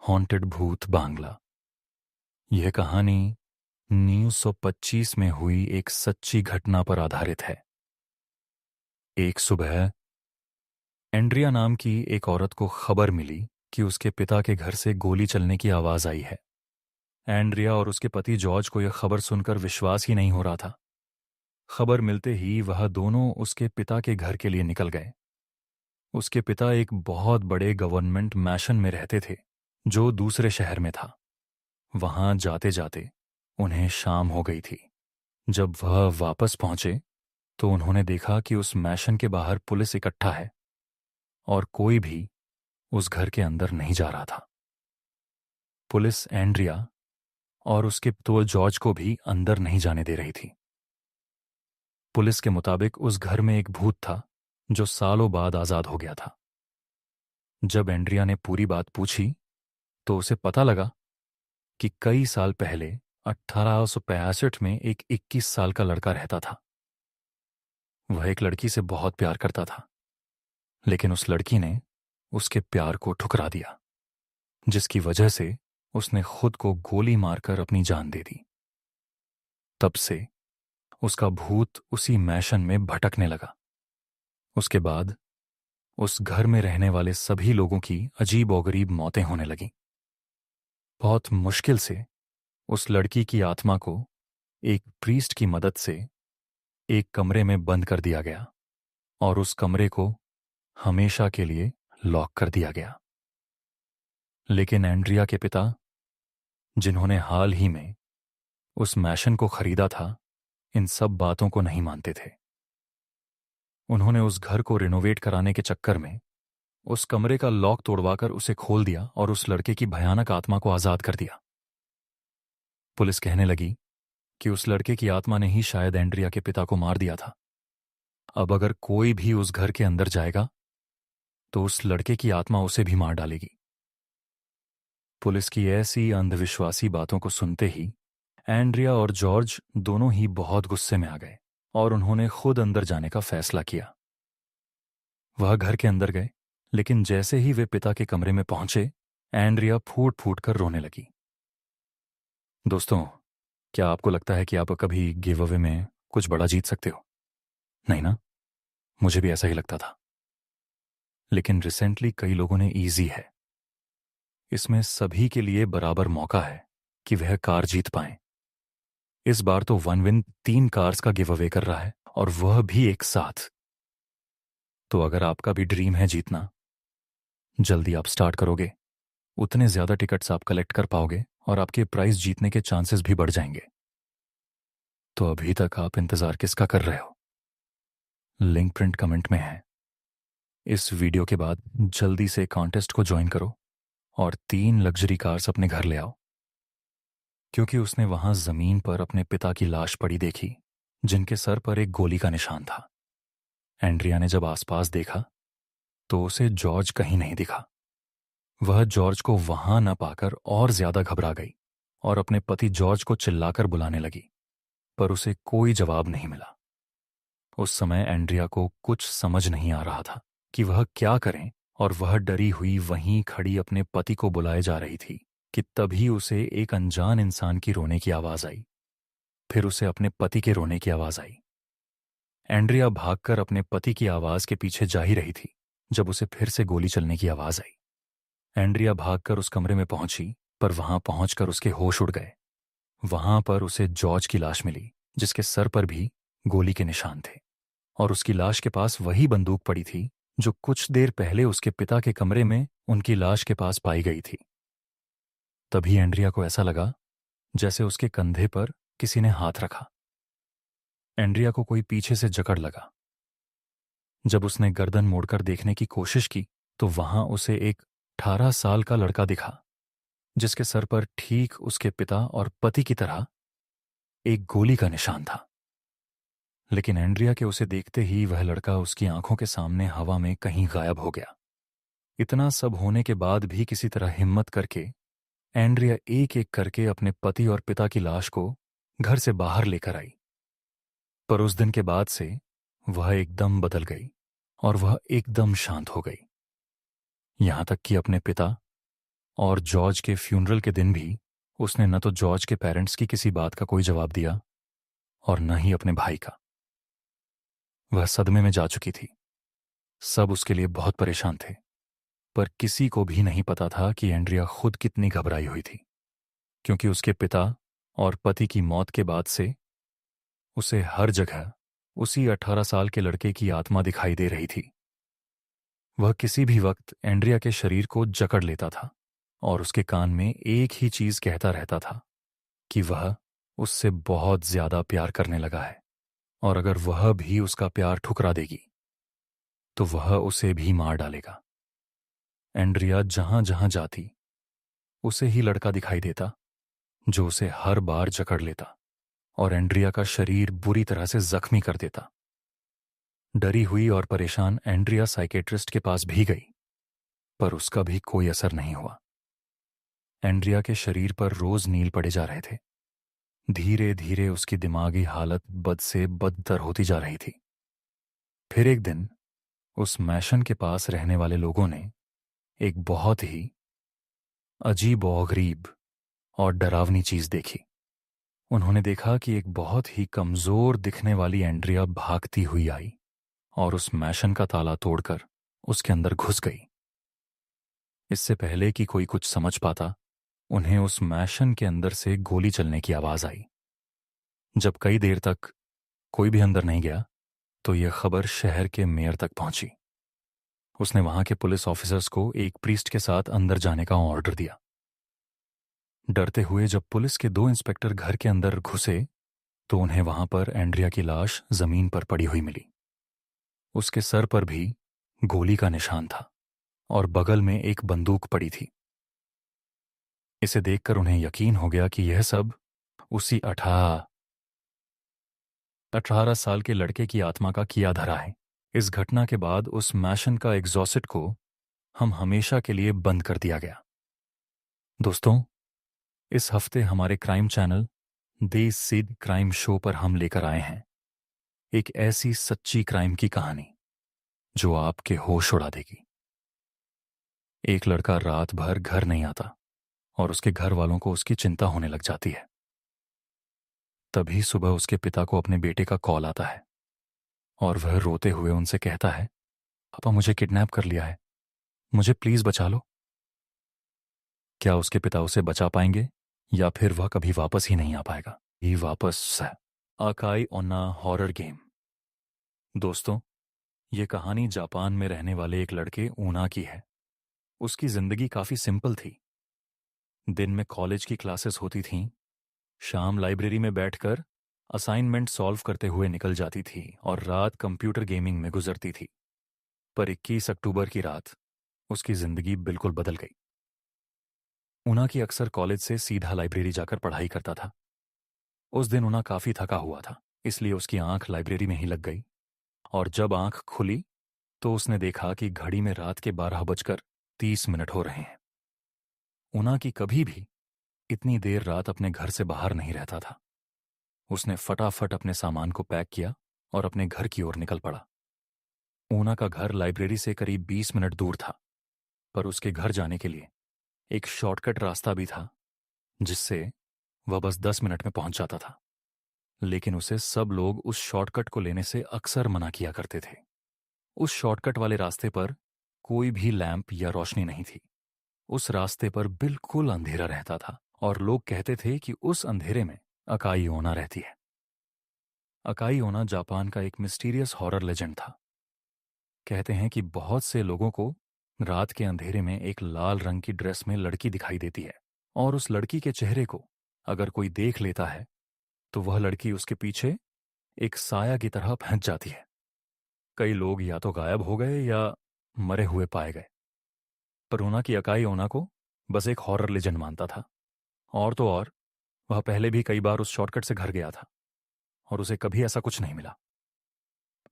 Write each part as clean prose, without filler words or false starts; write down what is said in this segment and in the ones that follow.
Haunted भूत बांग्ला। यह कहानी 1925 में हुई एक सच्ची घटना पर आधारित है। एक सुबह एंड्रिया नाम की एक औरत को खबर मिली कि उसके पिता के घर से गोली चलने की आवाज आई है। एंड्रिया और उसके पति जॉर्ज को यह खबर सुनकर विश्वास ही नहीं हो रहा था। खबर मिलते ही वह दोनों उसके पिता के घर के लिए निकल गए। उसके पिता एक बहुत बड़े गवर्नमेंट मैशन में रहते थे, जो दूसरे शहर में था। वहां जाते जाते उन्हें शाम हो गई थी। जब वह वापस पहुंचे तो उन्होंने देखा कि उस मैशन के बाहर पुलिस इकट्ठा है और कोई भी उस घर के अंदर नहीं जा रहा था। पुलिस एंड्रिया और उसके तो जॉर्ज को भी अंदर नहीं जाने दे रही थी। पुलिस के मुताबिक उस घर में एक भूत था जो सालों बाद आजाद हो गया था। जब एंड्रिया ने पूरी बात पूछी तो उसे पता लगा कि कई साल पहले 1865 में एक 21 साल का लड़का रहता था। वह एक लड़की से बहुत प्यार करता था, लेकिन उस लड़की ने उसके प्यार को ठुकरा दिया, जिसकी वजह से उसने खुद को गोली मारकर अपनी जान दे दी। तब से उसका भूत उसी मैशन में भटकने लगा। उसके बाद उस घर में रहने वाले सभी लोगों की अजीब-ओ-गरीब मौतें होने लगीं। बहुत मुश्किल से उस लड़की की आत्मा को एक प्रीस्ट की मदद से एक कमरे में बंद कर दिया गया और उस कमरे को हमेशा के लिए लॉक कर दिया गया। लेकिन एंड्रिया के पिता, जिन्होंने हाल ही में उस मैशन को खरीदा था, इन सब बातों को नहीं मानते थे। उन्होंने उस घर को रिनोवेट कराने के चक्कर में उस कमरे का लॉक तोड़वाकर उसे खोल दिया और उस लड़के की भयानक आत्मा को आजाद कर दिया। पुलिस कहने लगी कि उस लड़के की आत्मा ने ही शायद एंड्रिया के पिता को मार दिया था। अब अगर कोई भी उस घर के अंदर जाएगा तो उस लड़के की आत्मा उसे भी मार डालेगी। पुलिस की ऐसी अंधविश्वासी बातों को सुनते ही एंड्रिया और जॉर्ज दोनों ही बहुत गुस्से में आ गए और उन्होंने खुद अंदर जाने का फैसला किया। वह घर के अंदर गए, लेकिन जैसे ही वे पिता के कमरे में पहुंचे, एंड्रिया फूट फूट कर रोने लगी। दोस्तों, क्या आपको लगता है कि आप कभी गिव अवे में कुछ बड़ा जीत सकते हो? नहीं ना? मुझे भी ऐसा ही लगता था। लेकिन रिसेंटली कई लोगों ने इजी है। इसमें सभी के लिए बराबर मौका है कि वह कार जीत पाएं। इस बार तो वन विन 3 कार्स का गिव अवे कर रहा है, और वह भी एक साथ। तो अगर आपका भी ड्रीम है जीतना, जल्दी आप स्टार्ट करोगे, उतने ज्यादा टिकट्स आप कलेक्ट कर पाओगे और आपके प्राइज जीतने के चांसेस भी बढ़ जाएंगे। तो अभी तक आप इंतजार किसका कर रहे हो? लिंक प्रिंट कमेंट में है। इस वीडियो के बाद जल्दी से कॉन्टेस्ट को ज्वाइन करो और 3 लग्जरी कार्स अपने घर ले आओ, क्योंकि उसने वहां जमीन पर अपने पिता की लाश पड़ी देखी, जिनके सर पर एक गोली का निशान था। एंड्रिया ने जब आसपास देखा तो उसे जॉर्ज कहीं नहीं दिखा। वह जॉर्ज को वहां न पाकर और ज्यादा घबरा गई और अपने पति जॉर्ज को चिल्लाकर बुलाने लगी, पर उसे कोई जवाब नहीं मिला। उस समय एंड्रिया को कुछ समझ नहीं आ रहा था कि वह क्या करें, और वह डरी हुई वहीं खड़ी अपने पति को बुलाए जा रही थी कि तभी उसे एक अनजान इंसान की रोने की आवाज आई। फिर उसे अपने पति के रोने की आवाज आई। एंड्रिया भागकर अपने पति की आवाज के पीछे जा ही रही थी जब उसे फिर से गोली चलने की आवाज आई। एंड्रिया भागकर उस कमरे में पहुंची, पर वहां पहुंचकर उसके होश उड़ गए। वहां पर उसे जॉर्ज की लाश मिली, जिसके सर पर भी गोली के निशान थे, और उसकी लाश के पास वही बंदूक पड़ी थी जो कुछ देर पहले उसके पिता के कमरे में उनकी लाश के पास पाई गई थी। तभी एंड्रिया को ऐसा लगा जैसे उसके कंधे पर किसी ने हाथ रखा। एंड्रिया को कोई पीछे से जकड़ लगा। जब उसने गर्दन मोड़कर देखने की कोशिश की तो वहां उसे एक 18 साल का लड़का दिखा, जिसके सर पर ठीक उसके पिता और पति की तरह एक गोली का निशान था। लेकिन एंड्रिया के उसे देखते ही वह लड़का उसकी आंखों के सामने हवा में कहीं गायब हो गया। इतना सब होने के बाद भी किसी तरह हिम्मत करके एंड्रिया एक एक करके अपने पति और पिता की लाश को घर से बाहर लेकर आई। पर उस दिन के बाद से वह एकदम बदल गई और वह एकदम शांत हो गई। यहां तक कि अपने पिता और जॉर्ज के फ्यूनरल के दिन भी उसने न तो जॉर्ज के पेरेंट्स की किसी बात का कोई जवाब दिया और न ही अपने भाई का। वह सदमे में जा चुकी थी। सब उसके लिए बहुत परेशान थे, पर किसी को भी नहीं पता था कि एंड्रिया खुद कितनी घबराई हुई थी, क्योंकि उसके पिता और पति की मौत के बाद से उसे हर जगह उसी 18 साल के लड़के की आत्मा दिखाई दे रही थी। वह किसी भी वक्त एंड्रिया के शरीर को जकड़ लेता था और उसके कान में एक ही चीज कहता रहता था कि वह उससे बहुत ज्यादा प्यार करने लगा है, और अगर वह भी उसका प्यार ठुकरा देगी तो वह उसे भी मार डालेगा। एंड्रिया जहां जहां जाती उसे ही लड़का दिखाई देता जो उसे हर बार जकड़ लेता और एंड्रिया का शरीर बुरी तरह से जख्मी कर देता। डरी हुई और परेशान एंड्रिया साइकेट्रिस्ट के पास भी गई, पर उसका भी कोई असर नहीं हुआ। एंड्रिया के शरीर पर रोज नील पड़े जा रहे थे। धीरे धीरे उसकी दिमागी हालत बद से बदतर होती जा रही थी। फिर एक दिन उस मैशन के पास रहने वाले लोगों ने एक बहुत ही अजीब और गरीब और डरावनी चीज देखी। उन्होंने देखा कि एक बहुत ही कमजोर दिखने वाली एंड्रिया भागती हुई आई और उस मैशन का ताला तोड़कर उसके अंदर घुस गई। इससे पहले कि कोई कुछ समझ पाता, उन्हें उस मैशन के अंदर से गोली चलने की आवाज आई। जब कई देर तक कोई भी अंदर नहीं गया तो यह खबर शहर के मेयर तक पहुंची। उसने वहां के पुलिस ऑफिसर्स को एक प्रीस्ट के साथ अंदर जाने का ऑर्डर दिया। डरते हुए जब पुलिस के 2 इंस्पेक्टर घर के अंदर घुसे तो उन्हें वहां पर एंड्रिया की लाश जमीन पर पड़ी हुई मिली। उसके सर पर भी गोली का निशान था और बगल में एक बंदूक पड़ी थी। इसे देखकर उन्हें यकीन हो गया कि यह सब उसी 18 साल के लड़के की आत्मा का किया धरा है। इस घटना के बाद उस मैशन का एग्जॉस्ट को हम हमेशा के लिए बंद कर दिया गया। दोस्तों, इस हफ्ते हमारे क्राइम चैनल देश सिद्ध क्राइम शो पर हम लेकर आए हैं एक ऐसी सच्ची क्राइम की कहानी जो आपके होश उड़ा देगी। एक लड़का रात भर घर नहीं आता और उसके घर वालों को उसकी चिंता होने लग जाती है। तभी सुबह उसके पिता को अपने बेटे का कॉल आता है और वह रोते हुए उनसे कहता है, पापा मुझे किडनैप कर लिया है, मुझे प्लीज बचा लो। क्या उसके पिता उसे बचा पाएंगे या फिर वह कभी वापस ही नहीं आ पाएगा? ये वापस आकाई ओना हॉरर गेम। दोस्तों, ये कहानी जापान में रहने वाले एक लड़के ऊना की है। उसकी जिंदगी काफी सिंपल थी। दिन में कॉलेज की क्लासेस होती थीं, शाम लाइब्रेरी में बैठकर असाइनमेंट सॉल्व करते हुए निकल जाती थी और रात कंप्यूटर गेमिंग में गुजरती थी। पर 21 अक्टूबर की रात उसकी जिंदगी बिल्कुल बदल गई। उना की अक्सर कॉलेज से सीधा लाइब्रेरी जाकर पढ़ाई करता था। उस दिन उना काफी थका हुआ था, इसलिए उसकी आंख लाइब्रेरी में ही लग गई और जब आंख खुली तो उसने देखा कि घड़ी में रात के 12:30 हो रहे हैं। उना की कभी भी इतनी देर रात अपने घर से बाहर नहीं रहता था। उसने फटाफट अपने सामान को पैक किया और अपने घर की ओर निकल पड़ा। ऊना का घर लाइब्रेरी से करीब 20 मिनट दूर था, पर उसके घर जाने के लिए एक शॉर्टकट रास्ता भी था जिससे वह बस 10 मिनट में पहुंच जाता था। लेकिन उसे सब लोग उस शॉर्टकट को लेने से अक्सर मना किया करते थे। उस शॉर्टकट वाले रास्ते पर कोई भी लैंप या रोशनी नहीं थी। उस रास्ते पर बिल्कुल अंधेरा रहता था और लोग कहते थे कि उस अंधेरे में अकाई ओना रहती है। अकाई ओना जापान का एक मिस्टीरियस हॉरर लेजेंड था। कहते हैं कि बहुत से लोगों को रात के अंधेरे में एक लाल रंग की ड्रेस में लड़की दिखाई देती है और उस लड़की के चेहरे को अगर कोई देख लेता है तो वह लड़की उसके पीछे एक साया की तरह फंस जाती है। कई लोग या तो गायब हो गए या मरे हुए पाए गए, पर ओना की अकाई ओना को बस एक हॉरर लेजेंड मानता था। और तो और वह पहले भी कई बार उस शॉर्टकट से घर गया था और उसे कभी ऐसा कुछ नहीं मिला,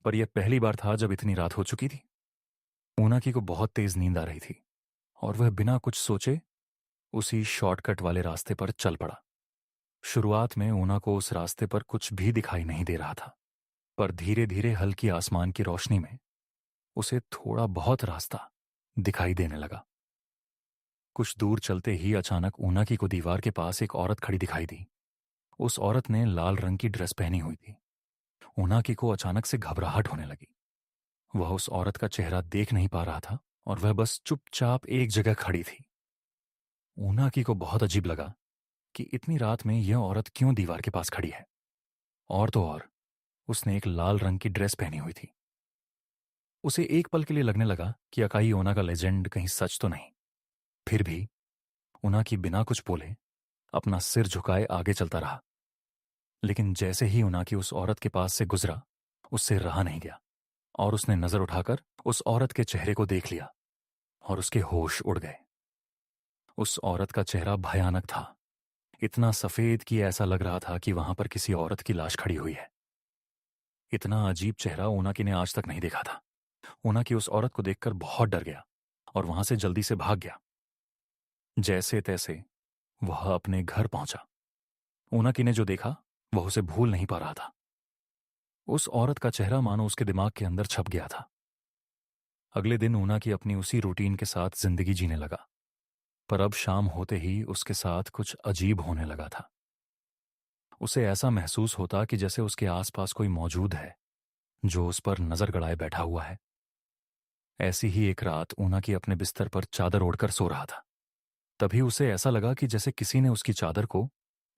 पर यह पहली बार था जब इतनी रात हो चुकी थी। ओनाकी को बहुत तेज नींद आ रही थी और वह बिना कुछ सोचे उसी शॉर्टकट वाले रास्ते पर चल पड़ा। शुरुआत में ओना को उस रास्ते पर कुछ भी दिखाई नहीं दे रहा था, पर धीरे धीरे हल्की आसमान की रोशनी में उसे थोड़ा बहुत रास्ता दिखाई देने लगा। कुछ दूर चलते ही अचानक ऊनाकी को दीवार के पास एक औरत खड़ी दिखाई दी। उस औरत ने लाल रंग की ड्रेस पहनी हुई थी। ऊनाकी को अचानक से घबराहट होने लगी। वह उस औरत का चेहरा देख नहीं पा रहा था और वह बस चुपचाप एक जगह खड़ी थी। ऊनाकी को बहुत अजीब लगा कि इतनी रात में यह औरत क्यों दीवार के पास खड़ी है। और तो और उसने एक लाल रंग की ड्रेस पहनी हुई थी। उसे एक पल के लिए लगने लगा कि अकाई ओना का लेजेंड कहीं सच तो नहीं। फिर भी उनाकी बिना कुछ बोले अपना सिर झुकाए आगे चलता रहा। लेकिन जैसे ही उनाकी उस औरत के पास से गुजरा, उससे रहा नहीं गया और उसने नजर उठाकर उस औरत के चेहरे को देख लिया और उसके होश उड़ गए। उस औरत का चेहरा भयानक था, इतना सफेद कि ऐसा लग रहा था कि वहां पर किसी औरत की लाश खड़ी हुई है। इतना अजीब चेहरा उनाकी ने आज तक नहीं देखा था। उनाकी उस औरत को देखकर बहुत डर गया और वहां से जल्दी से भाग गया। जैसे तैसे वह अपने घर पहुंचा। उनाकी ने जो देखा वह उसे भूल नहीं पा रहा था। उस औरत का चेहरा मानो उसके दिमाग के अंदर छप गया था। अगले दिन उनाकी अपनी उसी रूटीन के साथ जिंदगी जीने लगा, पर अब शाम होते ही उसके साथ कुछ अजीब होने लगा था। उसे ऐसा महसूस होता कि जैसे उसके आसपास कोई मौजूद है जो उस पर नजर गड़ाए बैठा हुआ है। ऐसी ही एक रात उनाकी अपने बिस्तर पर चादर ओढ़कर सो रहा था। तभी उसे ऐसा लगा कि जैसे किसी ने उसकी चादर को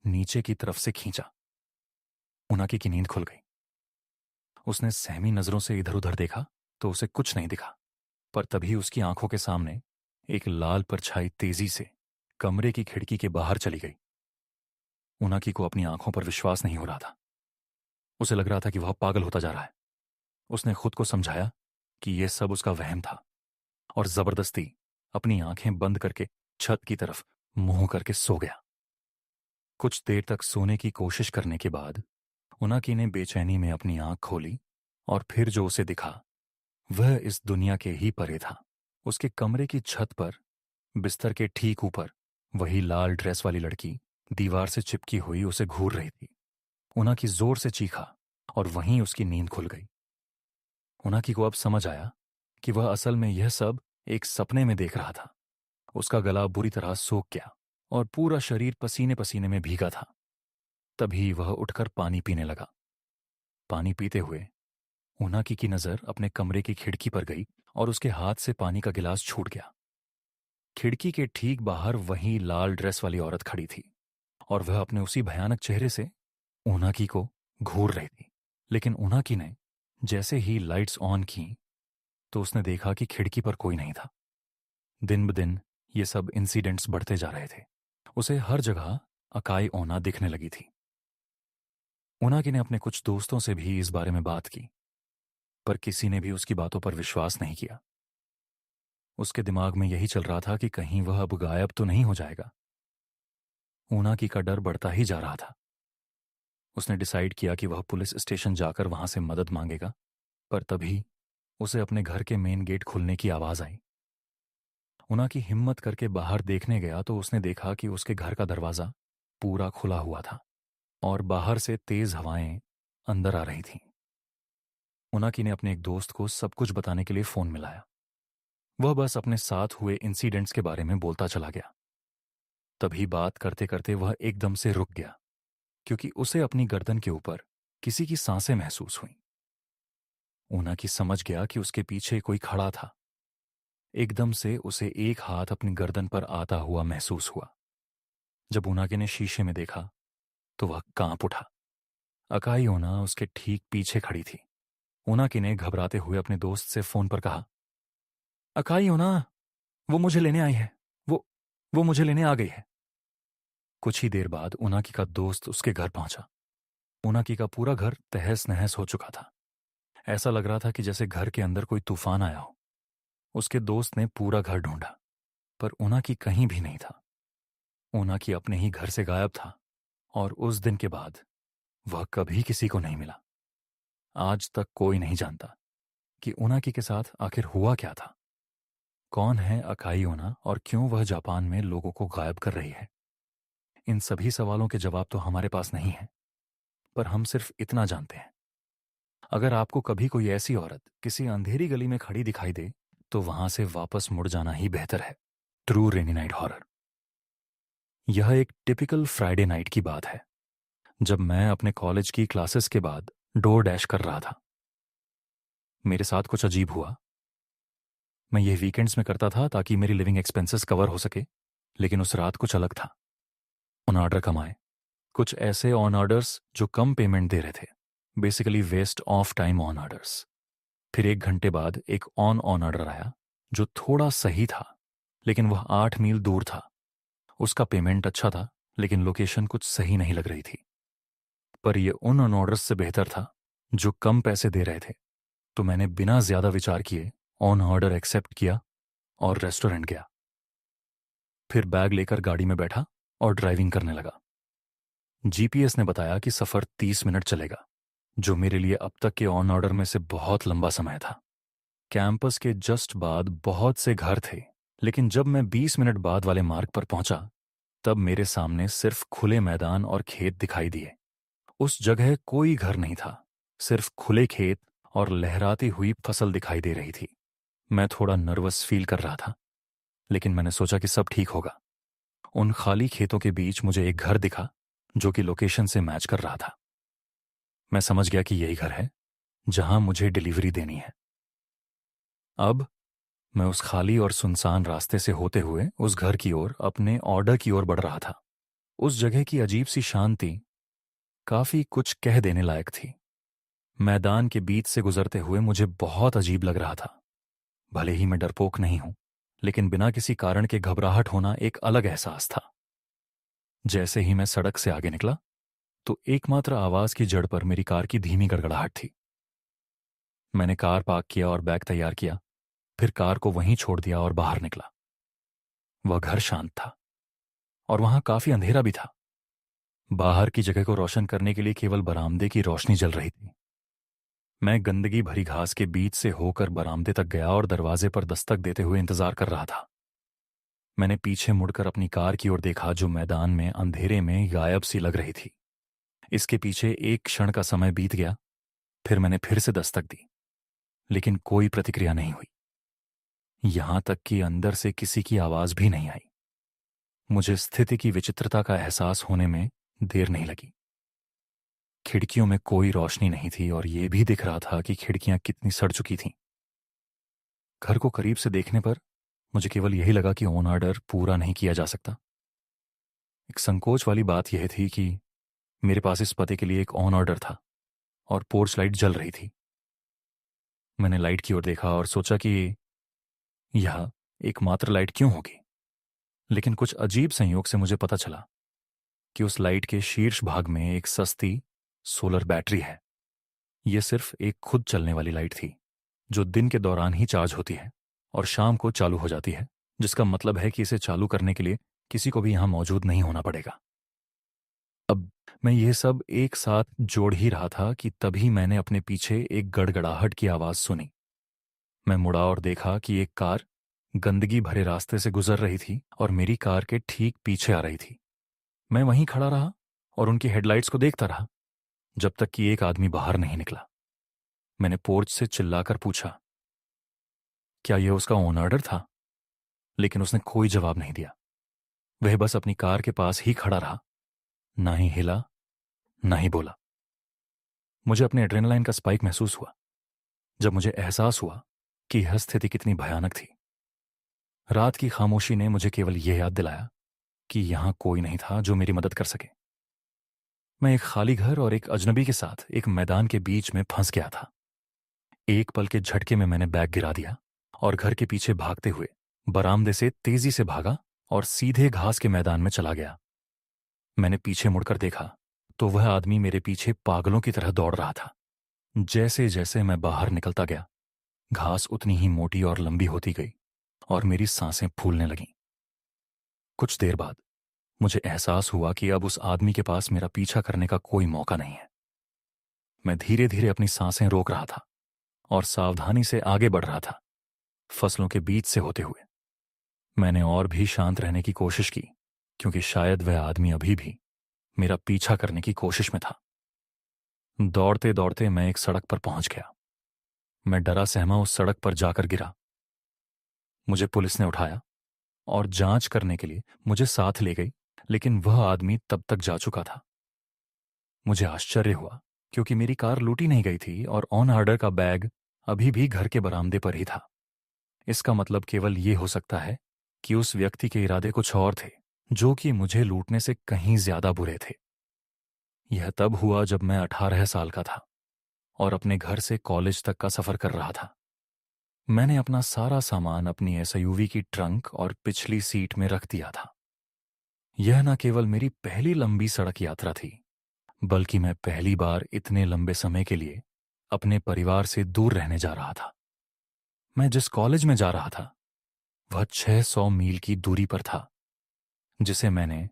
नीचे की तरफ से खींचा। उनाकी की नींद खुल गई। उसने सहमी नजरों से इधर उधर देखा तो उसे कुछ नहीं दिखा, पर तभी उसकी आंखों के सामने एक लाल परछाई तेजी से कमरे की खिड़की के बाहर चली गई। उनाकी को अपनी आंखों पर विश्वास नहीं हो रहा था। उसे लग रहा था कि वह पागल होता जा रहा है। उसने खुद को समझाया कि यह सब उसका वहम था और जबरदस्ती अपनी आंखें बंद करके छत की तरफ मुंह करके सो गया। कुछ देर तक सोने की कोशिश करने के बाद उनाकी ने बेचैनी में अपनी आंख खोली और फिर जो उसे दिखा वह इस दुनिया के ही परे था। उसके कमरे की छत पर बिस्तर के ठीक ऊपर वही लाल ड्रेस वाली लड़की दीवार से चिपकी हुई उसे घूर रही थी। उनाकी जोर से चीखा और वहीं उसकी नींद खुल गई। उनाकी को अब समझ आया कि वह असल में यह सब एक सपने में देख रहा था। उसका गला बुरी तरह सूख गया और पूरा शरीर पसीने पसीने में भीगा था। तभी वह उठकर पानी पीने लगा। पानी पीते हुए उनाकी की नजर अपने कमरे की खिड़की पर गई और उसके हाथ से पानी का गिलास छूट गया। खिड़की के ठीक बाहर वही लाल ड्रेस वाली औरत खड़ी थी और वह अपने उसी भयानक चेहरे से उनाकी को घूर रही थी। लेकिन उनाकी ने जैसे ही लाइट्स ऑन की तो उसने देखा कि खिड़की पर कोई नहीं था। दिन ब दिन ये सब इंसिडेंट्स बढ़ते जा रहे थे। उसे हर जगह अकाई ओना दिखने लगी थी। उनाकी ने अपने कुछ दोस्तों से भी इस बारे में बात की, पर किसी ने भी उसकी बातों पर विश्वास नहीं किया। उसके दिमाग में यही चल रहा था कि कहीं वह अब गायब तो नहीं हो जाएगा। उनाकी का डर बढ़ता ही जा रहा था। उसने डिसाइड किया कि वह पुलिस स्टेशन जाकर वहां से मदद मांगेगा, पर तभी उसे अपने घर के मेन गेट खुलने की आवाज आई। उनाकी हिम्मत करके बाहर देखने गया तो उसने देखा कि उसके घर का दरवाजा पूरा खुला हुआ था और बाहर से तेज हवाएं अंदर आ रही थीं। उनाकी ने अपने एक दोस्त को सब कुछ बताने के लिए फोन मिलाया। वह बस अपने साथ हुए इंसिडेंट्स के बारे में बोलता चला गया। तभी बात करते करते वह एकदम से रुक गया, क्योंकि उसे अपनी गर्दन के ऊपर किसी की सांसें महसूस हुईं। उनाकी समझ गया कि उसके पीछे कोई खड़ा था। एकदम से उसे एक हाथ अपनी गर्दन पर आता हुआ महसूस हुआ। जब उनाकी ने शीशे में देखा तो वह कांप उठा। अकाई ओना उसके ठीक पीछे खड़ी थी। उनाकी ने घबराते हुए अपने दोस्त से फोन पर कहा, अकाई ओना, वो मुझे लेने आई है। वो मुझे लेने आ गई है। कुछ ही देर बाद उनाकी का दोस्त उसके घर पहुंचा। उनाकी का पूरा घर तहस नहस हो चुका था। ऐसा लग रहा था कि जैसे घर के अंदर कोई तूफान आया हो। उसके दोस्त ने पूरा घर ढूंढा, पर उनाकी कहीं भी नहीं था। उनाकी अपने ही घर से गायब था और उस दिन के बाद वह कभी किसी को नहीं मिला। आज तक कोई नहीं जानता कि उनाकी के साथ आखिर हुआ क्या था। कौन है अकाई ओना और क्यों वह जापान में लोगों को गायब कर रही है? इन सभी सवालों के जवाब तो हमारे पास नहीं है, पर हम सिर्फ इतना जानते हैं, अगर आपको कभी कोई ऐसी औरत किसी अंधेरी गली में खड़ी दिखाई दे तो वहां से वापस मुड़ जाना ही बेहतर है। True rainy night horror. यह एक टिपिकल फ्राइडे नाइट की बात है, जब मैं अपने कॉलेज की क्लासेस के बाद डोर डैश कर रहा था। मेरे साथ कुछ अजीब हुआ। मैं ये वीकेंड्स में करता था ताकि मेरी लिविंग एक्सपेंसेस कवर हो सके, लेकिन उस रात कुछ अलग था। ऑन ऑर्डर कम आए, कुछ ऐसे ऑन ऑर्डर्स जो कम पेमेंट दे रहे थे, basically waste of time on orders. फिर 1 घंटे बाद एक ऑन ऑर्डर आया जो थोड़ा सही था, लेकिन वह 8 मील दूर था। उसका पेमेंट अच्छा था, लेकिन लोकेशन कुछ सही नहीं लग रही थी। पर यह उन ऑन ऑर्डर्स से बेहतर था जो कम पैसे दे रहे थे, तो मैंने बिना ज्यादा विचार किए ऑन ऑर्डर एक्सेप्ट किया और रेस्टोरेंट गया। फिर बैग लेकर गाड़ी में बैठा और ड्राइविंग करने लगा। जीपीएस ने बताया कि सफर 30 मिनट चलेगा, जो मेरे लिए अब तक के ऑन ऑर्डर में से बहुत लंबा समय था। कैंपस के जस्ट बाद बहुत से घर थे, लेकिन जब मैं 20 मिनट बाद वाले मार्ग पर पहुंचा, तब मेरे सामने सिर्फ खुले मैदान और खेत दिखाई दिए। उस जगह कोई घर नहीं था, सिर्फ खुले खेत और लहराती हुई फसल दिखाई दे रही थी। मैं थोड़ा नर्वस फील कर रहा था, लेकिन मैंने सोचा कि सब ठीक होगा। उन खाली खेतों के बीच मुझे एक घर दिखा जो कि लोकेशन से मैच कर रहा था। मैं समझ गया कि यही घर है जहां मुझे डिलीवरी देनी है। अब मैं उस खाली और सुनसान रास्ते से होते हुए उस घर की ओर, अपने ऑर्डर की ओर बढ़ रहा था। उस जगह की अजीब सी शांति काफी कुछ कह देने लायक थी। मैदान के बीच से गुजरते हुए मुझे बहुत अजीब लग रहा था। भले ही मैं डरपोक नहीं हूं, लेकिन बिना किसी कारण के घबराहट होना एक अलग एहसास था। जैसे ही मैं सड़क से आगे निकला, तो एकमात्र आवाज की जड़ पर मेरी कार की धीमी गड़गड़ाहट थी। मैंने कार पार्क किया और बैग तैयार किया, फिर कार को वहीं छोड़ दिया और बाहर निकला। वह घर शांत था और वहां काफी अंधेरा भी था। बाहर की जगह को रोशन करने के लिए केवल बरामदे की रोशनी जल रही थी। मैं गंदगी भरी घास के बीच से होकर बरामदे तक गया और दरवाजे पर दस्तक देते हुए इंतजार कर रहा था। मैंने पीछे मुड़कर अपनी कार की ओर देखा, जो मैदान में अंधेरे में गायब सी लग रही थी। इसके पीछे एक क्षण का समय बीत गया। फिर मैंने फिर से दस्तक दी, लेकिन कोई प्रतिक्रिया नहीं हुई। यहां तक कि अंदर से किसी की आवाज भी नहीं आई। मुझे स्थिति की विचित्रता का एहसास होने में देर नहीं लगी। खिड़कियों में कोई रोशनी नहीं थी और यह भी दिख रहा था कि खिड़कियां कितनी सड़ चुकी थीं। घर को करीब से देखने पर मुझे केवल यही लगा कि ऑन ऑर्डर पूरा नहीं किया जा सकता। एक संकोच वाली बात यह थी कि मेरे पास इस पते के लिए एक ऑन ऑर्डर था और पोर्च लाइट जल रही थी। मैंने लाइट की ओर देखा और सोचा कि यह एकमात्र लाइट क्यों होगी, लेकिन कुछ अजीब संयोग से मुझे पता चला कि उस लाइट के शीर्ष भाग में एक सस्ती सोलर बैटरी है। यह सिर्फ एक खुद चलने वाली लाइट थी, जो दिन के दौरान ही चार्ज होती है और शाम को चालू हो जाती है, जिसका मतलब है कि इसे चालू करने के लिए किसी को भी यहां मौजूद नहीं होना पड़ेगा। अब मैं यह सब एक साथ जोड़ ही रहा था कि तभी मैंने अपने पीछे एक गड़गड़ाहट की आवाज सुनी। मैं मुड़ा और देखा कि एक कार गंदगी भरे रास्ते से गुजर रही थी और मेरी कार के ठीक पीछे आ रही थी। मैं वहीं खड़ा रहा और उनकी हेडलाइट्स को देखता रहा, जब तक कि एक आदमी बाहर नहीं निकला। मैंने पोर्च से चिल्लाकर पूछा, क्या यह उसका ओन ऑर्डर था? लेकिन उसने कोई जवाब नहीं दिया। वह बस अपनी कार के पास ही खड़ा रहा, ना ही हिला, ना ही बोला। मुझे अपने एड्रेनलाइन का स्पाइक महसूस हुआ जब मुझे एहसास हुआ कि यह स्थिति कितनी भयानक थी। रात की खामोशी ने मुझे केवल यह याद दिलाया कि यहां कोई नहीं था जो मेरी मदद कर सके। मैं एक खाली घर और एक अजनबी के साथ एक मैदान के बीच में फंस गया था। एक पल के झटके में मैंने बैग गिरा दिया और घर के पीछे भागते हुए बरामदे से तेजी से भागा और सीधे घास के मैदान में चला गया। मैंने पीछे मुड़कर देखा तो वह आदमी मेरे पीछे पागलों की तरह दौड़ रहा था। जैसे जैसे मैं बाहर निकलता गया, घास उतनी ही मोटी और लंबी होती गई और मेरी सांसें फूलने लगीं। कुछ देर बाद मुझे एहसास हुआ कि अब उस आदमी के पास मेरा पीछा करने का कोई मौका नहीं है। मैं धीरे धीरे अपनी सांसें रोक रहा था और सावधानी से आगे बढ़ रहा था, फसलों के बीच से होते हुए। मैंने और भी शांत रहने की कोशिश की, क्योंकि शायद वह आदमी अभी भी मेरा पीछा करने की कोशिश में था। दौड़ते दौड़ते मैं एक सड़क पर पहुंच गया। मैं डरा सहमा उस सड़क पर जाकर गिरा। मुझे पुलिस ने उठाया और जांच करने के लिए मुझे साथ ले गई, लेकिन वह आदमी तब तक जा चुका था। मुझे आश्चर्य हुआ, क्योंकि मेरी कार लूटी नहीं गई थी और ऑन ऑर्डर का बैग अभी भी घर के बरामदे पर ही था। इसका मतलब केवल ये हो सकता है कि उस व्यक्ति के इरादे कुछ और थे, जो कि मुझे लूटने से कहीं ज्यादा बुरे थे। यह तब हुआ जब मैं 18 साल का था और अपने घर से कॉलेज तक का सफर कर रहा था। मैंने अपना सारा सामान अपनी एसयूवी की ट्रंक और पिछली सीट में रख दिया था। यह न केवल मेरी पहली लंबी सड़क यात्रा थी, बल्कि मैं पहली बार इतने लंबे समय के लिए अपने परिवार से दूर रहने जा रहा था। मैं जिस कॉलेज में जा रहा था वह 600 मील की दूरी पर था, जिसे मैंने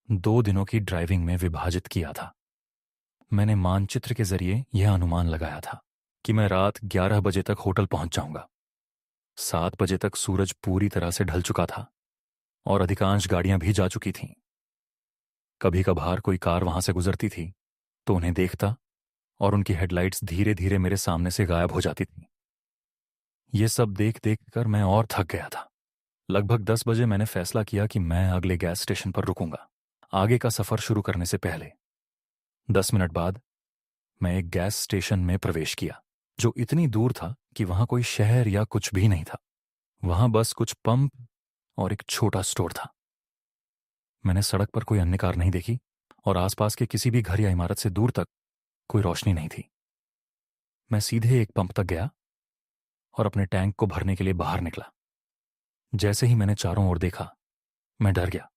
2 दिनों की ड्राइविंग में विभाजित किया था। मैंने मानचित्र के जरिए यह अनुमान लगाया था कि मैं रात 11 बजे तक होटल पहुंच जाऊंगा। 7 बजे तक सूरज पूरी तरह से ढल चुका था और अधिकांश गाड़ियां भी जा चुकी थीं। कभी कभार कोई कार वहां से गुजरती थी तो उन्हें देखता और उनकी हेडलाइट्स धीरे धीरे मेरे सामने से गायब हो जाती थी। ये सब देख देख कर मैं और थक गया था। लगभग 10 बजे मैंने फैसला किया कि मैं अगले गैस स्टेशन पर रुकूंगा, आगे का सफर शुरू करने से पहले। 10 मिनट बाद मैं एक गैस स्टेशन में प्रवेश किया, जो इतनी दूर था कि वहां कोई शहर या कुछ भी नहीं था। वहां बस कुछ पंप और एक छोटा स्टोर था। मैंने सड़क पर कोई अन्य कार नहीं देखी और आसपास के किसी भी घर या इमारत से दूर तक कोई रोशनी नहीं थी। मैं सीधे एक पंप तक गया और अपने टैंक को भरने के लिए बाहर निकला। जैसे ही मैंने चारों ओर देखा, मैं डर गया,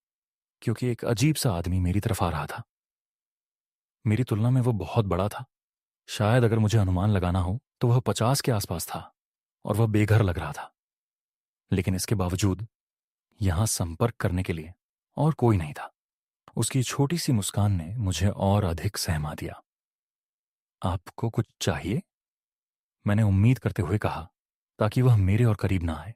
क्योंकि एक अजीब सा आदमी मेरी तरफ आ रहा था। मेरी तुलना में वो बहुत बड़ा था। शायद अगर मुझे अनुमान लगाना हो तो वह 50 के आसपास था और वह बेघर लग रहा था। लेकिन इसके बावजूद यहां संपर्क करने के लिए और कोई नहीं था। उसकी छोटी सी मुस्कान ने मुझे और अधिक सहमा दिया। आपको कुछ चाहिए? मैंने उम्मीद करते हुए कहा, ताकि वह मेरे और करीब ना आए।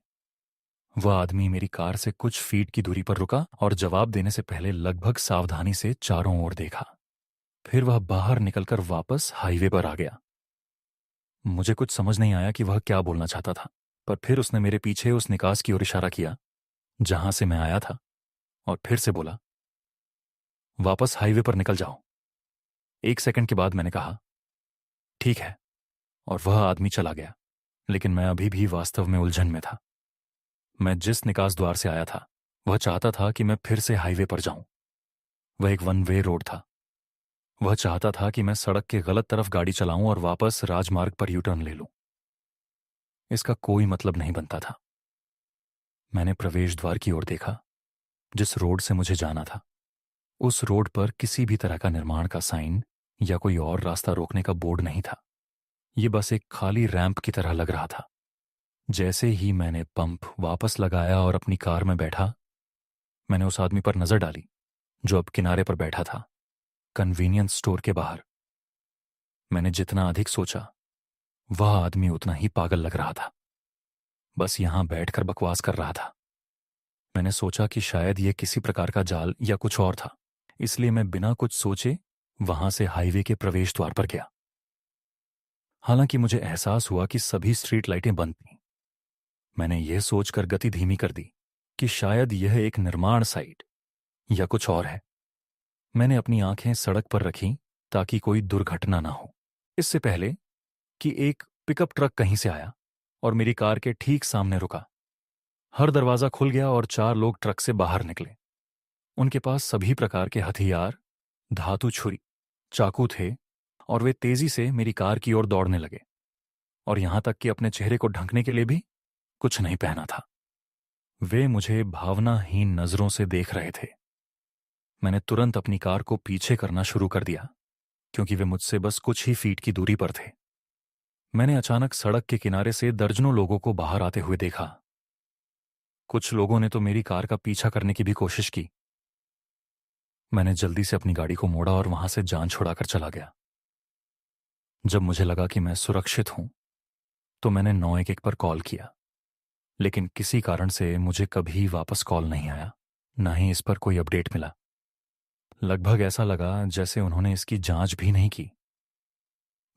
वह आदमी मेरी कार से कुछ फीट की दूरी पर रुका और जवाब देने से पहले लगभग सावधानी से चारों ओर देखा। फिर वह बाहर निकलकर वापस हाईवे पर आ गया। मुझे कुछ समझ नहीं आया कि वह क्या बोलना चाहता था, पर फिर उसने मेरे पीछे उस निकास की ओर इशारा किया जहां से मैं आया था और फिर से बोला, वापस हाईवे पर निकल जाओ। 1 सेकंड के बाद मैंने कहा, ठीक है, और वह आदमी चला गया। लेकिन मैं अभी भी वास्तव में उलझन में था। मैं जिस निकास द्वार से आया था वह चाहता था कि मैं फिर से हाईवे पर जाऊं। वह एक वन वे रोड था। वह चाहता था कि मैं सड़क के गलत तरफ गाड़ी चलाऊं और वापस राजमार्ग पर यू टर्न ले लूं। इसका कोई मतलब नहीं बनता था। मैंने प्रवेश द्वार की ओर देखा, जिस रोड से मुझे जाना था। उस रोड पर किसी भी तरह का निर्माण का साइन या कोई और रास्ता रोकने का बोर्ड नहीं था। ये बस एक खाली रैंप की तरह लग रहा था। जैसे ही मैंने पंप वापस लगाया और अपनी कार में बैठा, मैंने उस आदमी पर नजर डाली जो अब किनारे पर बैठा था, कन्वीनियंस स्टोर के बाहर। मैंने जितना अधिक सोचा, वह आदमी उतना ही पागल लग रहा था। बस यहां बैठकर बकवास कर रहा था। मैंने सोचा कि शायद यह किसी प्रकार का जाल या कुछ और था, इसलिए मैं बिना कुछ सोचे वहां से हाईवे के प्रवेश द्वार पर गया। हालांकि मुझे एहसास हुआ कि सभी स्ट्रीट लाइटें बंद थीं। मैंने यह सोचकर गति धीमी कर दी कि शायद यह एक निर्माण साइट या कुछ और है। मैंने अपनी आंखें सड़क पर रखीं ताकि कोई दुर्घटना ना हो। इससे पहले कि एक पिकअप ट्रक कहीं से आया और मेरी कार के ठीक सामने रुका। हर दरवाजा खुल गया और 4 लोग ट्रक से बाहर निकले। उनके पास सभी प्रकार के हथियार, धातु छुरी, चाकू थे और वे तेजी से मेरी कार की ओर दौड़ने लगे, और यहां तक कि अपने चेहरे को ढकने के लिए भी कुछ नहीं पहना था। वे मुझे भावनाहीन नजरों से देख रहे थे। मैंने तुरंत अपनी कार को पीछे करना शुरू कर दिया, क्योंकि वे मुझसे बस कुछ ही फीट की दूरी पर थे। मैंने अचानक सड़क के किनारे से दर्जनों लोगों को बाहर आते हुए देखा। कुछ लोगों ने तो मेरी कार का पीछा करने की भी कोशिश की। मैंने जल्दी से अपनी गाड़ी को मोड़ा और वहां से जान छुड़ाकर चला गया। जब मुझे लगा कि मैं सुरक्षित हूं, तो मैंने 911 पर कॉल किया, लेकिन किसी कारण से मुझे कभी वापस कॉल नहीं आया, ना ही इस पर कोई अपडेट मिला। लगभग ऐसा लगा जैसे उन्होंने इसकी जांच भी नहीं की।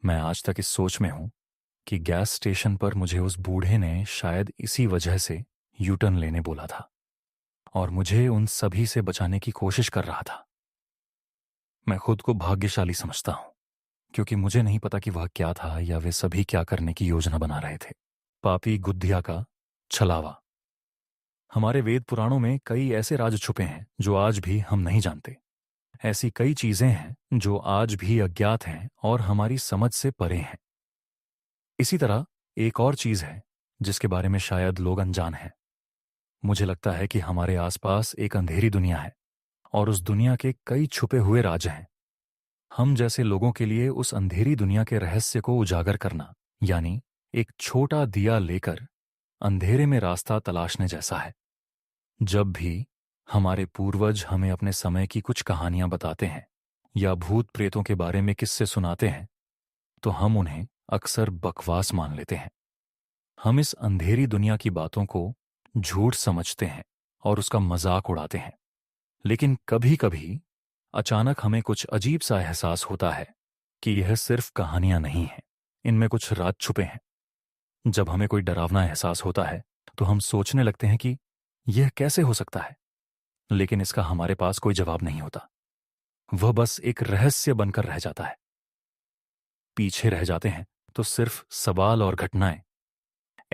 मैं आज तक इस सोच में हूं कि गैस स्टेशन पर मुझे उस बूढ़े ने शायद इसी वजह से यू टर्न लेने बोला था। और मुझे उन सभी से बचाने की कोशिश कर रहा था। मैं खुद को भाग्यशाली समझता हूं, क्योंकि मुझे नहीं पता कि वह क्या था या वे सभी क्या करने की योजना बना रहे थे। पापी गुद्धिया का छलावा। हमारे वेद पुराणों में कई ऐसे राज छुपे हैं जो आज भी हम नहीं जानते। ऐसी कई चीजें हैं जो आज भी अज्ञात हैं और हमारी समझ से परे हैं। इसी तरह एक और चीज है जिसके बारे में शायद लोग अनजान हैं। मुझे लगता है कि हमारे आसपास एक अंधेरी दुनिया है और उस दुनिया के कई छुपे हुए राज हैं। हम जैसे लोगों के लिए उस अंधेरी दुनिया के रहस्य को उजागर करना, यानी एक छोटा दिया लेकर अंधेरे में रास्ता तलाशने जैसा है। जब भी हमारे पूर्वज हमें अपने समय की कुछ कहानियां बताते हैं या भूत प्रेतों के बारे में किस्से सुनाते हैं, तो हम उन्हें अक्सर बकवास मान लेते हैं। हम इस अंधेरी दुनिया की बातों को झूठ समझते हैं और उसका मजाक उड़ाते हैं। लेकिन कभी कभी अचानक हमें कुछ अजीब सा एहसास होता है कि यह सिर्फ कहानियां नहीं हैं, इनमें कुछ राज छुपे हैं। जब हमें कोई डरावना एहसास होता है तो हम सोचने लगते हैं कि यह कैसे हो सकता है, लेकिन इसका हमारे पास कोई जवाब नहीं होता। वह बस एक रहस्य बनकर रह जाता है। पीछे रह जाते हैं तो सिर्फ सवाल और घटनाएं।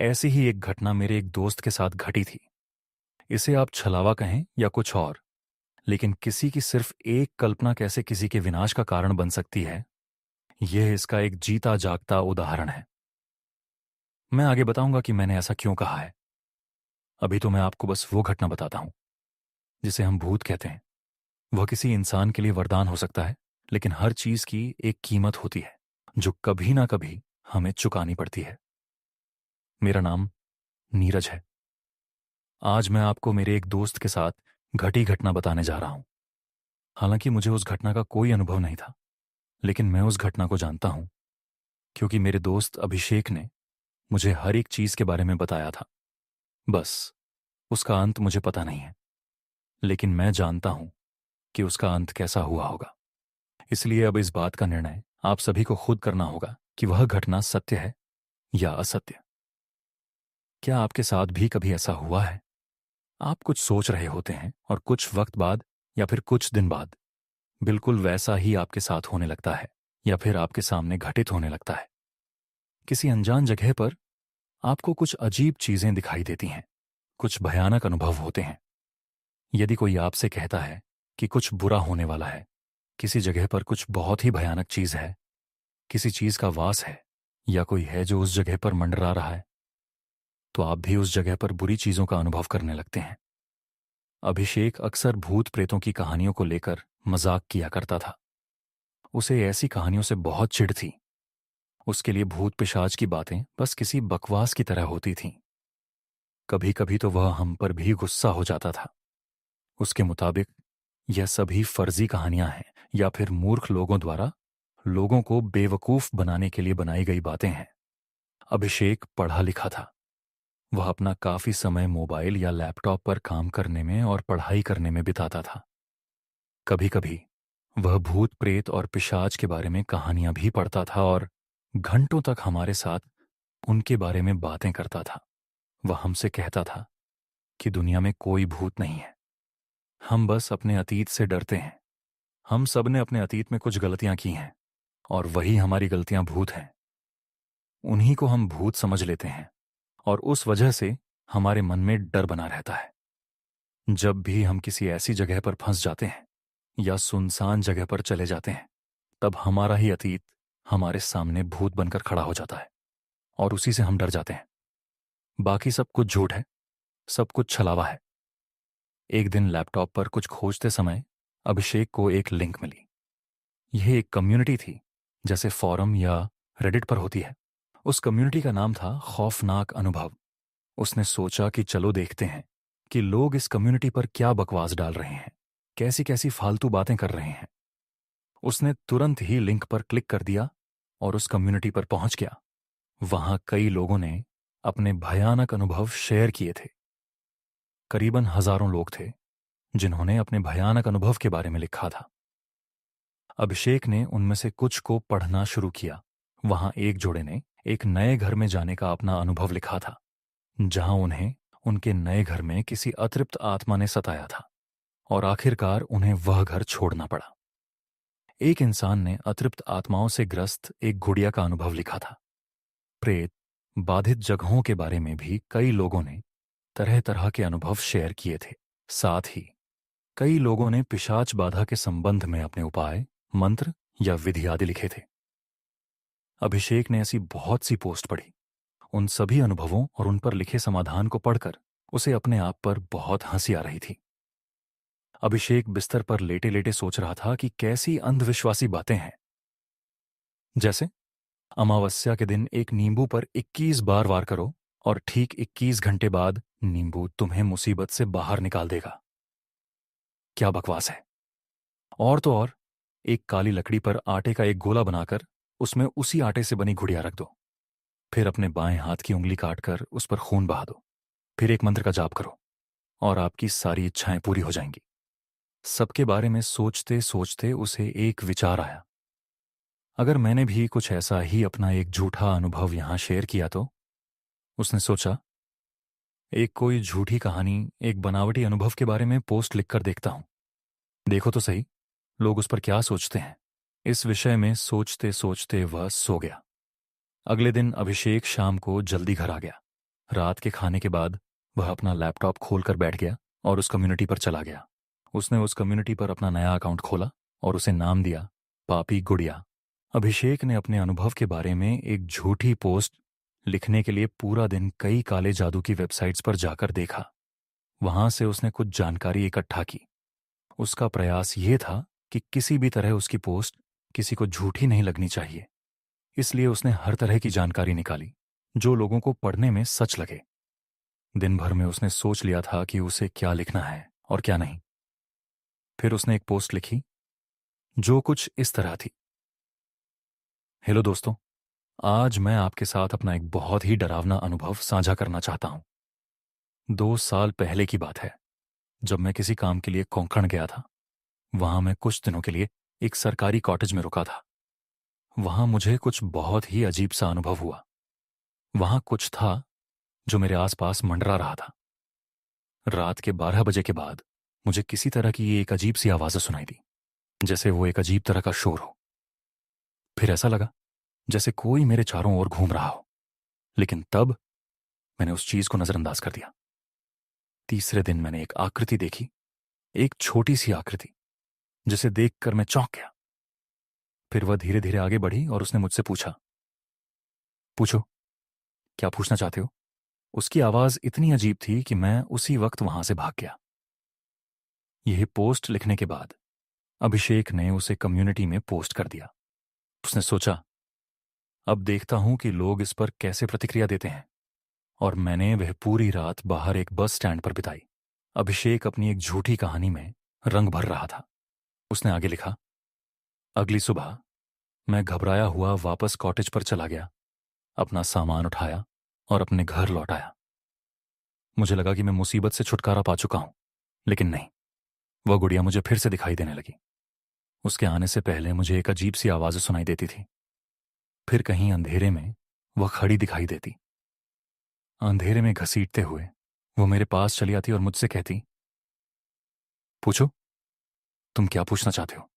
ऐसी ही एक घटना मेरे एक दोस्त के साथ घटी थी। इसे आप छलावा कहें या कुछ और, लेकिन किसी की सिर्फ एक कल्पना कैसे किसी के विनाश का कारण बन सकती है, यह इसका एक जीता जागता उदाहरण है। मैं आगे बताऊंगा कि मैंने ऐसा क्यों कहा है। अभी तो मैं आपको बस वो घटना बताता हूं जिसे हम भूत कहते हैं। वह किसी इंसान के लिए वरदान हो सकता है, लेकिन हर चीज की एक कीमत होती है जो कभी ना कभी हमें चुकानी पड़ती है। मेरा नाम नीरज है। आज मैं आपको मेरे एक दोस्त के साथ घटी घटना बताने जा रहा हूं। हालांकि मुझे उस घटना का कोई अनुभव नहीं था, लेकिन मैं उस घटना को जानता हूं क्योंकि मेरे दोस्त अभिषेक ने मुझे हर एक चीज के बारे में बताया था। बस उसका अंत मुझे पता नहीं है, लेकिन मैं जानता हूं कि उसका अंत कैसा हुआ होगा। इसलिए अब इस बात का निर्णय आप सभी को खुद करना होगा कि वह घटना सत्य है या असत्य। क्या आपके साथ भी कभी ऐसा हुआ है? आप कुछ सोच रहे होते हैं और कुछ वक्त बाद या फिर कुछ दिन बाद बिल्कुल वैसा ही आपके साथ होने लगता है या फिर आपके सामने घटित होने लगता है। किसी अनजान जगह पर आपको कुछ अजीब चीजें दिखाई देती हैं, कुछ भयानक अनुभव होते हैं। यदि कोई आपसे कहता है कि कुछ बुरा होने वाला है, किसी जगह पर कुछ बहुत ही भयानक चीज है, किसी चीज का वास है या कोई है जो उस जगह पर मंडरा रहा है, तो आप भी उस जगह पर बुरी चीजों का अनुभव करने लगते हैं। अभिषेक अक्सर भूत प्रेतों की कहानियों को लेकर मजाक किया करता था। उसे ऐसी कहानियों से बहुत चिढ़ थी। उसके लिए भूत पिशाच की बातें बस किसी बकवास की तरह होती थीं। कभी कभी तो वह हम पर भी गुस्सा हो जाता था। उसके मुताबिक यह सभी फर्जी कहानियां हैं या फिर मूर्ख लोगों द्वारा लोगों को बेवकूफ बनाने के लिए बनाई गई बातें हैं। अभिषेक पढ़ा लिखा था। वह अपना काफी समय मोबाइल या लैपटॉप पर काम करने में और पढ़ाई करने में बिताता था। कभी कभी वह भूत प्रेत और पिशाच के बारे में कहानियां भी पढ़ता था और घंटों तक हमारे साथ उनके बारे में बातें करता था। वह हमसे कहता था कि दुनिया में कोई भूत नहीं है, हम बस अपने अतीत से डरते हैं। हम सब ने अपने अतीत में कुछ गलतियां की हैं और वही हमारी गलतियां भूत हैं। उन्हीं को हम भूत समझ लेते हैं और उस वजह से हमारे मन में डर बना रहता है। जब भी हम किसी ऐसी जगह पर फंस जाते हैं या सुनसान जगह पर चले जाते हैं, तब हमारा ही अतीत हमारे सामने भूत बनकर खड़ा हो जाता है और उसी से हम डर जाते हैं। बाकी सब कुछ झूठ है, सब कुछ छलावा है। एक दिन लैपटॉप पर कुछ खोजते समय अभिषेक को एक लिंक मिली। यह एक कम्युनिटी थी, जैसे फॉरम या रेडिट पर होती है। उस कम्युनिटी का नाम था खौफनाक अनुभव। उसने सोचा कि चलो देखते हैं कि लोग इस कम्युनिटी पर क्या बकवास डाल रहे हैं, कैसी कैसी फालतू बातें कर रहे हैं। उसने तुरंत ही लिंक पर क्लिक कर दिया और उस कम्युनिटी पर पहुंच गया। वहां कई लोगों ने अपने भयानक अनुभव शेयर किए थे। करीबन हजारों लोग थे जिन्होंने अपने भयानक अनुभव के बारे में लिखा था। अभिषेक ने उनमें से कुछ को पढ़ना शुरू किया। वहां एक जोड़े ने एक नए घर में जाने का अपना अनुभव लिखा था, जहां उन्हें उनके नए घर में किसी अतृप्त आत्मा ने सताया था और आखिरकार उन्हें वह घर छोड़ना पड़ा। एक इंसान ने अतृप्त आत्माओं से ग्रस्त एक गुड़िया का अनुभव लिखा था। प्रेत बाधित जगहों के बारे में भी कई लोगों ने तरह तरह के अनुभव शेयर किए थे। साथ ही कई लोगों ने पिशाच बाधा के संबंध में अपने उपाय, मंत्र या विधि आदि लिखे थे। अभिषेक ने ऐसी बहुत सी पोस्ट पढ़ी। उन सभी अनुभवों और उन पर लिखे समाधान को पढ़कर उसे अपने आप पर बहुत हंसी आ रही थी। अभिषेक बिस्तर पर लेटे लेटे सोच रहा था कि कैसी अंधविश्वासी बातें हैं। जैसे अमावस्या के दिन एक नींबू पर 21 बार वार करो और ठीक 21 घंटे बाद नींबू तुम्हें मुसीबत से बाहर निकाल देगा। क्या बकवास है। और तो और, एक काली लकड़ी पर आटे का एक गोला बनाकर उसमें उसी आटे से बनी गुड़िया रख दो, फिर अपने बाएं हाथ की उंगली काटकर उस पर खून बहा दो, फिर एक मंत्र का जाप करो और आपकी सारी इच्छाएं पूरी हो जाएंगी। सबके बारे में सोचते सोचते उसे एक विचार आया, अगर मैंने भी कुछ ऐसा ही अपना एक झूठा अनुभव यहां शेयर किया तो। उसने सोचा, एक कोई झूठी कहानी, एक बनावटी अनुभव के बारे में पोस्ट लिखकर देखता हूं, देखो तो सही लोग उस पर क्या सोचते हैं। इस विषय में सोचते सोचते वह सो गया। अगले दिन अभिषेक शाम को जल्दी घर आ गया। रात के खाने के बाद वह अपना लैपटॉप खोलकर बैठ गया और उस कम्युनिटी पर चला गया। उसने उस कम्युनिटी पर अपना नया अकाउंट खोला और उसे नाम दिया पापी गुड़िया। अभिषेक ने अपने अनुभव के बारे में एक झूठी पोस्ट लिखने के लिए पूरा दिन कई काले जादू की वेबसाइट्स पर जाकर देखा। वहां से उसने कुछ जानकारी इकट्ठा की। उसका प्रयास यह था कि किसी भी तरह उसकी पोस्ट किसी को झूठी नहीं लगनी चाहिए। इसलिए उसने हर तरह की जानकारी निकाली जो लोगों को पढ़ने में सच लगे। दिन भर में उसने सोच लिया था कि उसे क्या लिखना है और क्या नहीं। फिर उसने एक पोस्ट लिखी जो कुछ इस तरह थी। हेलो दोस्तों, आज मैं आपके साथ अपना एक बहुत ही डरावना अनुभव साझा करना चाहता हूं। 2 साल पहले की बात है, जब मैं किसी काम के लिए कोंकण गया था। वहां मैं कुछ दिनों के लिए एक सरकारी कॉटेज में रुका था। वहां मुझे कुछ बहुत ही अजीब सा अनुभव हुआ। वहां कुछ था जो मेरे आसपास मंडरा रहा था। रात के 12 बजे के बाद मुझे किसी तरह की एक अजीब सी आवाजें सुनाई दी, जैसे वो एक अजीब तरह का शोर हो। फिर ऐसा लगा जैसे कोई मेरे चारों ओर घूम रहा हो, लेकिन तब मैंने उस चीज को नजरअंदाज कर दिया। तीसरे दिन मैंने एक आकृति देखी, एक छोटी सी आकृति, जिसे देखकर मैं चौंक गया। फिर वह धीरे धीरे आगे बढ़ी और उसने मुझसे पूछा, पूछो, क्या पूछना चाहते हो? उसकी आवाज इतनी अजीब थी कि मैं उसी वक्त वहां से भाग गया। यह पोस्ट लिखने के बाद अभिषेक ने उसे कम्युनिटी में पोस्ट कर दिया। उसने सोचा, अब देखता हूं कि लोग इस पर कैसे प्रतिक्रिया देते हैं। और मैंने वह पूरी रात बाहर एक बस स्टैंड पर बिताई। अभिषेक अपनी एक झूठी कहानी में रंग भर रहा था। उसने आगे लिखा, अगली सुबह मैं घबराया हुआ वापस कॉटेज पर चला गया, अपना सामान उठाया और अपने घर लौट आया। मुझे लगा कि मैं मुसीबत से छुटकारा पा चुका हूं, लेकिन नहीं, वह गुड़िया मुझे फिर से दिखाई देने लगी। उसके आने से पहले मुझे एक अजीब सी आवाज सुनाई देती थी। फिर कहीं अंधेरे में वह खड़ी दिखाई देती। अंधेरे में घसीटते हुए वो मेरे पास चली आती और मुझसे कहती, पूछो, तुम क्या पूछना चाहते हो?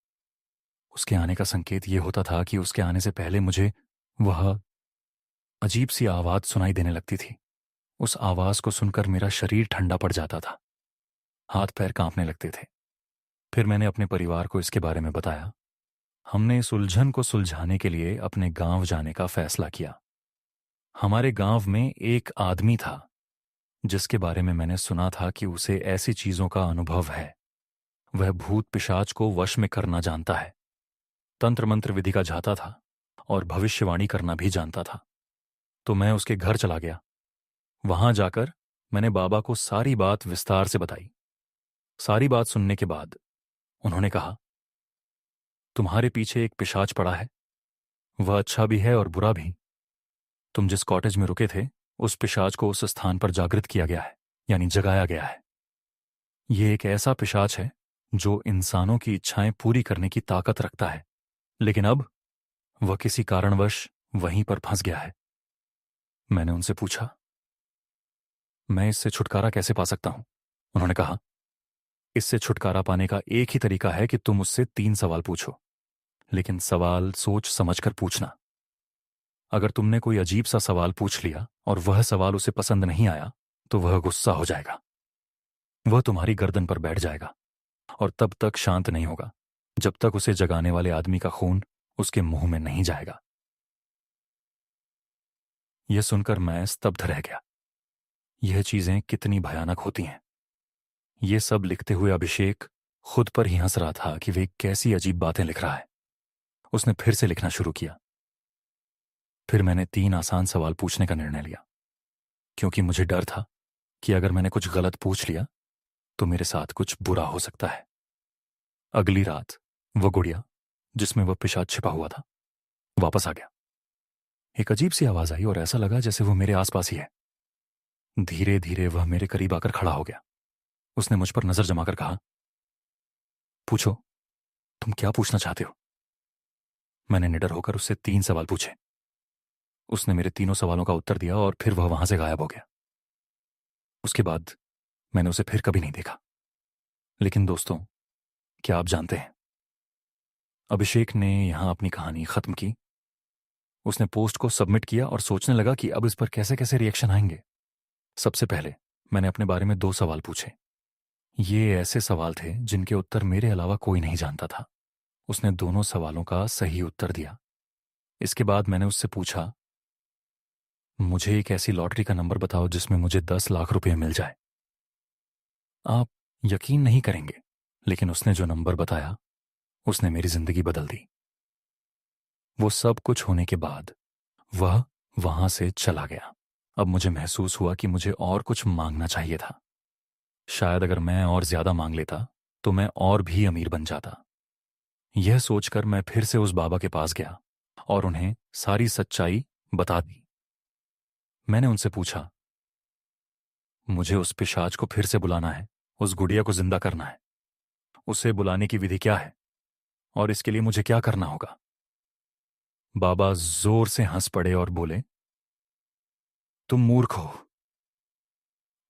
उसके आने का संकेत ये होता था कि उसके आने से पहले मुझे वह अजीब सी आवाज सुनाई देने लगती थी। उस आवाज को सुनकर मेरा शरीर ठंडा पड़ जाता था, हाथ पैर कांपने लगते थे। फिर मैंने अपने परिवार को इसके बारे में बताया। हमने इस उलझन को सुलझाने के लिए अपने गांव जाने का फैसला किया। हमारे गांव में एक आदमी था जिसके बारे में मैंने सुना था कि उसे ऐसी चीजों का अनुभव है। वह भूत पिशाच को वश में करना जानता है, तंत्र मंत्र विधि का जाता था और भविष्यवाणी करना भी जानता था। तो मैं उसके घर चला गया। वहां जाकर मैंने बाबा को सारी बात विस्तार से बताई। सारी बात सुनने के बाद उन्होंने कहा, तुम्हारे पीछे एक पिशाच पड़ा है। वह अच्छा भी है और बुरा भी। तुम जिस कॉटेज में रुके थे, उस पिशाच को उस स्थान पर जागृत किया गया है, यानी जगाया गया है। यह एक ऐसा पिशाच है जो इंसानों की इच्छाएं पूरी करने की ताकत रखता है, लेकिन अब वह किसी कारणवश वहीं पर फंस गया है। मैंने उनसे पूछा, मैं इससे छुटकारा कैसे पा सकता हूं? उन्होंने कहा, इससे छुटकारा पाने का एक ही तरीका है कि तुम उससे 3 सवाल पूछो, लेकिन सवाल सोच समझकर पूछना। अगर तुमने कोई अजीब सा सवाल पूछ लिया और वह सवाल उसे पसंद नहीं आया, तो वह गुस्सा हो जाएगा। वह तुम्हारी गर्दन पर बैठ जाएगा और तब तक शांत नहीं होगा जब तक उसे जगाने वाले आदमी का खून उसके मुंह में नहीं जाएगा। यह सुनकर मैं स्तब्ध रह गया। यह चीजें कितनी भयानक होती हैं। ये सब लिखते हुए अभिषेक खुद पर ही हंस रहा था कि वे कैसी अजीब बातें लिख रहा है। उसने फिर से लिखना शुरू किया। फिर मैंने 3 आसान सवाल पूछने का निर्णय लिया, क्योंकि मुझे डर था कि अगर मैंने कुछ गलत पूछ लिया तो मेरे साथ कुछ बुरा हो सकता है। अगली रात वह गुड़िया जिसमें वह पिशाच छिपा हुआ था वापस आ गया। एक अजीब सी आवाज आई और ऐसा लगा जैसे वो मेरे आसपास ही है। धीरे धीरे वह मेरे करीब आकर खड़ा हो गया। उसने मुझ पर नजर जमाकर कहा, पूछो, तुम क्या पूछना चाहते हो? मैंने निडर होकर उससे 3 सवाल पूछे। उसने मेरे तीनों सवालों का उत्तर दिया और फिर वह वहां से गायब हो गया। उसके बाद मैंने उसे फिर कभी नहीं देखा। लेकिन दोस्तों, क्या आप जानते हैं, अभिषेक ने यहां अपनी कहानी खत्म की। उसने पोस्ट को सबमिट किया और सोचने लगा कि अब इस पर कैसे कैसे रिएक्शन आएंगे। सबसे पहले मैंने अपने बारे में 2 सवाल पूछे। ये ऐसे सवाल थे जिनके उत्तर मेरे अलावा कोई नहीं जानता था। उसने दोनों सवालों का सही उत्तर दिया। इसके बाद मैंने उससे पूछा, मुझे एक ऐसी लॉटरी का नंबर बताओ जिसमें मुझे 10 लाख रुपए मिल जाए। आप यकीन नहीं करेंगे, लेकिन उसने जो नंबर बताया उसने मेरी जिंदगी बदल दी। वो सब कुछ होने के बाद वह वहां से चला गया। अब मुझे महसूस हुआ कि मुझे और कुछ मांगना चाहिए था। शायद अगर मैं और ज्यादा मांग लेता तो मैं और भी अमीर बन जाता। यह सोचकर मैं फिर से उस बाबा के पास गया और उन्हें सारी सच्चाई बता दी। मैंने उनसे पूछा, मुझे उस पिशाच को फिर से बुलाना है, उस गुड़िया को जिंदा करना है। उसे बुलाने की विधि क्या है और इसके लिए मुझे क्या करना होगा? बाबा जोर से हंस पड़े और बोले, तुम मूर्ख हो।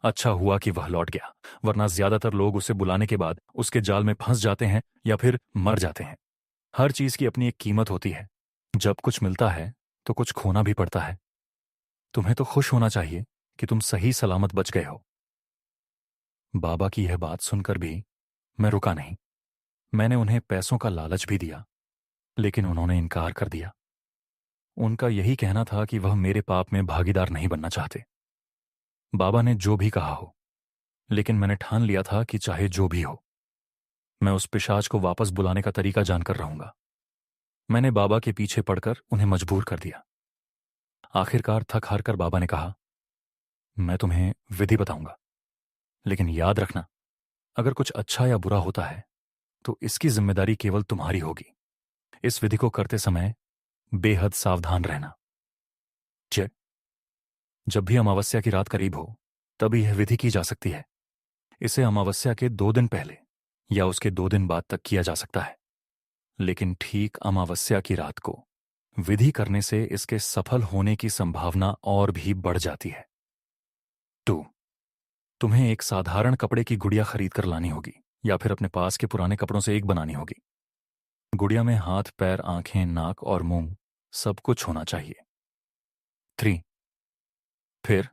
अच्छा हुआ कि वह लौट गया, वरना ज्यादातर लोग उसे बुलाने के बाद उसके जाल में फंस जाते हैं या फिर मर जाते हैं। हर चीज की अपनी एक कीमत होती है। जब कुछ मिलता है तो कुछ खोना भी पड़ता है। तुम्हें तो खुश होना चाहिए कि तुम सही सलामत बच गए हो। बाबा की यह बात सुनकर भी मैं रुका नहीं। मैंने उन्हें पैसों का लालच भी दिया, लेकिन उन्होंने इनकार कर दिया। उनका यही कहना था कि वह मेरे पाप में भागीदार नहीं बनना चाहते। बाबा ने जो भी कहा हो, लेकिन मैंने ठान लिया था कि चाहे जो भी हो, मैं उस पिशाच को वापस बुलाने का तरीका जानकर रहूंगा। मैंने बाबा के पीछे पड़कर उन्हें मजबूर कर दिया। आखिरकार थक हार कर बाबा ने कहा, मैं तुम्हें विधि बताऊंगा, लेकिन याद रखना, अगर कुछ अच्छा या बुरा होता है तो इसकी जिम्मेदारी केवल तुम्हारी होगी। इस विधि को करते समय बेहद सावधान रहना। जय, जब भी अमावस्या की रात करीब हो तभी यह विधि की जा सकती है। इसे अमावस्या के 2 दिन पहले या उसके 2 दिन बाद तक किया जा सकता है, लेकिन ठीक अमावस्या की रात को विधि करने से इसके सफल होने की संभावना और भी बढ़ जाती है। 2, तुम्हें एक साधारण कपड़े की गुड़िया खरीद कर लानी होगी या फिर अपने पास के पुराने कपड़ों से एक बनानी होगी। गुड़िया में हाथ, पैर, आंखें, नाक और मुंह सब कुछ होना चाहिए। 3, फिर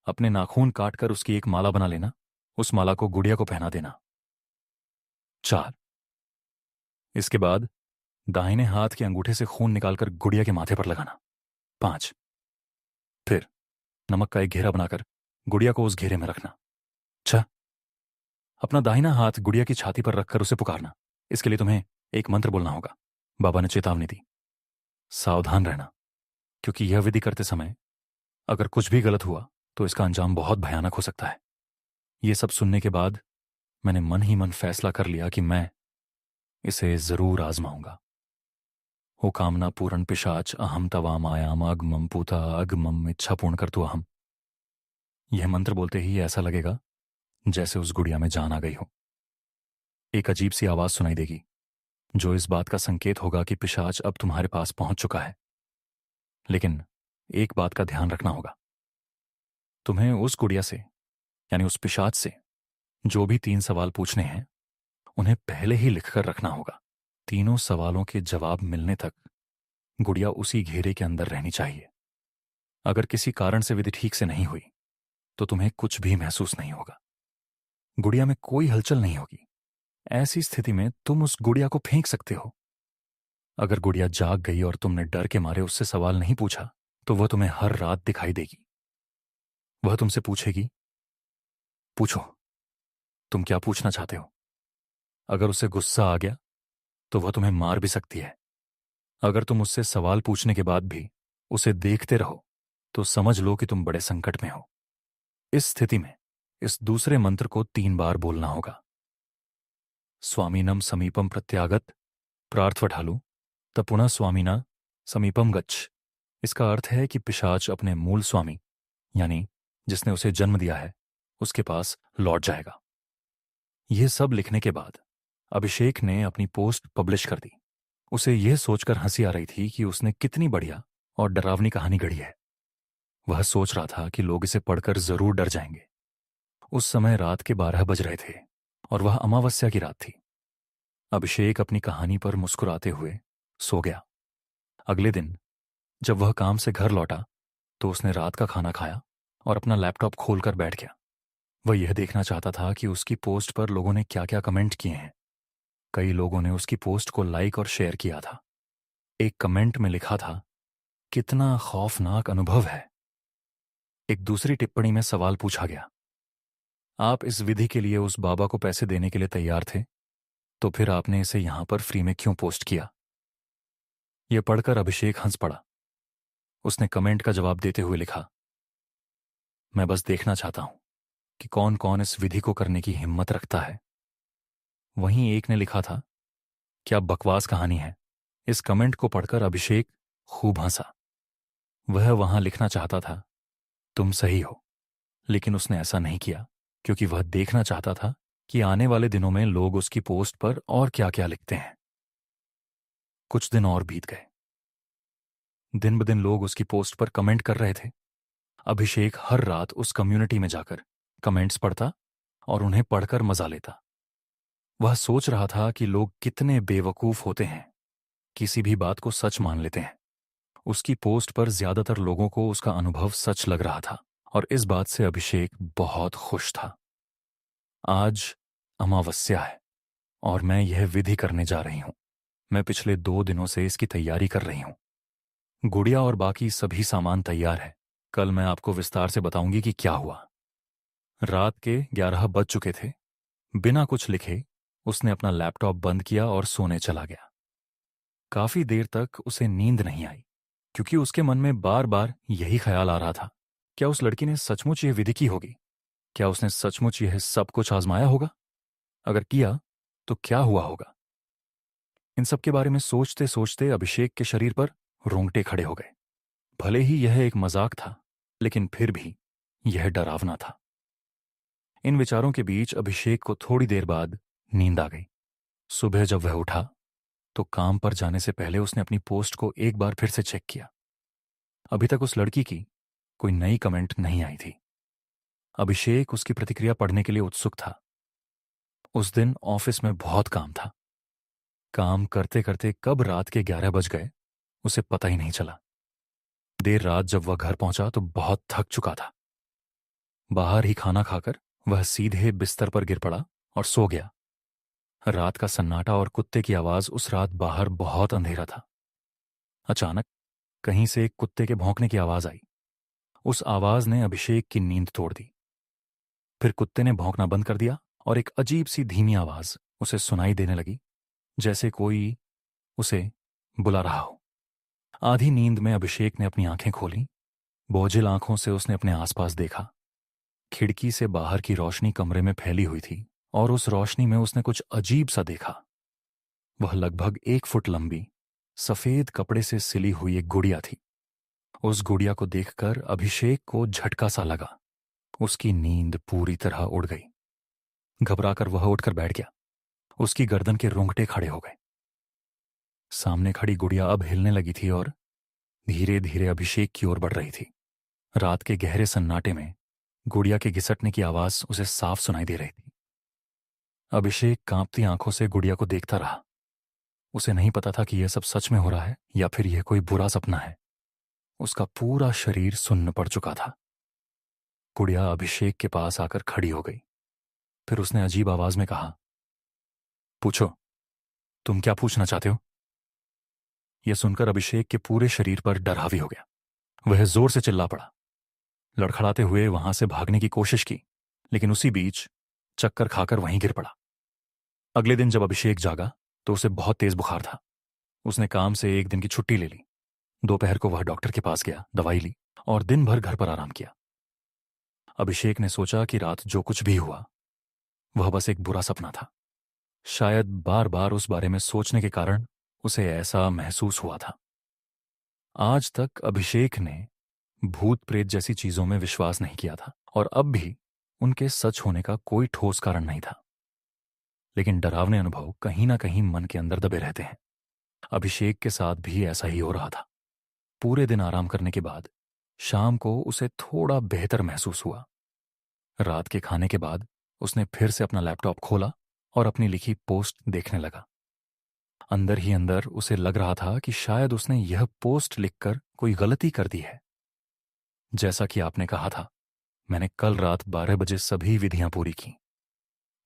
अपने नाखून काटकर उसकी एक माला बना लेना। उस माला को गुड़िया को पहना देना। 4, इसके बाद दाहिने हाथ के अंगूठे से खून निकालकर गुड़िया के माथे पर लगाना। 5, फिर नमक का एक घेरा बनाकर गुड़िया को उस घेरे में रखना। 6, अपना दाहिना हाथ गुड़िया की छाती पर रखकर उसे पुकारना। इसके लिए तुम्हें एक मंत्र बोलना होगा। बाबा ने चेतावनी दी, सावधान रहना, क्योंकि यह विधि करते समय अगर कुछ भी गलत हुआ तो इसका अंजाम बहुत भयानक हो सकता है। यह सब सुनने के बाद मैंने मन ही मन फैसला कर लिया कि मैं इसे जरूर आजमाऊंगा। ओ कामना पूर्ण पिशाच अहम तवाम आयाम अगमम पूता अगमम इच्छा पूर्ण कर तू अहम। यह मंत्र बोलते ही ऐसा लगेगा जैसे उस गुड़िया में जान आ गई हो। एक अजीब सी आवाज सुनाई देगी जो इस बात का संकेत होगा कि पिशाच अब तुम्हारे पास पहुंच चुका है। लेकिन एक बात का ध्यान रखना होगा, तुम्हें उस गुड़िया से यानी उस पिशाच से जो भी 3 सवाल पूछने हैं उन्हें पहले ही लिखकर रखना होगा। तीनों सवालों के जवाब मिलने तक गुड़िया उसी घेरे के अंदर रहनी चाहिए। अगर किसी कारण से विधि ठीक से नहीं हुई तो तुम्हें कुछ भी महसूस नहीं होगा। गुड़िया में कोई हलचल नहीं होगी। ऐसी स्थिति में तुम उस गुड़िया को फेंक सकते हो। अगर गुड़िया जाग गई और तुमने डर के मारे उससे सवाल नहीं पूछा तो वह तुम्हें हर रात दिखाई देगी। वह तुमसे पूछेगी, पूछो, तुम क्या पूछना चाहते हो। अगर उसे गुस्सा आ गया तो वह तुम्हें मार भी सकती है। अगर तुम उससे सवाल पूछने के बाद भी उसे देखते रहो तो समझ लो कि तुम बड़े संकट में हो। इस स्थिति में इस दूसरे मंत्र को 3 बार बोलना होगा। स्वामीनम समीपम प्रत्यागत प्रार्थवठालु तपुनः स्वामीना समीपम गच्छ। इसका अर्थ है कि पिशाच अपने मूल स्वामी यानी जिसने उसे जन्म दिया है उसके पास लौट जाएगा। यह सब लिखने के बाद अभिषेक ने अपनी पोस्ट पब्लिश कर दी। उसे यह सोचकर हंसी आ रही थी कि उसने कितनी बढ़िया और डरावनी कहानी गढ़ी है। वह सोच रहा था कि लोग इसे पढ़कर जरूर डर जाएंगे। उस समय रात के 12 बज रहे थे और वह अमावस्या की रात थी। अभिषेक अपनी कहानी पर मुस्कुराते हुए सो गया। अगले दिन जब वह काम से घर लौटा तो उसने रात का खाना खाया और अपना लैपटॉप खोलकर बैठ गया। वह यह देखना चाहता था कि उसकी पोस्ट पर लोगों ने क्या क्या कमेंट किए हैं। कई लोगों ने उसकी पोस्ट को लाइक और शेयर किया था। एक कमेंट में लिखा था, कितना खौफनाक अनुभव है। एक दूसरी टिप्पणी में सवाल पूछा गया, आप इस विधि के लिए उस बाबा को पैसे देने के लिए तैयार थे, तो फिर आपने इसे यहां पर फ्री में क्यों पोस्ट किया। यह पढ़कर अभिषेक हंस पड़ा। उसने कमेंट का जवाब देते हुए लिखा, मैं बस देखना चाहता हूं कि कौन कौन इस विधि को करने की हिम्मत रखता है। वहीं एक ने लिखा था, क्या बकवास कहानी है। इस कमेंट को पढ़कर अभिषेक खूब हंसा। वह वहां लिखना चाहता था, तुम सही हो, लेकिन उसने ऐसा नहीं किया क्योंकि वह देखना चाहता था कि आने वाले दिनों में लोग उसकी पोस्ट पर और क्या क्या लिखते हैं। कुछ दिन और बीत गए। दिन ब दिन लोग उसकी पोस्ट पर कमेंट कर रहे थे। अभिषेक हर रात उस कम्युनिटी में जाकर कमेंट्स पढ़ता और उन्हें पढ़कर मजा लेता। वह सोच रहा था कि लोग कितने बेवकूफ होते हैं, किसी भी बात को सच मान लेते हैं। उसकी पोस्ट पर ज्यादातर लोगों को उसका अनुभव सच लग रहा था और इस बात से अभिषेक बहुत खुश था। आज अमावस्या है और मैं यह विधि करने जा रही हूं। मैं पिछले 2 दिनों से इसकी तैयारी कर रही हूं। गुड़िया और बाकी सभी सामान तैयार है। कल मैं आपको विस्तार से बताऊंगी कि क्या हुआ। रात के 11 बज चुके थे। बिना कुछ लिखे उसने अपना लैपटॉप बंद किया और सोने चला गया। काफी देर तक उसे नींद नहीं आई क्योंकि उसके मन में बार बार यही ख्याल आ रहा था, क्या उस लड़की ने सचमुच यह विधि की होगी। क्या उसने सचमुच यह सब कुछ आजमाया होगा। अगर किया तो क्या हुआ होगा। इन सब के बारे में सोचते सोचते अभिषेक के शरीर पर रोंगटे खड़े हो गए। भले ही यह एक मजाक था, लेकिन फिर भी यह डरावना था। इन विचारों के बीच अभिषेक को थोड़ी देर बाद नींद आ गई। सुबह जब वह उठा तो काम पर जाने से पहले उसने अपनी पोस्ट को एक बार फिर से चेक किया। अभी तक उस लड़की की कोई नई कमेंट नहीं आई थी। अभिषेक उसकी प्रतिक्रिया पढ़ने के लिए उत्सुक था। उस दिन ऑफिस में बहुत काम था। काम करते करते कब रात के 11 बज गए उसे पता ही नहीं चला। देर रात जब वह घर पहुंचा तो बहुत थक चुका था। बाहर ही खाना खाकर वह सीधे बिस्तर पर गिर पड़ा और सो गया। रात का सन्नाटा और कुत्ते की आवाज उस रात बाहर बहुत अंधेरा था। अचानक कहीं से एक कुत्ते के भौंकने की आवाज आई। उस आवाज ने अभिषेक की नींद तोड़ दी। फिर कुत्ते ने भौंकना बंद कर दिया और एक अजीब सी धीमी आवाज उसे सुनाई देने लगी, जैसे कोई उसे बुला रहा हो। आधी नींद में अभिषेक ने अपनी आंखें खोली। बोझिल आंखों से उसने अपने आसपास देखा। खिड़की से बाहर की रोशनी कमरे में फैली हुई थी और उस रोशनी में उसने कुछ अजीब सा देखा। वह लगभग 1 फुट लंबी सफेद कपड़े से सिली हुई एक गुड़िया थी। उस गुड़िया को देखकर अभिषेक को झटका सा लगा। उसकी नींद पूरी तरह उड़ गई। घबराकर वह उठकर बैठ गया। उसकी गर्दन के रोंगटे खड़े हो गए। सामने खड़ी गुड़िया अब हिलने लगी थी और धीरे धीरे अभिषेक की ओर बढ़ रही थी। रात के गहरे सन्नाटे में गुड़िया के घिसटने की आवाज उसे साफ सुनाई दे रही थी। अभिषेक कांपती आंखों से गुड़िया को देखता रहा। उसे नहीं पता था कि यह सब सच में हो रहा है या फिर यह कोई बुरा सपना है। उसका पूरा शरीर सुन्न पड़ चुका था। गुड़िया अभिषेक के पास आकर खड़ी हो गई। फिर उसने अजीब आवाज में कहा, पूछो, तुम क्या पूछना चाहते हो? यह सुनकर अभिषेक के पूरे शरीर पर डर हावी हो गया। वह जोर से चिल्ला पड़ा। लड़खड़ाते हुए वहां से भागने की कोशिश की, लेकिन उसी बीच चक्कर खाकर वहीं गिर पड़ा। अगले दिन जब अभिषेक जागा तो उसे बहुत तेज बुखार था। उसने काम से एक दिन की छुट्टी ले ली। दोपहर को वह डॉक्टर के पास गया, दवाई ली और दिन भर घर पर आराम किया। अभिषेक ने सोचा कि रात जो कुछ भी हुआ वह बस एक बुरा सपना था। शायद बार बार उस बारे में सोचने के कारण उसे ऐसा महसूस हुआ था। आज तक अभिषेक ने भूत प्रेत जैसी चीजों में विश्वास नहीं किया था और अब भी उनके सच होने का कोई ठोस कारण नहीं था। लेकिन डरावने अनुभव कहीं ना कहीं मन के अंदर दबे रहते हैं। अभिषेक के साथ भी ऐसा ही हो रहा था। पूरे दिन आराम करने के बाद शाम को उसे थोड़ा बेहतर महसूस हुआ। रात के खाने के बाद उसने फिर से अपना लैपटॉप खोला और अपनी लिखी पोस्ट देखने लगा। अंदर ही अंदर उसे लग रहा था कि शायद उसने यह पोस्ट लिखकर कोई गलती कर दी है। जैसा कि आपने कहा था, मैंने कल रात 12 बजे सभी विधियां पूरी की।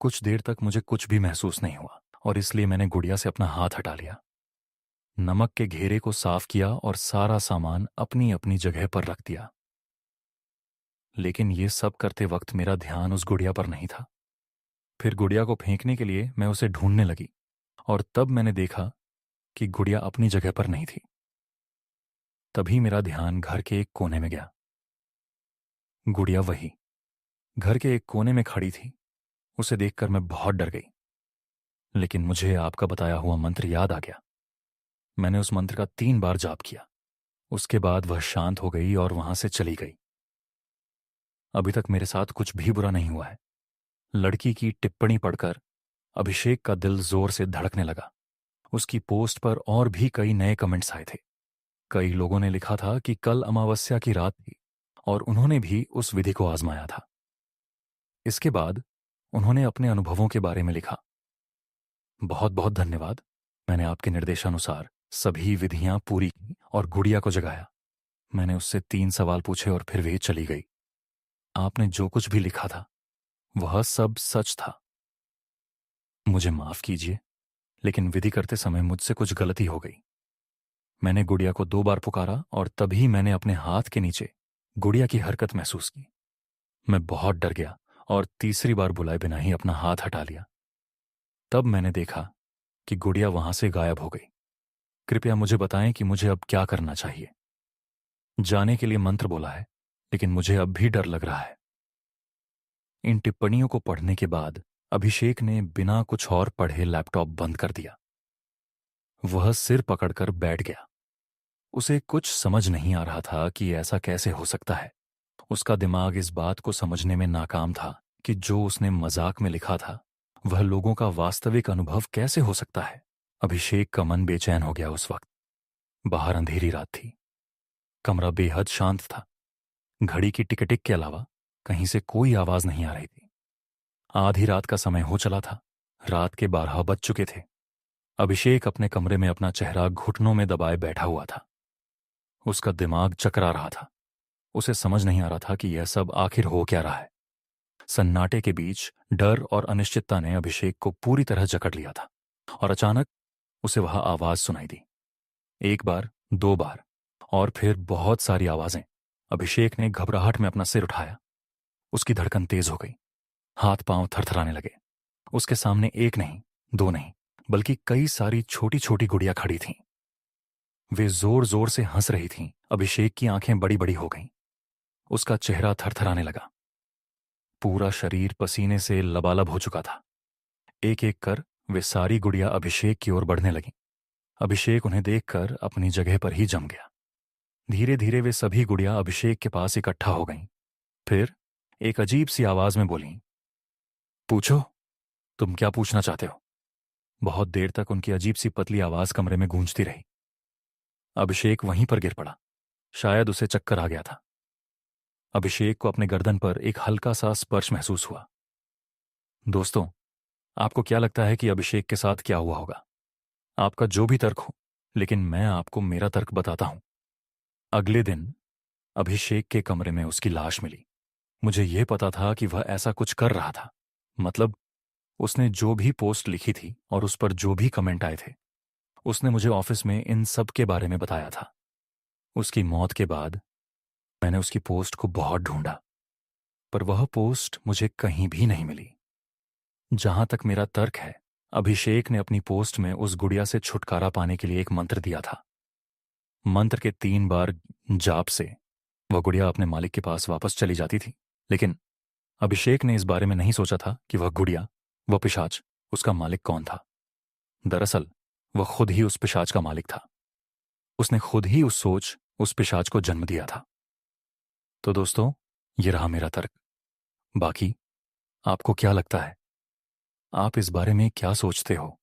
कुछ देर तक मुझे कुछ भी महसूस नहीं हुआ और इसलिए मैंने गुड़िया से अपना हाथ हटा लिया। नमक के घेरे को साफ किया और सारा सामान अपनी अपनी जगह पर रख दिया। लेकिन ये सब करते वक्त मेरा ध्यान उस गुड़िया पर नहीं था। फिर गुड़िया को फेंकने के लिए मैं उसे ढूंढने लगी और तब मैंने देखा कि गुड़िया अपनी जगह पर नहीं थी। तभी मेरा ध्यान घर के एक कोने में गया। गुड़िया वही घर के एक कोने में खड़ी थी। उसे देखकर मैं बहुत डर गई। लेकिन मुझे आपका बताया हुआ मंत्र याद आ गया। मैंने उस मंत्र का 3 बार जाप किया। उसके बाद वह शांत हो गई और वहां से चली गई। अभी तक मेरे साथ कुछ भी बुरा नहीं हुआ है। लड़की की टिप्पणी पढ़कर अभिषेक का दिल जोर से धड़कने लगा। उसकी पोस्ट पर और भी कई नए कमेंट्स आए थे। कई लोगों ने लिखा था कि कल अमावस्या की रात थी और उन्होंने भी उस विधि को आजमाया था। इसके बाद उन्होंने अपने अनुभवों के बारे में लिखा। बहुत बहुत धन्यवाद। मैंने आपके निर्देशानुसार सभी विधियां पूरी की और गुड़िया को जगाया। मैंने उससे 3 सवाल पूछे और फिर वे चली गई। आपने जो कुछ भी लिखा था वह सब सच था। मुझे माफ कीजिए, लेकिन विधि करते समय मुझसे कुछ गलती हो गई। मैंने गुड़िया को 2 बार पुकारा और तभी मैंने अपने हाथ के नीचे गुड़िया की हरकत महसूस की। मैं बहुत डर गया और तीसरी बार बुलाए बिना ही अपना हाथ हटा लिया। तब मैंने देखा कि गुड़िया वहां से गायब हो गई। कृपया मुझे बताएं कि मुझे अब क्या करना चाहिए। जाने के लिए मंत्र बोला है, लेकिन मुझे अब भी डर लग रहा है। इन टिप्पणियों को पढ़ने के बाद अभिषेक ने बिना कुछ और पढ़े लैपटॉप बंद कर दिया। वह सिर पकड़कर बैठ गया। उसे कुछ समझ नहीं आ रहा था कि ऐसा कैसे हो सकता है। उसका दिमाग इस बात को समझने में नाकाम था कि जो उसने मजाक में लिखा था वह लोगों का वास्तविक अनुभव कैसे हो सकता है। अभिषेक का मन बेचैन हो गया उस वक्त। बाहर अंधेरी रात थी। कमरा बेहद शांत था। घड़ी की टिक-टिक के अलावा कहीं से कोई आवाज नहीं आ रही थी। आधी रात का समय हो चला था। रात के 12 बज चुके थे। अभिषेक अपने कमरे में अपना चेहरा घुटनों में दबाए बैठा हुआ था। उसका दिमाग चकरा रहा था। उसे समझ नहीं आ रहा था कि यह सब आखिर हो क्या रहा है। सन्नाटे के बीच डर और अनिश्चितता ने अभिषेक को पूरी तरह जकड़ लिया था और अचानक उसे वह आवाज सुनाई दी। 1 बार, 2 बार और फिर बहुत सारी आवाजें। अभिषेक ने घबराहट में अपना सिर उठाया। उसकी धड़कन तेज हो गई। हाथ पांव थरथराने लगे। उसके सामने 1 नहीं, 2 नहीं, बल्कि कई सारी छोटी छोटी गुड़ियां खड़ी थीं। वे जोर जोर से हंस रही थीं। अभिषेक की आंखें बड़ी बड़ी हो गईं। उसका चेहरा थरथराने लगा। पूरा शरीर पसीने से लबालब हो चुका था। एक एक कर वे सारी गुड़ियां अभिषेक की ओर बढ़ने लगीं। अभिषेक उन्हें देखकर अपनी जगह पर ही जम गया। धीरे धीरे वे सभी गुड़ियां अभिषेक के पास इकट्ठा हो गईं। फिर एक अजीब सी आवाज में बोलीं, पूछो, तुम क्या पूछना चाहते हो? बहुत देर तक उनकी अजीब सी पतली आवाज कमरे में गूंजती रही। अभिषेक वहीं पर गिर पड़ा। शायद उसे चक्कर आ गया था। अभिषेक को अपने गर्दन पर एक हल्का सा स्पर्श महसूस हुआ। दोस्तों, आपको क्या लगता है कि अभिषेक के साथ क्या हुआ होगा? आपका जो भी तर्क हो, लेकिन मैं आपको मेरा तर्क बताता हूं। अगले दिन अभिषेक के कमरे में उसकी लाश मिली। मुझे यह पता था कि वह ऐसा कुछ कर रहा था। मतलब, उसने जो भी पोस्ट लिखी थी और उस पर जो भी कमेंट आए थे, उसने मुझे ऑफिस में इन सब के बारे में बताया था। उसकी मौत के बाद मैंने उसकी पोस्ट को बहुत ढूंढा, पर वह पोस्ट मुझे कहीं भी नहीं मिली। जहां तक मेरा तर्क है, अभिषेक ने अपनी पोस्ट में उस गुड़िया से छुटकारा पाने के लिए एक मंत्र दिया था। मंत्र के 3 बार जाप से वह गुड़िया अपने मालिक के पास वापस चली जाती थी। लेकिन अभिषेक ने इस बारे में नहीं सोचा था कि वह गुड़िया, वह पिशाच, उसका मालिक कौन था। दरअसल वह खुद ही उस पिशाच का मालिक था। उसने खुद ही उस पिशाच को जन्म दिया था। तो दोस्तों, ये रहा मेरा तर्क। बाकी आपको क्या लगता है? आप इस बारे में क्या सोचते हो?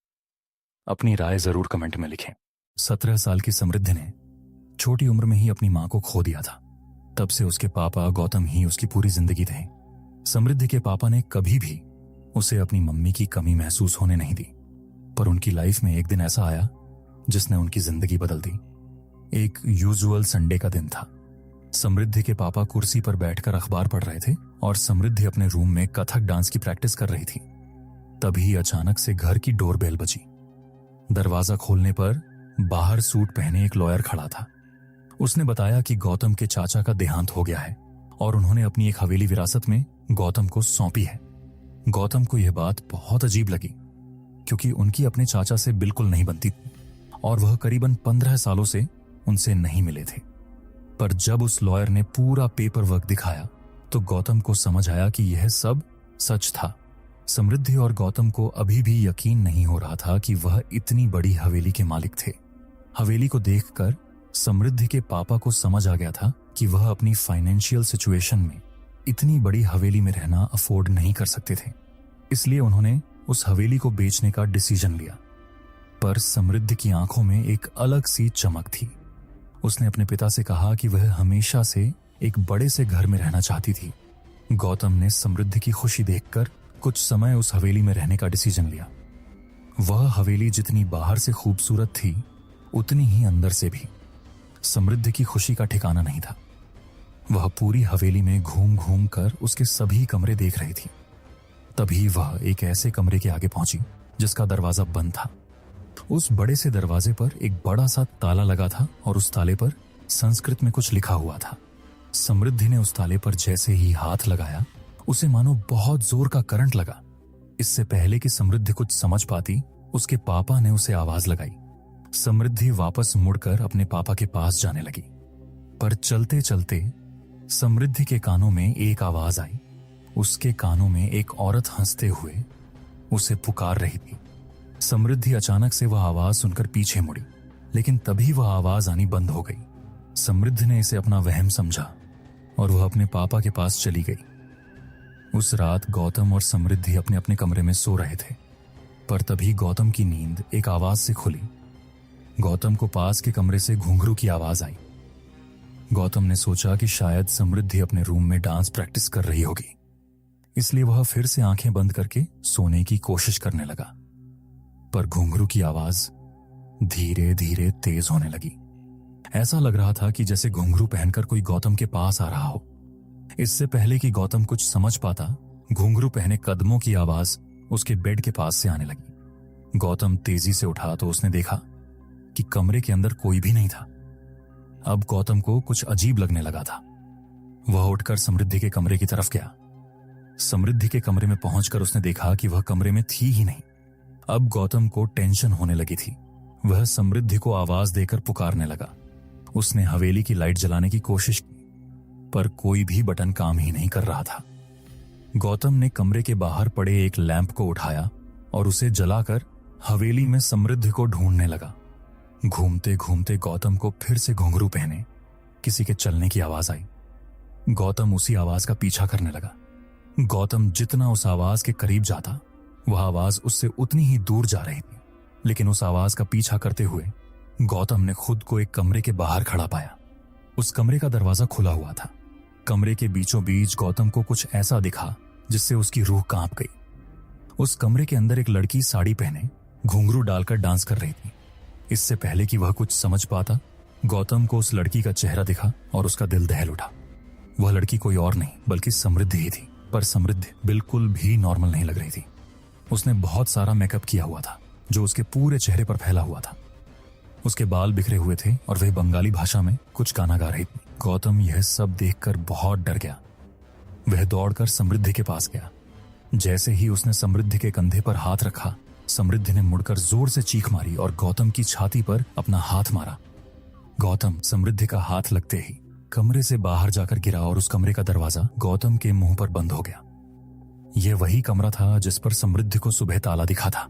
अपनी राय जरूर कमेंट में लिखें। 17 साल की समृद्धि ने छोटी उम्र में ही अपनी मां को खो दिया था। तब से उसके पापा गौतम ही उसकी पूरी जिंदगी थे। समृद्धि के पापा ने कभी भी उसे अपनी मम्मी की कमी महसूस होने नहीं दी। पर उनकी लाइफ में एक दिन ऐसा आया जिसने उनकी जिंदगी बदल दी। एक यूजुअल संडे का दिन था। समृद्धि के पापा कुर्सी पर बैठकर अखबार पढ़ रहे थे और समृद्धि अपने रूम में कथक डांस की प्रैक्टिस कर रही थी। तभी अचानक से घर की डोरबेल बजी। दरवाजा खोलने पर बाहर सूट पहने एक लॉयर खड़ा था। उसने बताया कि गौतम के चाचा का देहांत हो गया है और उन्होंने अपनी एक हवेली विरासत में गौतम को सौंपी है। गौतम को यह बात बहुत अजीब लगी, क्योंकि उनकी अपने चाचा से बिल्कुल नहीं बनती और वह करीबन 15 सालों से उनसे नहीं मिले थे। पर जब उस लॉयर ने पूरा पेपर वर्क दिखाया तो गौतम को समझ आया कि यह सब सच था। समृद्धि और गौतम को अभी भी यकीन नहीं हो रहा था कि वह इतनी बड़ी हवेली के मालिक थे। हवेली को देखकर समृद्धि के पापा को समझ आ गया था कि वह अपनी फाइनेंशियल सिचुएशन में इतनी बड़ी हवेली में रहना अफोर्ड नहीं कर सकते थे। इसलिए उन्होंने उस हवेली को बेचने का डिसीजन लिया। पर समृद्धि की आंखों में एक अलग सी चमक थी। उसने अपने पिता से कहा कि वह हमेशा से एक बड़े से घर में रहना चाहती थी। गौतम ने समृद्धि की खुशी देखकर कुछ समय उस हवेली में रहने का डिसीजन लिया। वह हवेली जितनी बाहर से खूबसूरत थी, उतनी ही अंदर से भी। समृद्धि की खुशी का ठिकाना नहीं था। वह पूरी हवेली में घूम घूम कर उसके सभी कमरे देख रही थी। तभी वह एक ऐसे कमरे के आगे पहुंची जिसका दरवाजा बंद था। उस बड़े से दरवाजे पर एक बड़ा सा ताला लगा था और उस ताले पर संस्कृत में कुछ लिखा हुआ था। समृद्धि ने उस ताले पर जैसे ही हाथ लगाया, उसे मानो बहुत जोर का करंट लगा। इससे पहले कि समृद्धि कुछ समझ पाती, उसके पापा ने उसे आवाज लगाई। समृद्धि वापस मुड़कर अपने पापा के पास जाने लगी। पर चलते चलते समृद्धि के कानों में एक आवाज आई। उसके कानों में एक औरत हंसते हुए उसे पुकार रही थी। समृद्धि अचानक से वह आवाज सुनकर पीछे मुड़ी, लेकिन तभी वह आवाज आनी बंद हो गई। समृद्धि ने इसे अपना वहम समझा और वह अपने पापा के पास चली गई। उस रात गौतम और समृद्धि अपने अपने कमरे में सो रहे थे। पर तभी गौतम की नींद एक आवाज से खुली। गौतम को पास के कमरे से घुंघरू की आवाज आई। गौतम ने सोचा कि शायद समृद्धि अपने रूम में डांस प्रैक्टिस कर रही होगी, इसलिए वह फिर से आंखें बंद करके सोने की कोशिश करने लगा। पर घुंघरू की आवाज धीरे धीरे तेज होने लगी। ऐसा लग रहा था कि जैसे घुंघरू पहनकर कोई गौतम के पास आ रहा हो। इससे पहले कि गौतम कुछ समझ पाता, घुंघरू पहने कदमों की आवाज उसके बेड के पास से आने लगी। गौतम तेजी से उठा तो उसने देखा कि कमरे के अंदर कोई भी नहीं था। अब गौतम को कुछ अजीब लगने लगा था। वह उठकर समृद्धि के कमरे की तरफ गया। समृद्धि के कमरे में पहुंचकर उसने देखा कि वह कमरे में थी ही नहीं। अब गौतम को टेंशन होने लगी थी। वह समृद्धि को आवाज देकर पुकारने लगा। उसने हवेली की लाइट जलाने की कोशिश की, पर कोई भी बटन काम ही नहीं कर रहा था। गौतम ने कमरे के बाहर पड़े एक लैंप को उठाया और उसे जलाकर हवेली में समृद्धि को ढूंढने लगा। घूमते घूमते गौतम को फिर से घुंघरू पहने किसी के चलने की आवाज आई। गौतम उसी आवाज का पीछा करने लगा। गौतम जितना उस आवाज के करीब जाता, वह आवाज उससे उतनी ही दूर जा रही थी। लेकिन उस आवाज का पीछा करते हुए गौतम ने खुद को एक कमरे के बाहर खड़ा पाया। उस कमरे का दरवाजा खुला हुआ था। कमरे के बीचों बीच गौतम को कुछ ऐसा दिखा जिससे उसकी रूह कांप गई। उस कमरे के अंदर एक लड़की साड़ी पहने घुंघरू डालकर डांस कर रही थी। इससे पहले कि वह कुछ समझ पाता, गौतम को उस लड़की का चेहरा दिखा और उसका दिल दहल उठा। वह लड़की कोई और नहीं बल्कि समृद्धि ही थी, पर समृद्धि बिल्कुल भी नॉर्मल नहीं लग रही थी। उसने बहुत सारा मेकअप किया हुआ था जो उसके पूरे चेहरे पर फैला हुआ था। उसके बाल बिखरे हुए थे और वह बंगाली भाषा में कुछ गाना गा रही थी। गौतम यह सब देखकर बहुत डर गया। वह दौड़कर समृद्धि के पास गया। जैसे ही उसने समृद्धि के कंधे पर हाथ रखा, समृद्धि ने मुड़कर जोर से चीख मारी और गौतम की छाती पर अपना हाथ मारा। गौतम समृद्धि का हाथ लगते ही कमरे से बाहर जाकर गिरा और उस कमरे का दरवाजा गौतम के मुंह पर बंद हो गया। यह वही कमरा था जिस पर समृद्धि को सुबह ताला दिखा था।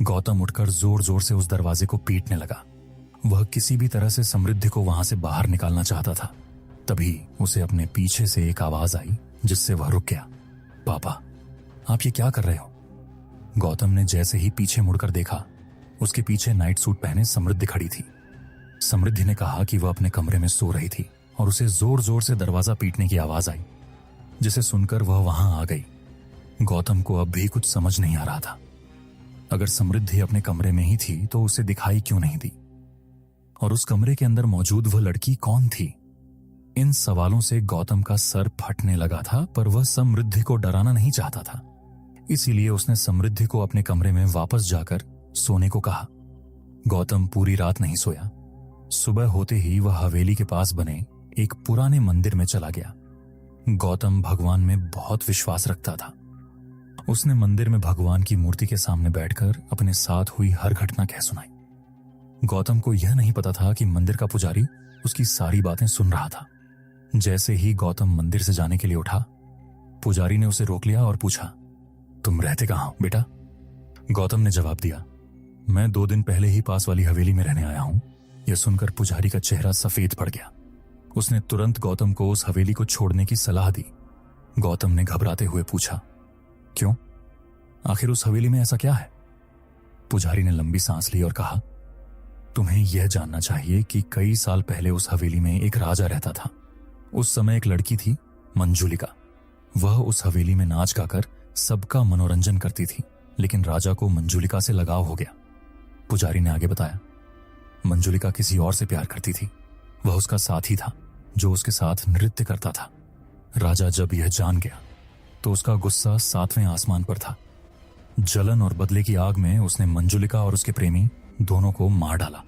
गौतम उठकर जोर जोर से उस दरवाजे को पीटने लगा। वह किसी भी तरह से समृद्धि को वहां से बाहर निकालना चाहता था। तभी उसे अपने पीछे से एक आवाज आई जिससे वह रुक गया। पापा, आप ये क्या कर रहे हो? गौतम ने जैसे ही पीछे मुड़कर देखा, उसके पीछे नाइट सूट पहने समृद्धि खड़ी थी। समृद्धि ने कहा कि वह अपने कमरे में सो रही थी और उसे जोर जोर से दरवाजा पीटने की आवाज आई, जिसे सुनकर वह वहां आ गई। गौतम को अब भी कुछ समझ नहीं आ रहा था। अगर समृद्धि अपने कमरे में ही थी तो उसे दिखाई क्यों नहीं दी? और उस कमरे के अंदर मौजूद वह लड़की कौन थी? इन सवालों से गौतम का सर फटने लगा था, पर वह समृद्धि को डराना नहीं चाहता था। इसीलिए उसने समृद्धि को अपने कमरे में वापस जाकर सोने को कहा। गौतम पूरी रात नहीं सोया। सुबह होते ही वह हवेली के पास बने एक पुराने मंदिर में चला गया। गौतम भगवान में बहुत विश्वास रखता था। उसने मंदिर में भगवान की मूर्ति के सामने बैठकर अपने साथ हुई हर घटना कह सुनाई। गौतम को यह नहीं पता था कि मंदिर का पुजारी उसकी सारी बातें सुन रहा था। जैसे ही गौतम मंदिर से जाने के लिए उठा, पुजारी ने उसे रोक लिया और पूछा, तुम रहते कहाँ हो बेटा? गौतम ने जवाब दिया, मैं 2 दिन पहले ही पास वाली हवेली में रहने आया हूं। यह सुनकर पुजारी का चेहरा सफेद पड़ गया। उसने तुरंत गौतम को उस हवेली को छोड़ने की सलाह दी। गौतम ने घबराते हुए पूछा, क्यों? आखिर उस हवेली में ऐसा क्या है? पुजारी ने लंबी सांस ली और कहा, तुम्हें यह जानना चाहिए कि कई साल पहले उस हवेली में एक राजा रहता था। उस समय एक लड़की थी, मंजुलिका। वह उस हवेली में नाच गाकर सबका मनोरंजन करती थी, लेकिन राजा को मंजुलिका से लगाव हो गया। पुजारी ने आगे बताया, मंजुलिका किसी और से प्यार करती थी। वह उसका साथी था जो उसके साथ नृत्य करता था। राजा जब यह जान गया तो उसका गुस्सा 7वें आसमान पर था। जलन और बदले की आग में उसने मंजुलिका और उसके प्रेमी दोनों को मार डाला।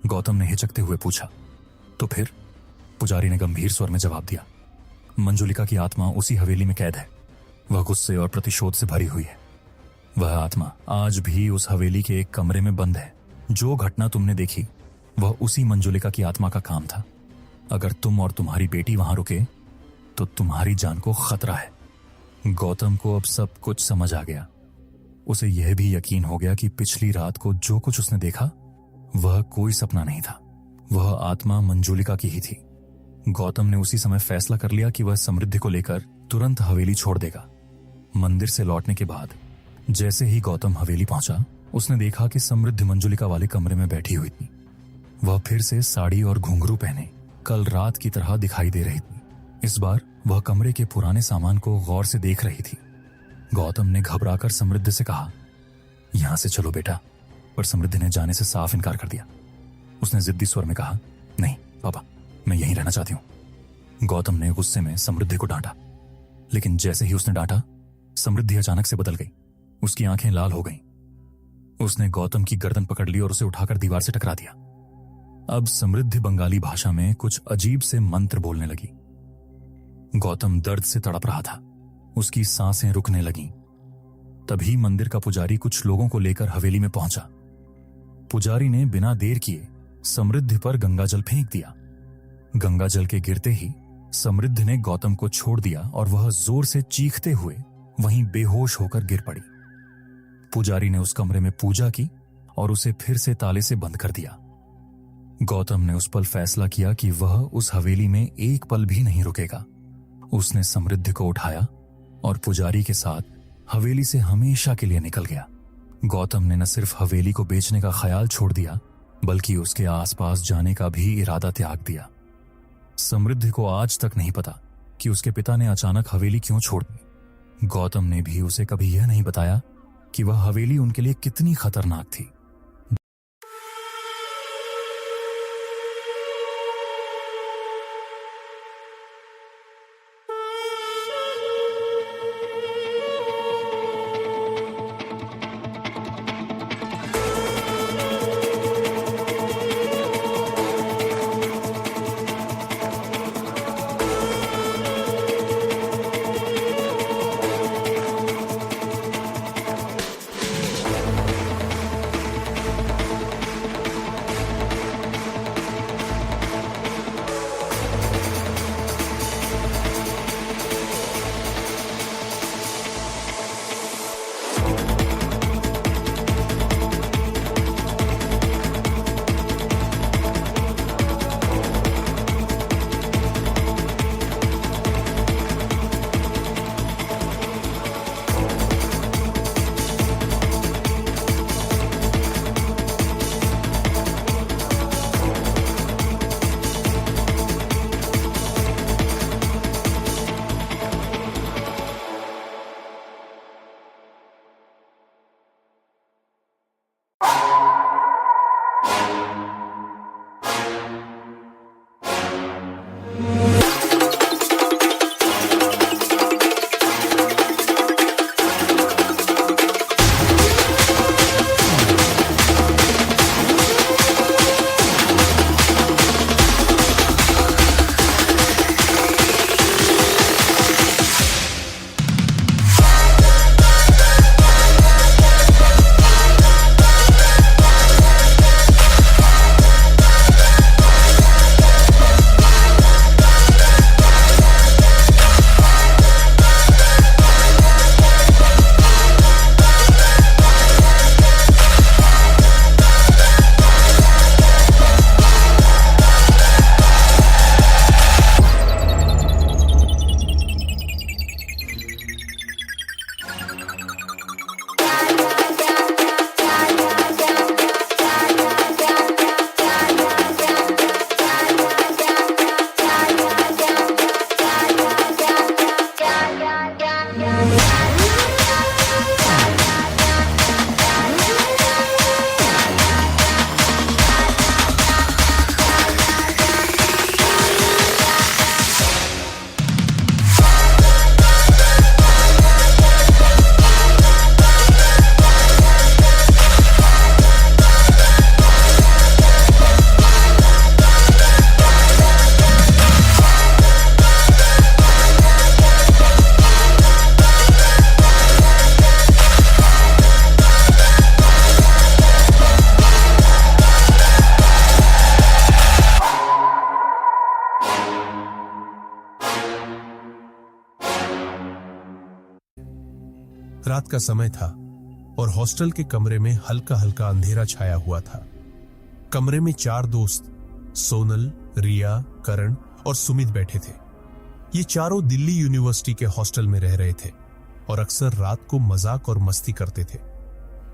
गौतम ने हिचकते हुए पूछा, तो फिर? पुजारी ने गंभीर स्वर में जवाब दिया, मंजुलिका की आत्मा उसी हवेली में कैद है। वह गुस्से और प्रतिशोध से भरी हुई है। वह आत्मा आज भी उस हवेली के एक कमरे में बंद है। जो घटना तुमने देखी वह उसी मंजुलिका की आत्मा का काम था। अगर तुम और तुम्हारी बेटी वहां रुके तो तुम्हारी जान को खतरा है। गौतम को अब सब कुछ समझ आ गया। उसे यह भी यकीन हो गया कि पिछली रात को जो कुछ उसने देखा वह कोई सपना नहीं था। वह आत्मा मंजुलिका की ही थी। गौतम ने उसी समय फैसला कर लिया कि वह समृद्धि को लेकर तुरंत हवेली छोड़ देगा। मंदिर से लौटने के बाद जैसे ही गौतम हवेली पहुंचा, उसने देखा कि समृद्धि मंजुलिका वाले कमरे में बैठी हुई थी। वह फिर से साड़ी और घुंघरू पहने कल रात की तरह दिखाई दे रही थी। इस बार वह कमरे के पुराने सामान को गौर से देख रही थी। गौतम ने घबराकर समृद्धि से कहा, यहां से चलो बेटा, पर समृद्धि ने जाने से साफ इनकार कर दिया। उसने जिद्दी स्वर में कहा, नहीं पापा, मैं यहीं रहना चाहती हूं। गौतम ने गुस्से में समृद्धि को डांटा, लेकिन जैसे ही उसने डांटा, समृद्धि अचानक से बदल गई। उसकी आंखें लाल हो गईं। उसने गौतम की गर्दन पकड़ ली और उसे उठाकर दीवार से टकरा दिया। अब समृद्धि बंगाली भाषा में कुछ अजीब से मंत्र बोलने लगी। गौतम दर्द से तड़प रहा था। उसकी सांसें रुकने लगीं। तभी मंदिर का पुजारी कुछ लोगों को लेकर हवेली में पहुंचा। पुजारी ने बिना देर किए समृद्धि पर गंगाजल फेंक दिया। गंगाजल के गिरते ही समृद्धि ने गौतम को छोड़ दिया और वह जोर से चीखते हुए वहीं बेहोश होकर गिर पड़ी। पुजारी ने उस कमरे में पूजा की और उसे फिर से ताले से बंद कर दिया। गौतम ने उस पल फैसला किया कि वह उस हवेली में एक पल भी नहीं रुकेगा। उसने समृद्धि को उठाया और पुजारी के साथ हवेली से हमेशा के लिए निकल गया। गौतम ने न सिर्फ हवेली को बेचने का ख्याल छोड़ दिया, बल्कि उसके आसपास जाने का भी इरादा त्याग दिया। समृद्धि को आज तक नहीं पता कि उसके पिता ने अचानक हवेली क्यों छोड़ दी। गौतम ने भी उसे कभी यह नहीं बताया कि वह हवेली उनके लिए कितनी खतरनाक थी। रात का समय था और हॉस्टल के कमरे में हल्का हल्का अंधेरा छाया हुआ था। कमरे में 4 दोस्त सोनल, रिया, करण और सुमित बैठे थे। ये चारों दिल्ली यूनिवर्सिटी के हॉस्टल में रह रहे थे और अक्सर रात को मजाक और मस्ती करते थे।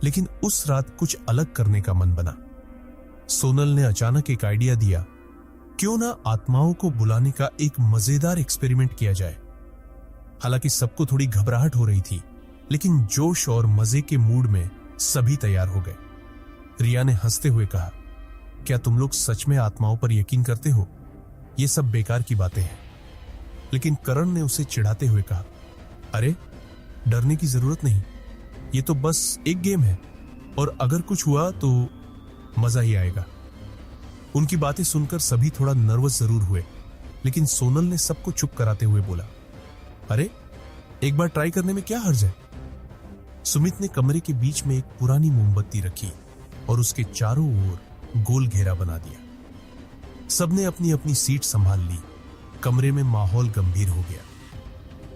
लेकिन उस रात कुछ अलग करने का मन बना। सोनल ने अचानक एक आइडिया दिया, क्यों ना आत्माओं को बुलाने का एक मजेदार एक्सपेरिमेंट किया जाए। हालांकि सबको थोड़ी घबराहट हो रही थी, लेकिन जोश और मजे के मूड में सभी तैयार हो गए। रिया ने हंसते हुए कहा, क्या तुम लोग सच में आत्माओं पर यकीन करते हो? ये सब बेकार की बातें हैं। लेकिन करण ने उसे चिढ़ाते हुए कहा, अरे डरने की जरूरत नहीं, ये तो बस एक गेम है और अगर कुछ हुआ तो मजा ही आएगा। उनकी बातें सुनकर सभी थोड़ा नर्वस जरूर हुए, लेकिन सोनल ने सबको चुप कराते हुए बोला, अरे एक बार ट्राई करने में क्या हर्ज है। सुमित ने कमरे के बीच में एक पुरानी मोमबत्ती रखी और उसके चारों ओर गोल घेरा बना दिया। सबने अपनी अपनी सीट संभाल ली। कमरे में माहौल गंभीर हो गया।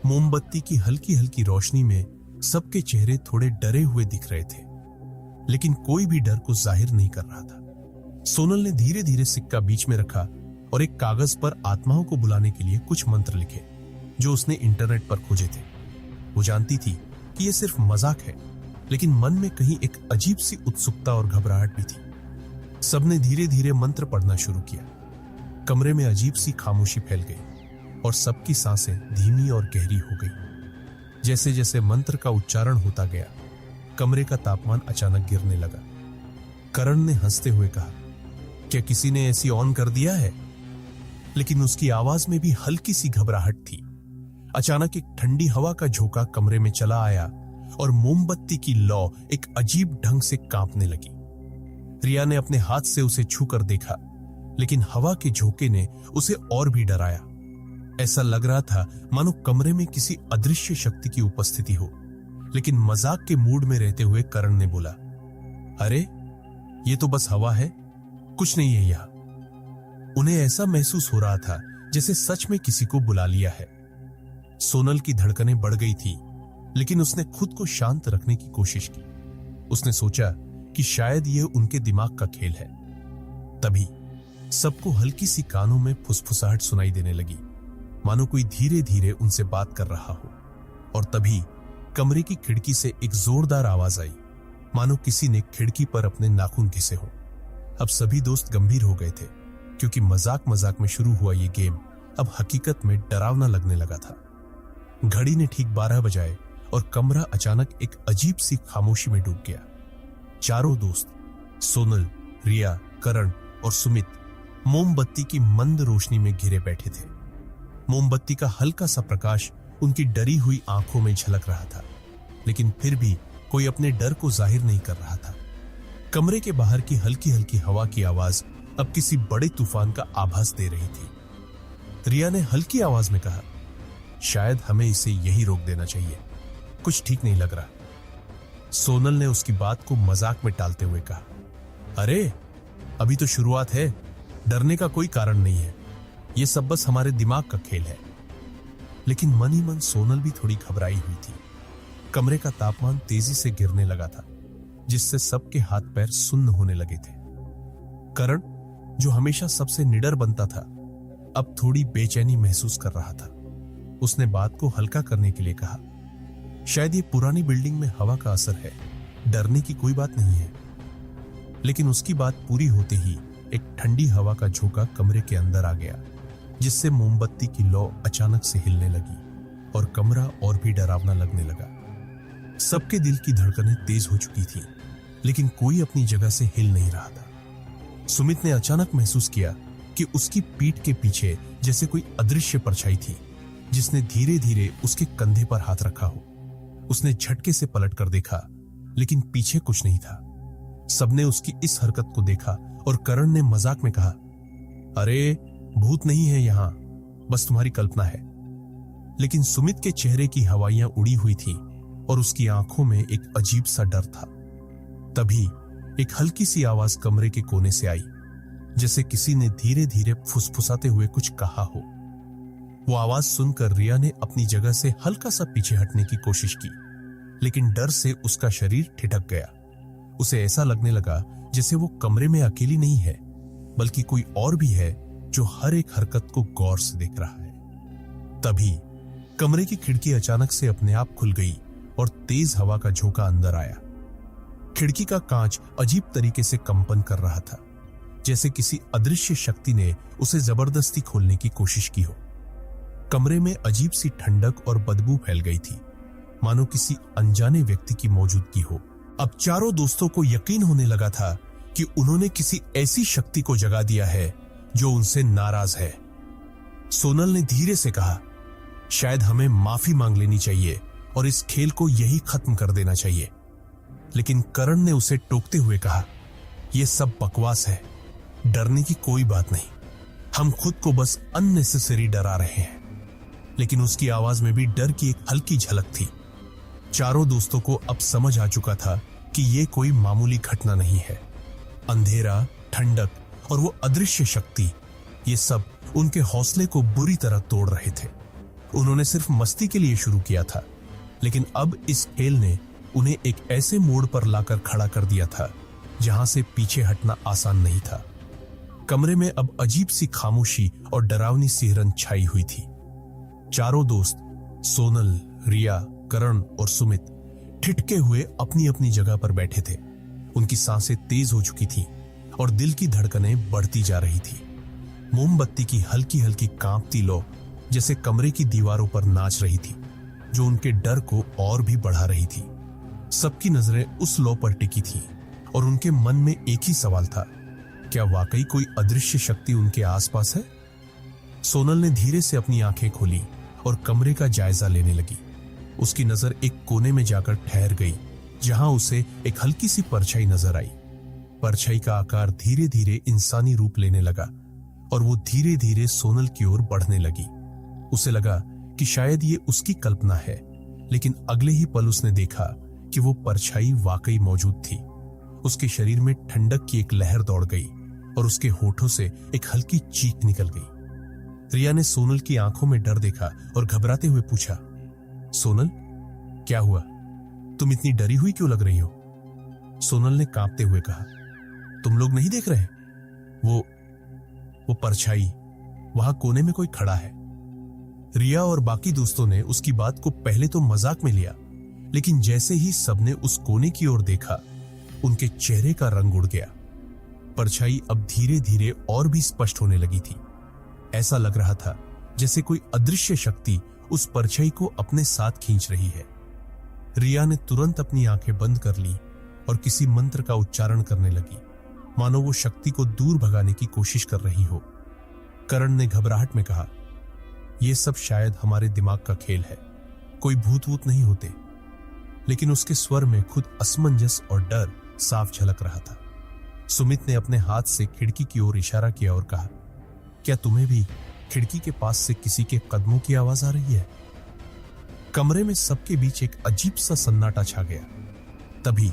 मोमबत्ती की हल्की हल्की रोशनी में सबके चेहरे थोड़े डरे हुए दिख रहे थे, लेकिन कोई भी डर को जाहिर नहीं कर रहा था। सोनल ने धीरे धीरे सिक्का बीच में रखा और एक कागज पर आत्माओं को बुलाने के लिए कुछ मंत्र लिखे, जो उसने इंटरनेट पर खोजे थे। वो जानती थी कि यह सिर्फ मजाक है, लेकिन मन में कहीं एक अजीब सी उत्सुकता और घबराहट भी थी। सबने धीरे धीरे मंत्र पढ़ना शुरू किया। कमरे में अजीब सी खामोशी फैल गई और सबकी सांसें धीमी और गहरी हो गई। जैसे जैसे मंत्र का उच्चारण होता गया, कमरे का तापमान अचानक गिरने लगा। करण ने हंसते हुए कहा, क्या किसी ने एसी ऑन कर दिया है? लेकिन उसकी आवाज में भी हल्की सी घबराहट थी। अचानक एक ठंडी हवा का झोंका कमरे में चला आया और मोमबत्ती की लौ एक अजीब ढंग से कांपने लगी। रिया ने अपने हाथ से उसे छूकर देखा, लेकिन हवा के झोंके ने उसे और भी डराया। ऐसा लग रहा था मानो कमरे में किसी अदृश्य शक्ति की उपस्थिति हो। लेकिन मजाक के मूड में रहते हुए करण ने बोला, अरे ये तो बस हवा है, कुछ नहीं है यहां। उन्हें ऐसा महसूस हो रहा था जैसे सच में किसी को बुला लिया है। सोनल की धड़कनें बढ़ गई थी, लेकिन उसने खुद को शांत रखने की कोशिश की। उसने सोचा कि शायद यह उनके दिमाग का खेल है। तभी सबको हल्की सी कानों में फुसफुसाहट सुनाई देने लगी, मानो कोई धीरे धीरे उनसे बात कर रहा हो। और तभी कमरे की खिड़की से एक जोरदार आवाज आई, मानो किसी ने खिड़की पर अपने नाखून घिसे हो। अब सभी दोस्त गंभीर हो गए थे, क्योंकि मजाक मजाक में शुरू हुआ ये गेम अब हकीकत में डरावना लगने लगा था। घड़ी ने ठीक 12 बजाए और कमरा अचानक एक अजीब सी खामोशी में डूब गया। चारों दोस्त सोनल, रिया, करण और सुमित मोमबत्ती की मंद रोशनी में घिरे बैठे थे। मोमबत्ती का हल्का सा प्रकाश उनकी डरी हुई आंखों में झलक रहा था, लेकिन फिर भी कोई अपने डर को जाहिर नहीं कर रहा था। कमरे के बाहर की हल्की हल्की हवा की आवाज अब किसी बड़े तूफान का आभास दे रही थी। रिया ने हल्की आवाज में कहा, शायद हमें इसे यही रोक देना चाहिए, कुछ ठीक नहीं लग रहा। सोनल ने उसकी बात को मजाक में टालते हुए कहा, अरे अभी तो शुरुआत है, डरने का कोई कारण नहीं है, यह सब बस हमारे दिमाग का खेल है। लेकिन मन ही मन सोनल भी थोड़ी घबराई हुई थी। कमरे का तापमान तेजी से गिरने लगा था, जिससे सबके हाथ पैर सुन्न होने लगे थे। करण, जो हमेशा सबसे निडर बनता था, अब थोड़ी बेचैनी महसूस कर रहा था। उसने बात को हल्का करने के लिए कहा, शायद ये पुरानी बिल्डिंग में हवा का असर है, डरने की कोई बात नहीं है। लेकिन उसकी बात पूरी होते ही एक ठंडी हवा का झोंका कमरे के अंदर आ गया, जिससे मोमबत्ती की लौ अचानक से हिलने लगी और कमरा और भी डरावना लगने लगा। सबके दिल की धड़कनें तेज हो चुकी थी, लेकिन कोई अपनी जगह से हिल नहीं रहा था। सुमित ने अचानक महसूस किया कि उसकी पीठ के पीछे जैसे कोई अदृश्य परछाई थी, जिसने धीरे धीरे उसके कंधे पर हाथ रखा हो। उसने झटके से पलटकर देखा, लेकिन पीछे कुछ नहीं था। सबने उसकी इस हरकत को देखा और करण ने मजाक में कहा, अरे भूत नहीं है यहां, बस तुम्हारी कल्पना है। लेकिन सुमित के चेहरे की हवाइयां उड़ी हुई थी और उसकी आंखों में एक अजीब सा डर था। तभी एक हल्की सी आवाज कमरे के कोने से आई, जैसे किसी ने धीरे धीरे फुसफुसाते हुए कुछ कहा हो। वो आवाज सुनकर रिया ने अपनी जगह से हल्का सा पीछे हटने की कोशिश की, लेकिन डर से उसका शरीर ठिठक गया। उसे ऐसा लगने लगा जैसे वो कमरे में अकेली नहीं है, बल्कि कोई और भी है जो हर एक हरकत को गौर से देख रहा है। तभी कमरे की खिड़की अचानक से अपने आप खुल गई और तेज हवा का झोंका अंदर आया। खिड़की का कांच अजीब तरीके से कंपन कर रहा था, जैसे किसी अदृश्य शक्ति ने उसे जबरदस्ती खोलने की कोशिश की हो। कमरे में अजीब सी ठंडक और बदबू फैल गई थी, मानो किसी अनजाने व्यक्ति की मौजूदगी हो। अब चारों दोस्तों को यकीन होने लगा था कि उन्होंने किसी ऐसी शक्ति को जगा दिया है जो उनसे नाराज है। सोनल ने धीरे से कहा, शायद हमें माफी मांग लेनी चाहिए और इस खेल को यही खत्म कर देना चाहिए। लेकिन करण ने उसे टोकते हुए कहा, यह सब बकवास है, डरने की कोई बात नहीं, हम खुद को बस अननेसेसरी डरा रहे हैं। लेकिन उसकी आवाज में भी डर की एक हल्की झलक थी। चारों दोस्तों को अब समझ आ चुका था कि यह कोई मामूली घटना नहीं है। अंधेरा, ठंडक और वो अदृश्य शक्ति, ये सब उनके हौसले को बुरी तरह तोड़ रहे थे। उन्होंने सिर्फ मस्ती के लिए शुरू किया था, लेकिन अब इस खेल ने उन्हें एक ऐसे मोड़ पर लाकर खड़ा कर दिया था जहां से पीछे हटना आसान नहीं था। कमरे में अब अजीब सी खामोशी और डरावनी सिहरन छाई हुई थी। चारों दोस्त सोनल, रिया, करण और सुमित ठिठके हुए अपनी अपनी जगह पर बैठे थे। उनकी सांसें तेज हो चुकी थीं और दिल की धड़कनें बढ़ती जा रही थी। मोमबत्ती की हल्की हल्की कांपती लौ जैसे कमरे की दीवारों पर नाच रही थी, जो उनके डर को और भी बढ़ा रही थी। सबकी नजरें उस लौ पर टिकी थीं और उनके मन में एक ही सवाल था, क्या वाकई कोई अदृश्य शक्ति उनके आसपास है? सोनल ने धीरे से अपनी आंखें खोली और कमरे का जायजा लेने लगी। उसकी नजर एक कोने में जाकर ठहर गई, जहां उसे एक हल्की सी परछाई नजर आई। परछाई का आकार धीरे धीरे इंसानी रूप लेने लगा और वो धीरे धीरे सोनल की ओर बढ़ने लगी। उसे लगा कि शायद ये उसकी कल्पना है, लेकिन अगले ही पल उसने देखा कि वो परछाई वाकई मौजूद थी। उसके शरीर में ठंडक की एक लहर दौड़ गई और उसके होठों से एक हल्की चीख निकल गई। रिया ने सोनल की आंखों में डर देखा और घबराते हुए पूछा, सोनल, क्या हुआ? तुम इतनी डरी हुई क्यों लग रही हो? सोनल ने कांपते हुए कहा, तुम लोग नहीं देख रहे? वो परछाई, वहां कोने में कोई खड़ा है। रिया और बाकी दोस्तों ने उसकी बात को पहले तो मजाक में लिया, लेकिन जैसे ही सबने उस कोने की ओर देखा, उनके चेहरे का रंग उड़ गया। परछाई अब धीरे धीरे और भी स्पष्ट होने लगी थी। ऐसा लग रहा था जैसे कोई अदृश्य शक्ति उस परछाई को अपने साथ खींच रही है। रिया ने तुरंत अपनी आंखें बंद कर ली और किसी मंत्र का उच्चारण करने लगी, मानो वो शक्ति को दूर भगाने की कोशिश कर रही हो। करण ने घबराहट में कहा, यह सब शायद हमारे दिमाग का खेल है, कोई भूत वूत नहीं होते। लेकिन उसके स्वर में खुद असमंजस और डर साफ झलक रहा था। सुमित ने अपने हाथ से खिड़की की ओर इशारा किया और कहा, क्या तुम्हें भी खिड़की के पास से किसी के कदमों की आवाज आ रही है? कमरे में सबके बीच एक अजीब सा सन्नाटा छा गया। तभी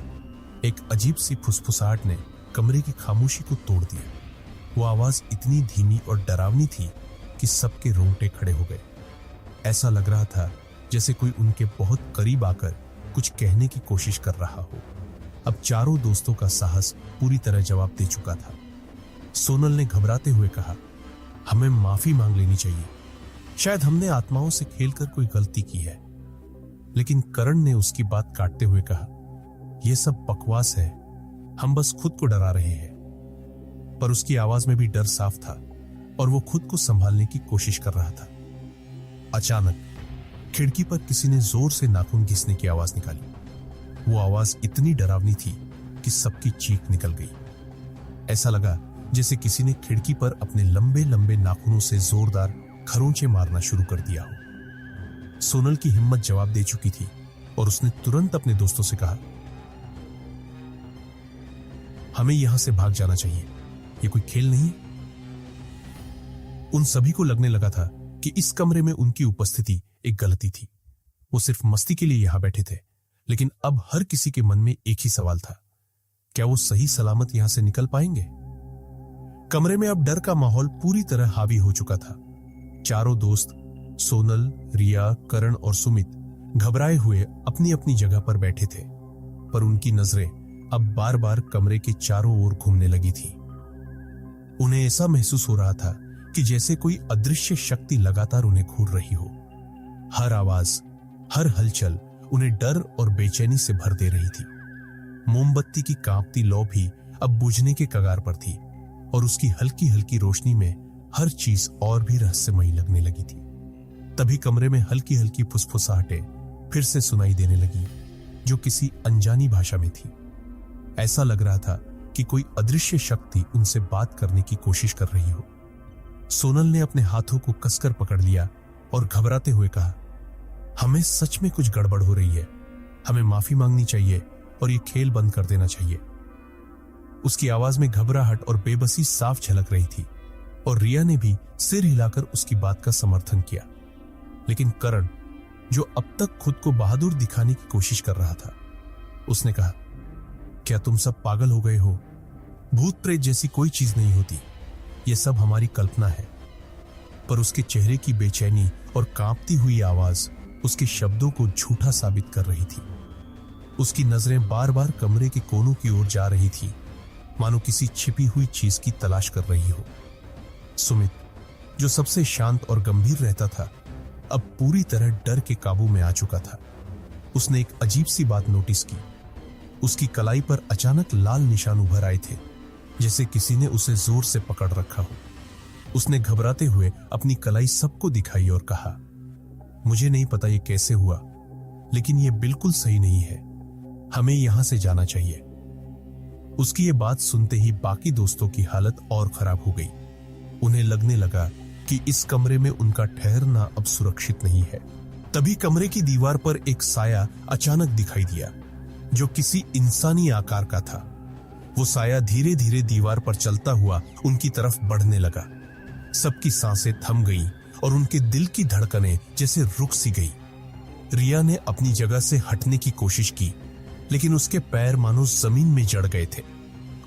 एक अजीब सी फुसफुसाहट ने कमरे की खामोशी को तोड़ दिया। वो आवाज इतनी धीमी और डरावनी थी कि सबके रोंगटे खड़े हो गए। ऐसा लग रहा था जैसे कोई उनके बहुत करीब आकर कुछ कहने की कोशिश कर रहा हो। अब चारों दोस्तों का साहस पूरी तरह जवाब दे चुका था। सोनल ने घबराते हुए कहा, हमें माफी मांग लेनी चाहिए, शायद हमने आत्माओं से खेलकर कोई गलती की है। लेकिन करण ने उसकी बात काटते हुए कहा, यह सब बकवास है, हम बस खुद को डरा रहे हैं। पर उसकी आवाज में भी डर साफ था और वो खुद को संभालने की कोशिश कर रहा था। अचानक खिड़की पर किसी ने जोर से नाखून घिसने की आवाज निकाली। वो आवाज इतनी डरावनी थी कि सबकी चीख निकल गई। ऐसा लगा जैसे किसी ने खिड़की पर अपने लंबे लंबे नाखूनों से जोरदार खरोंचे मारना शुरू कर दिया हो। सोनल की हिम्मत जवाब दे चुकी थी और उसने तुरंत अपने दोस्तों से कहा, हमें यहां से भाग जाना चाहिए, ये कोई खेल नहीं है। उन सभी को लगने लगा था कि इस कमरे में उनकी उपस्थिति एक गलती थी। वो सिर्फ मस्ती के लिए यहां बैठे थे, लेकिन अब हर किसी के मन में एक ही सवाल था, क्या वो सही सलामत यहां से निकल पाएंगे? कमरे में अब डर का माहौल पूरी तरह हावी हो चुका था। चारों दोस्त सोनल, रिया, करण और सुमित घबराए हुए अपनी अपनी जगह पर बैठे थे, पर उनकी नजरें अब बार बार कमरे के चारों ओर घूमने लगी थी। उन्हें ऐसा महसूस हो रहा था कि जैसे कोई अदृश्य शक्ति लगातार उन्हें घूर रही हो। हर आवाज, हर हलचल उन्हें डर और बेचैनी से भर दे रही थी। मोमबत्ती की कांपती लौ भी अब बुझने के कगार पर थी और उसकी हल्की हल्की रोशनी में हर चीज और भी रहस्यमयी लगने लगी थी। तभी कमरे में हल्की हल्की फुसफुसाहटें फिर से सुनाई देने लगी, जो किसी अनजानी भाषा में थी। ऐसा लग रहा था कि कोई अदृश्य शक्ति उनसे बात करने की कोशिश कर रही हो। सोनल ने अपने हाथों को कसकर पकड़ लिया और घबराते हुए कहा, हमें सच में कुछ गड़बड़ हो रही है, हमें माफी मांगनी चाहिए और ये खेल बंद कर देना चाहिए। उसकी आवाज में घबराहट और बेबसी साफ झलक रही थी और रिया ने भी सिर हिलाकर उसकी बात का समर्थन किया। लेकिन करण, जो अब तक खुद को बहादुर दिखाने की कोशिश कर रहा था, उसने कहा, क्या तुम सब पागल हो गए हो? भूत प्रेत जैसी कोई चीज नहीं होती, यह सब हमारी कल्पना है। पर उसके चेहरे की बेचैनी और कांपती हुई आवाज उसके शब्दों को झूठा साबित कर रही थी। उसकी नजरें बार बार कमरे के कोनों की ओर जा रही थी, मानो किसी छिपी हुई चीज की तलाश कर रही हो। सुमित, जो सबसे शांत और गंभीर रहता था, अब पूरी तरह डर के काबू में आ चुका था। उसने एक अजीब सी बात नोटिस की। उसकी कलाई पर अचानक लाल निशान उभर आए थे, जैसे किसी ने उसे जोर से पकड़ रखा हो। उसने घबराते हुए अपनी कलाई सबको दिखाई और कहा, मुझे नहीं पता ये कैसे हुआ, लेकिन ये बिल्कुल सही नहीं है। हमें यहां से जाना चाहिए। उसकी ये बात सुनते ही बाकी दोस्तों की हालत और खराब हो गई। उन्हें लगने लगा कि इस कमरे में उनका ठहरना अब सुरक्षित नहीं है। तभी कमरे की दीवार पर एक साया अचानक दिखाई दिया, जो किसी इंसानी आकार का था। वो साया धीरे धीरे दीवार पर चलता हुआ उनकी तरफ बढ़ने लगा। सबकी सांसें थम गईं और उनके दिल की धड़कनें जैसे रुक सी गई। रिया ने अपनी जगह से हटने की कोशिश की, लेकिन उसके पैर मानो जमीन में जड़ गए थे।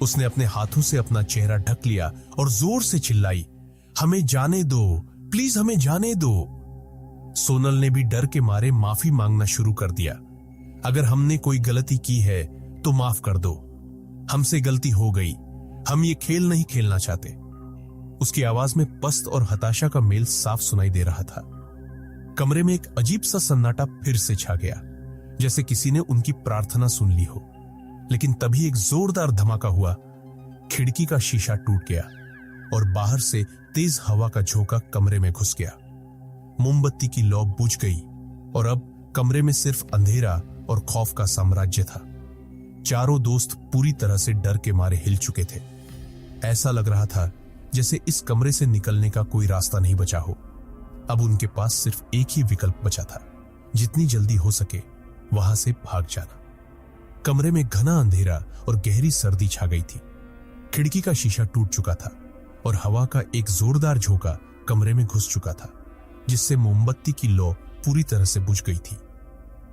उसने अपने हाथों से अपना चेहरा ढक लिया और जोर से चिल्लाई, हमें जाने दो, प्लीज हमें जाने दो। सोनल ने भी डर के मारे माफी मांगना शुरू कर दिया। अगर हमने कोई गलती की है तो माफ कर दो, हमसे गलती हो गई, हम ये खेल नहीं खेलना चाहते। उसकी आवाज में पस्त और हताशा का मेल साफ सुनाई दे रहा था। कमरे में एक अजीब सा सन्नाटा फिर से छा गया, जैसे किसी ने उनकी प्रार्थना सुन ली हो। लेकिन तभी एक जोरदार धमाका हुआ। खिड़की का शीशा टूट गया और बाहर से तेज हवा का झोंका कमरे में घुस गया। मोमबत्ती की लौ बुझ गई और अब कमरे में सिर्फ अंधेरा और खौफ का साम्राज्य था। चारों दोस्त पूरी तरह से डर के मारे हिल चुके थे। ऐसा लग रहा था जैसे इस कमरे से निकलने का कोई रास्ता नहीं बचा हो। अब उनके पास सिर्फ एक ही विकल्प बचा था, जितनी जल्दी हो सके वहां से भाग जाना। कमरे में घना अंधेरा और गहरी सर्दी छा गई थी। खिड़की का शीशा टूट चुका था और हवा का एक जोरदार झोंका कमरे में घुस चुका था, जिससे मोमबत्ती की लौ पूरी तरह से बुझ गई थी।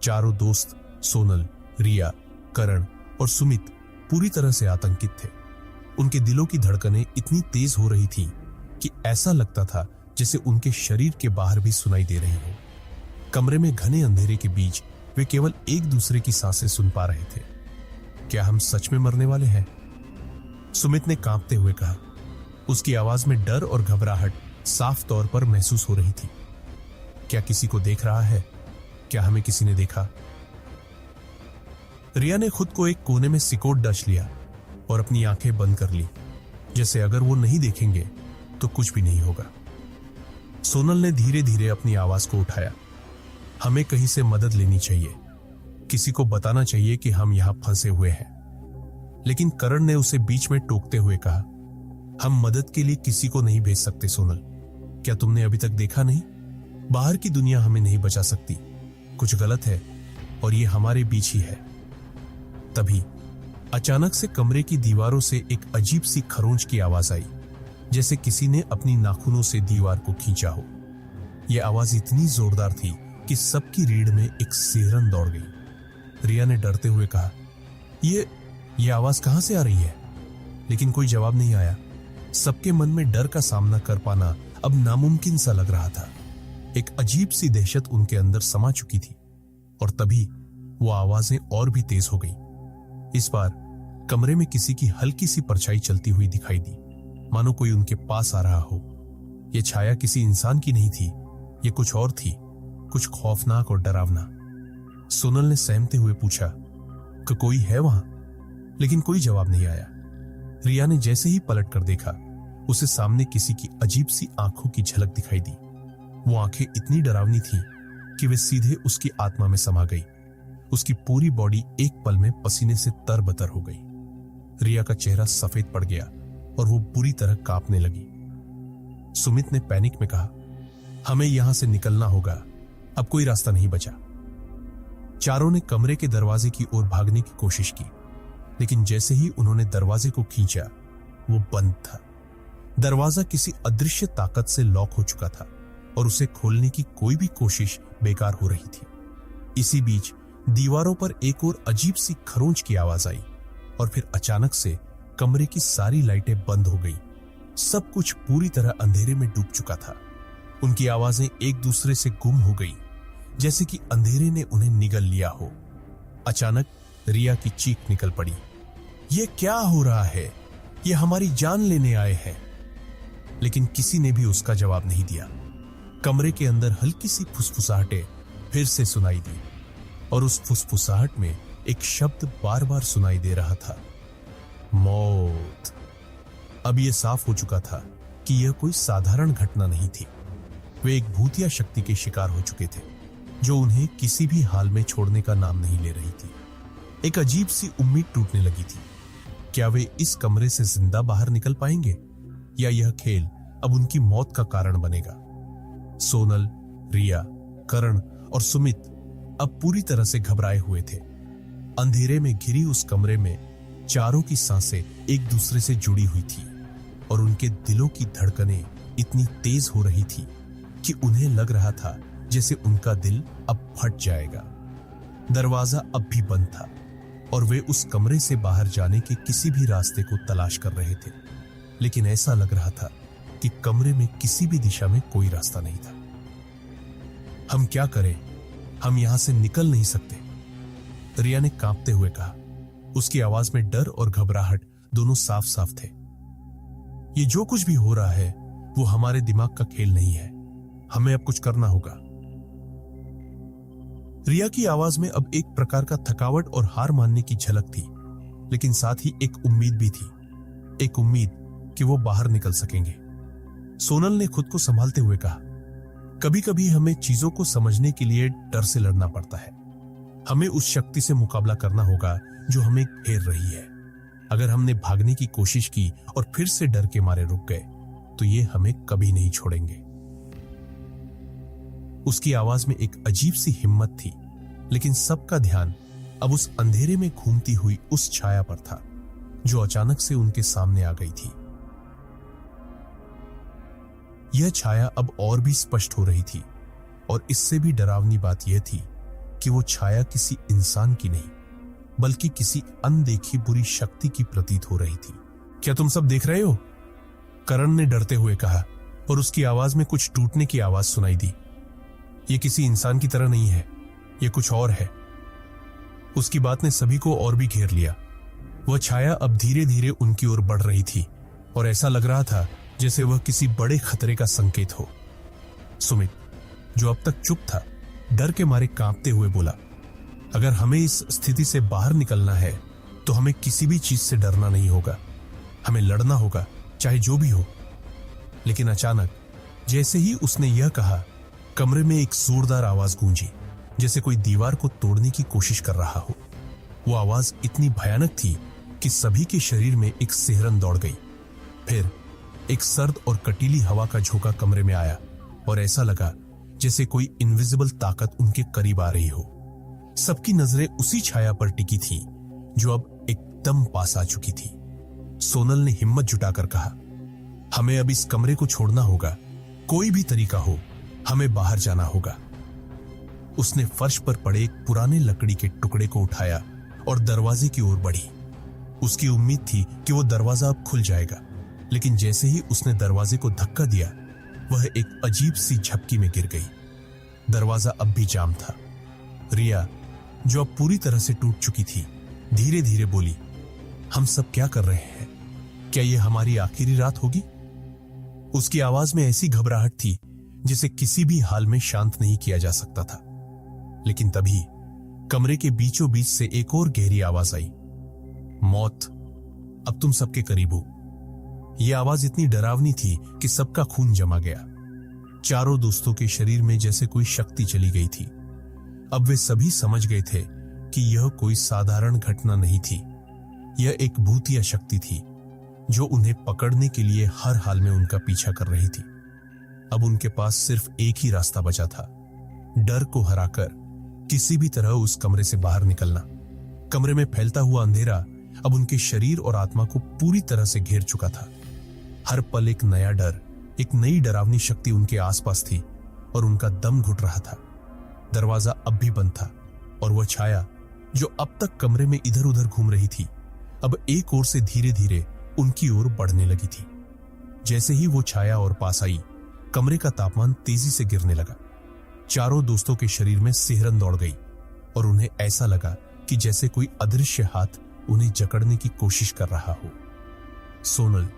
चारों दोस्त सोनल, रिया, करण और सुमित पूरी तरह से आतंकित थे। उनके दिलों की धड़कनें इतनी तेज हो रही थीं कि ऐसा लगता था जैसे उनके शरीर के बाहर भी सुनाई दे रही हो। कमरे में घने अंधेरे के बीच वे केवल एक दूसरे की सांसें सुन पा रहे थे। क्या हम सच में मरने वाले हैं? सुमित ने कांपते हुए कहा। उसकी आवाज में डर और घबराहट साफ तौर पर महसूस हो रही थी। क्या किसी को देख रहा है? क्या हमें किसी ने देखा? रिया ने खुद को एक कोने में सिकोड़ डच लिया और अपनी आंखें बंद कर ली, जैसे अगर वो नहीं देखेंगे तो कुछ भी नहीं होगा। सोनल ने धीरे धीरे अपनी आवाज को उठाया, हमें कहीं से मदद लेनी चाहिए, किसी को बताना चाहिए कि हम यहां फंसे हुए हैं। लेकिन करण ने उसे बीच में टोकते हुए कहा, हम मदद के लिए किसी को नहीं भेज सकते सोनल। क्या तुमने अभी तक देखा नहीं? बाहर की दुनिया हमें नहीं बचा सकती। कुछ गलत है और ये हमारे बीच ही है। तभी अचानक से कमरे की दीवारों से एक अजीब सी खरोंच की आवाज आई, जैसे किसी ने अपनी नाखूनों से दीवार को खींचा हो। यह आवाज इतनी जोरदार थी कि सबकी रीढ़ में एक सिहरन दौड़ गई। रिया ने डरते हुए कहा, ये आवाज कहां से आ रही है? लेकिन कोई जवाब नहीं आया। सबके मन में डर का सामना कर पाना अब नामुमकिन सा लग रहा था। एक अजीब सी दहशत उनके अंदर समा चुकी थी और तभी वो आवाजें और भी तेज हो गई। इस बार कमरे में किसी की हल्की सी परछाई चलती हुई दिखाई दी, मानो कोई उनके पास आ रहा हो। यह छाया किसी इंसान की नहीं थी, ये कुछ और थी, कुछ खौफनाक और डरावना। सोनल ने सहमते हुए पूछा कि कोई है वहां? लेकिन कोई जवाब नहीं आया। रिया ने जैसे ही पलट कर देखा, उसे सामने किसी की अजीब सी आंखों की झलक दिखाई दी। वो आंखें इतनी डरावनी थीं कि वे सीधे उसकी आत्मा में समा गई। उसकी पूरी बॉडी एक पल में पसीने से तरबतर हो गई। रिया का चेहरा सफेद पड़ गया और वो बुरी तरह कांपने लगी। सुमित ने पैनिक में कहा, हमें यहां से निकलना होगा, अब कोई रास्ता नहीं बचा। चारों ने कमरे के दरवाजे की ओर भागने की कोशिश की, लेकिन जैसे ही उन्होंने दरवाजे को खींचा, वो बंद था। दरवाजा किसी अदृश्य ताकत से लॉक हो चुका था और उसे खोलने की कोई भी कोशिश बेकार हो रही थी। इसी बीच दीवारों पर एक और अजीब सी खरोंच की आवाज आई और फिर अचानक से कमरे की सारी लाइटें बंद हो गई। सब कुछ पूरी तरह अंधेरे में डूब चुका था। उनकी आवाजें एक दूसरे से गुम हो गई, जैसे कि अंधेरे ने उन्हें निगल लिया हो। अचानक रिया की चीख निकल पड़ी, ये क्या हो रहा है? ये हमारी जान लेने आए हैं। लेकिन किसी ने भी उसका जवाब नहीं दिया। कमरे के अंदर हल्की सी फुसफुसाहटें फिर से सुनाई दी और उस फुसफुसाहट में एक शब्द बार बार सुनाई दे रहा था, मौत। अब यह साफ हो चुका था कि यह कोई साधारण घटना नहीं थी। वे एक भूतिया शक्ति के शिकार हो चुके थे जो उन्हें किसी भी हाल में छोड़ने का नाम नहीं ले रही थी। एक अजीब सी उम्मीद टूटने लगी थी। क्या वे इस कमरे से जिंदा बाहर निकल पाएंगे या यह खेल अब उनकी मौत का कारण बनेगा? सोनल, रिया, करण और सुमित अब पूरी तरह से घबराए हुए थे। अंधेरे में घिरी उस कमरे में चारों की सांसें एक दूसरे से जुड़ी हुई थी और उनके दिलों की धड़कनें इतनी तेज हो रही थी कि उन्हें लग रहा था जैसे उनका दिल अब फट जाएगा। दरवाजा अब भी बंद था और वे उस कमरे से बाहर जाने के किसी भी रास्ते को तलाश कर रहे थे, लेकिन ऐसा लग रहा था कि कमरे में किसी भी दिशा में कोई रास्ता नहीं था। हम क्या करें? हम यहां से निकल नहीं सकते, रिया ने कांपते हुए कहा। उसकी आवाज में डर और घबराहट दोनों साफ साफ थे। ये जो कुछ भी हो रहा है वो हमारे दिमाग का खेल नहीं है, हमें अब कुछ करना होगा। रिया की आवाज में अब एक प्रकार का थकावट और हार मानने की झलक थी, लेकिन साथ ही एक उम्मीद भी थी, एक उम्मीद कि वो बाहर निकल सकेंगे। सोनल ने खुद को संभालते हुए कहा, कभी कभी हमें चीजों को समझने के लिए डर से लड़ना पड़ता है। हमें उस शक्ति से मुकाबला करना होगा जो हमें घेर रही है। अगर हमने भागने की कोशिश की और फिर से डर के मारे रुक गए तो ये हमें कभी नहीं छोड़ेंगे। उसकी आवाज में एक अजीब सी हिम्मत थी, लेकिन सबका ध्यान अब उस अंधेरे में घूमती हुई उस छाया पर था जो अचानक से उनके सामने आ गई थी। यह छाया अब और भी स्पष्ट हो रही थी और इससे भी डरावनी बात यह थी कि वो छाया किसी इंसान की नहीं बल्कि किसी अनदेखी बुरी शक्ति की प्रतीत हो रही थी। क्या तुम सब देख रहे हो? करण ने डरते हुए कहा और उसकी आवाज में कुछ टूटने की आवाज सुनाई दी। ये किसी इंसान की तरह नहीं है, ये कुछ और है। उसकी बात ने सभी को और भी घेर लिया। वह छाया अब धीरे धीरे उनकी ओर बढ़ रही थी और ऐसा लग रहा था जैसे वह किसी बड़े खतरे का संकेत हो। सुमित, जो अब तक चुप था, डर के मारे कांपते हुए बोला, अगर हमें इस स्थिति से बाहर निकलना है तो हमें किसी भी चीज से डरना नहीं होगा, हमें लड़ना होगा, चाहे जो भी हो। लेकिन अचानक जैसे ही उसने यह कहा, कमरे में एक जोरदार आवाज गूंजी, जैसे कोई दीवार को तोड़ने की कोशिश कर रहा हो। वो आवाज इतनी भयानक थी कि सभी के शरीर में एक सिहरन दौड़ गई। फिर एक सर्द और कटीली हवा का झोंका कमरे में आया और ऐसा लगा जैसे कोई इनविजिबल ताकत उनके करीब आ रही हो। सबकी नजरें उसी छाया पर टिकी थीं, जो अब एकदम पास आ चुकी थी। सोनल ने हिम्मत जुटाकर कहा, हमें अब इस कमरे को छोड़ना होगा, कोई भी तरीका हो, हमें बाहर जाना होगा। उसने फर्श पर पड़े एक पुराने लकड़ी के टुकड़े को उठाया और दरवाजे की ओर बढ़ी। उसकी उम्मीद थी कि वो दरवाजा अब खुल जाएगा, लेकिन जैसे ही उसने दरवाजे को धक्का दिया, वह एक अजीब सी झपकी में गिर गई। दरवाजा अब भी जाम था। रिया, जो अब पूरी तरह से टूट चुकी थी, धीरे धीरे बोली, हम सब क्या कर रहे हैं? क्या यह हमारी आखिरी रात होगी? उसकी आवाज में ऐसी घबराहट थी जिसे किसी भी हाल में शांत नहीं किया जा सकता था। लेकिन तभी कमरे के बीचों बीच से एक और गहरी आवाज आई, मौत, अब तुम सबके करीब हो। यह आवाज इतनी डरावनी थी कि सबका खून जमा गया। चारों दोस्तों के शरीर में जैसे कोई शक्ति चली गई थी। अब वे सभी समझ गए थे कि यह कोई साधारण घटना नहीं थी, यह एक भूतिया शक्ति थी जो उन्हें पकड़ने के लिए हर हाल में उनका पीछा कर रही थी। अब उनके पास सिर्फ एक ही रास्ता बचा था, डर को हराकर किसी भी तरह उस कमरे से बाहर निकलना। कमरे में फैलता हुआ अंधेरा अब उनके शरीर और आत्मा को पूरी तरह से घेर चुका था। हर पल एक नया डर, एक नई डरावनी शक्ति उनके आसपास थी और उनका दम घुट रहा था। दरवाजा अब भी बंद था और वह छाया जो अब तक कमरे में इधर उधर घूम रही थी, अब एक ओर से धीरे धीरे उनकी ओर बढ़ने लगी थी। जैसे ही वो छाया और पास आई, कमरे का तापमान तेजी से गिरने लगा। चारों दोस्तों के शरीर में सिहरन दौड़ गई और उन्हें ऐसा लगा कि जैसे कोई अदृश्य हाथ उन्हें जकड़ने की कोशिश कर रहा हो। सोनल,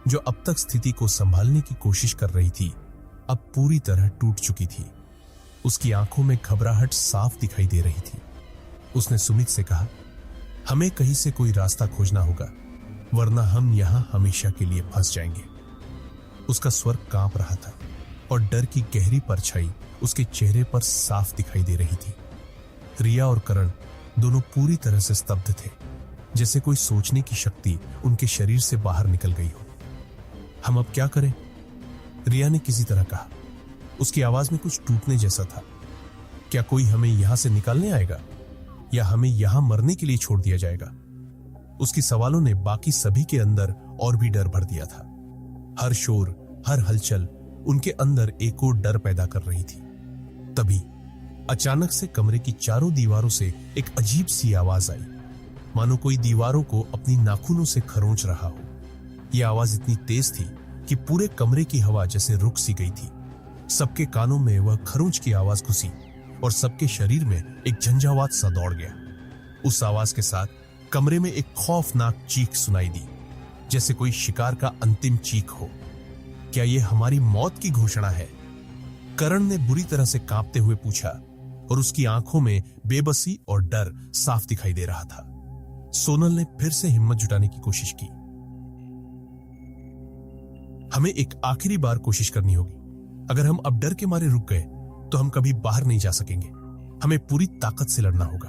जो अब तक स्थिति को संभालने की कोशिश कर रही थी, अब पूरी तरह टूट चुकी थी। उसकी आंखों में घबराहट साफ दिखाई दे रही थी। उसने सुमित से कहा, हमें कहीं से कोई रास्ता खोजना होगा, वरना हम यहां हमेशा के लिए फंस जाएंगे। उसका स्वर कांप रहा था और डर की गहरी परछाई उसके चेहरे पर साफ दिखाई दे रही थी। रिया और करण दोनों पूरी तरह से स्तब्ध थे, जैसे कोई सोचने की शक्ति उनके शरीर से बाहर निकल गई हो। हम अब क्या करें? रिया ने किसी तरह कहा। उसकी आवाज में कुछ टूटने जैसा था। क्या कोई हमें यहां से निकालने आएगा या हमें यहां मरने के लिए छोड़ दिया जाएगा? उसकी सवालों ने बाकी सभी के अंदर और भी डर भर दिया था। हर शोर, हर हलचल उनके अंदर एक और डर पैदा कर रही थी। तभी अचानक से कमरे की चारों दीवारों से एक अजीब सी आवाज आई, मानो कोई दीवारों को अपनी नाखूनों से खरोंच रहा हो। यह आवाज इतनी तेज थी कि पूरे कमरे की हवा जैसे रुक सी गई थी। सबके कानों में वह खरोंच की आवाज घुसी और सबके शरीर में एक झंझावात सा दौड़ गया। उस आवाज के साथ कमरे में एक खौफनाक चीख सुनाई दी, जैसे कोई शिकार का अंतिम चीख हो। क्या यह हमारी मौत की घोषणा है? करण ने बुरी तरह से कांपते हुए पूछा और उसकी आंखों में बेबसी और डर साफ दिखाई दे रहा था। सोनल ने फिर से हिम्मत जुटाने की कोशिश की। हमें एक आखिरी बार कोशिश करनी होगी। अगर हम अब डर के मारे रुक गए तो हम कभी बाहर नहीं जा सकेंगे। हमें पूरी ताकत से लड़ना होगा।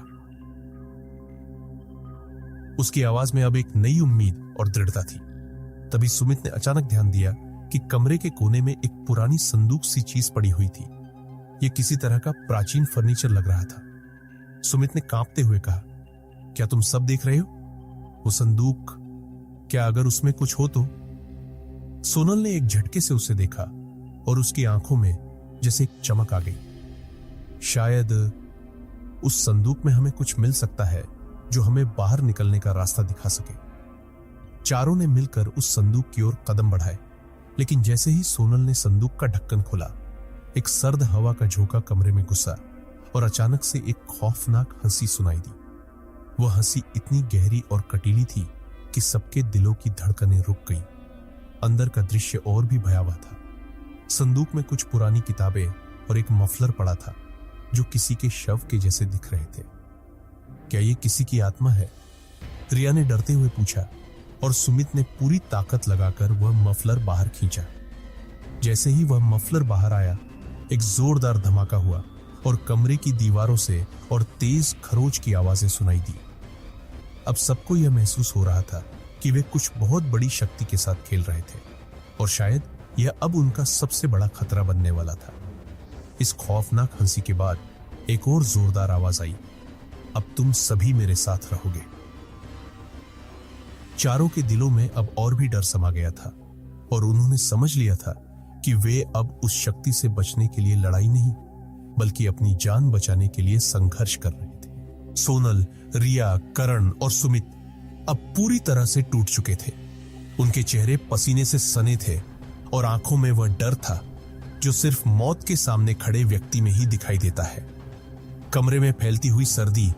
उसकी आवाज में अब एक नई उम्मीद और दृढ़ता थी। तभी सुमित ने अचानक ध्यान दिया कि कमरे के कोने में एक पुरानी संदूक सी चीज पड़ी हुई थी। यह किसी तरह का प्राचीन फर्नीचर लग रहा था। सुमित ने कांपते हुए कहा, क्या तुम सब देख रहे हो? वो संदूक, क्या अगर उसमें कुछ हो तो? सोनल ने एक झटके से उसे देखा और उसकी आंखों में जैसे एक चमक आ गई। शायद उस संदूक में हमें कुछ मिल सकता है जो हमें बाहर निकलने का रास्ता दिखा सके। चारों ने मिलकर उस संदूक की ओर कदम बढ़ाए, लेकिन जैसे ही सोनल ने संदूक का ढक्कन खोला, एक सर्द हवा का झोंका कमरे में घुसा और अचानक से एक खौफनाक हंसी सुनाई दी। वह हंसी इतनी गहरी और कटीली थी कि सबके दिलों की धड़कनें रुक गई। अंदर का दृश्य और भी भयावह था। संदूक में कुछ पुरानी किताबें और एक मफलर पड़ा था जो किसी के शव के जैसे दिख रहे थे। क्या ये किसी की आत्मा है? रिया ने डरते हुए पूछा और सुमित ने पूरी ताकत लगाकर वह मफलर बाहर खींचा। जैसे ही वह मफलर बाहर आया, एक जोरदार धमाका हुआ और कमरे की दीवारों से और तेज खरोच की आवाजें सुनाई दी। अब सबको यह महसूस हो रहा था कि वे कुछ बहुत बड़ी शक्ति के साथ खेल रहे थे और शायद यह अब उनका सबसे बड़ा खतरा बनने वाला था। इस खौफनाक हंसी के बाद एक और जोरदार आवाज आई, अब तुम सभी मेरे साथ रहोगे। चारों के दिलों में अब और भी डर समा गया था और उन्होंने समझ लिया था कि वे अब उस शक्ति से बचने के लिए लड़ाई नहीं, बल्कि अपनी जान बचाने के लिए संघर्ष कर रहे थे। सोनल, रिया, करण और सुमित अब पूरी तरह से टूट चुके थे। उनके चेहरे पसीने से सने थे और आंखों में वह डर था जो सिर्फ मौत के सामने खड़े व्यक्ति में ही दिखाई देता है। कमरे में फैलती हुई सर्दी,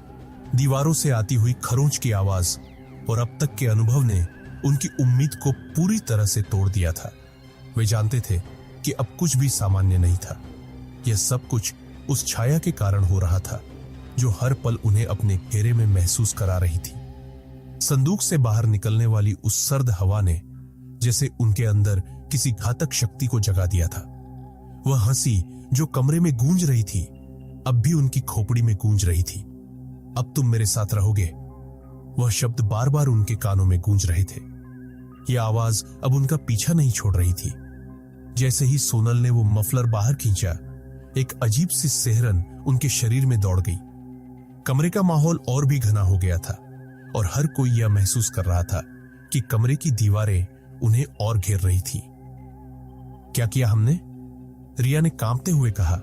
दीवारों से आती हुई खरोंच की आवाज और अब तक के अनुभव ने उनकी उम्मीद को पूरी तरह से तोड़ दिया था। वे जानते थे कि अब कुछ भी सामान्य नहीं था। यह सब कुछ उस छाया के कारण हो रहा था जो हर पल उन्हें अपने घेरे में महसूस करा रही थी। संदूक से बाहर निकलने वाली उस सर्द हवा ने जैसे उनके अंदर किसी घातक शक्ति को जगा दिया था। वह हंसी जो कमरे में गूंज रही थी, अब भी उनकी खोपड़ी में गूंज रही थी। अब तुम मेरे साथ रहोगे, वह शब्द बार बार उनके कानों में गूंज रहे थे। यह आवाज अब उनका पीछा नहीं छोड़ रही थी। जैसे ही सोनल ने वो मफलर बाहर खींचा, एक अजीब सी सिहरन उनके शरीर में दौड़ गई। कमरे का माहौल और भी घना हो गया था और हर कोई यह महसूस कर रहा था कि कमरे की दीवारें उन्हें और घेर रही थी। क्या किया हमने? रिया ने कांपते हुए कहा।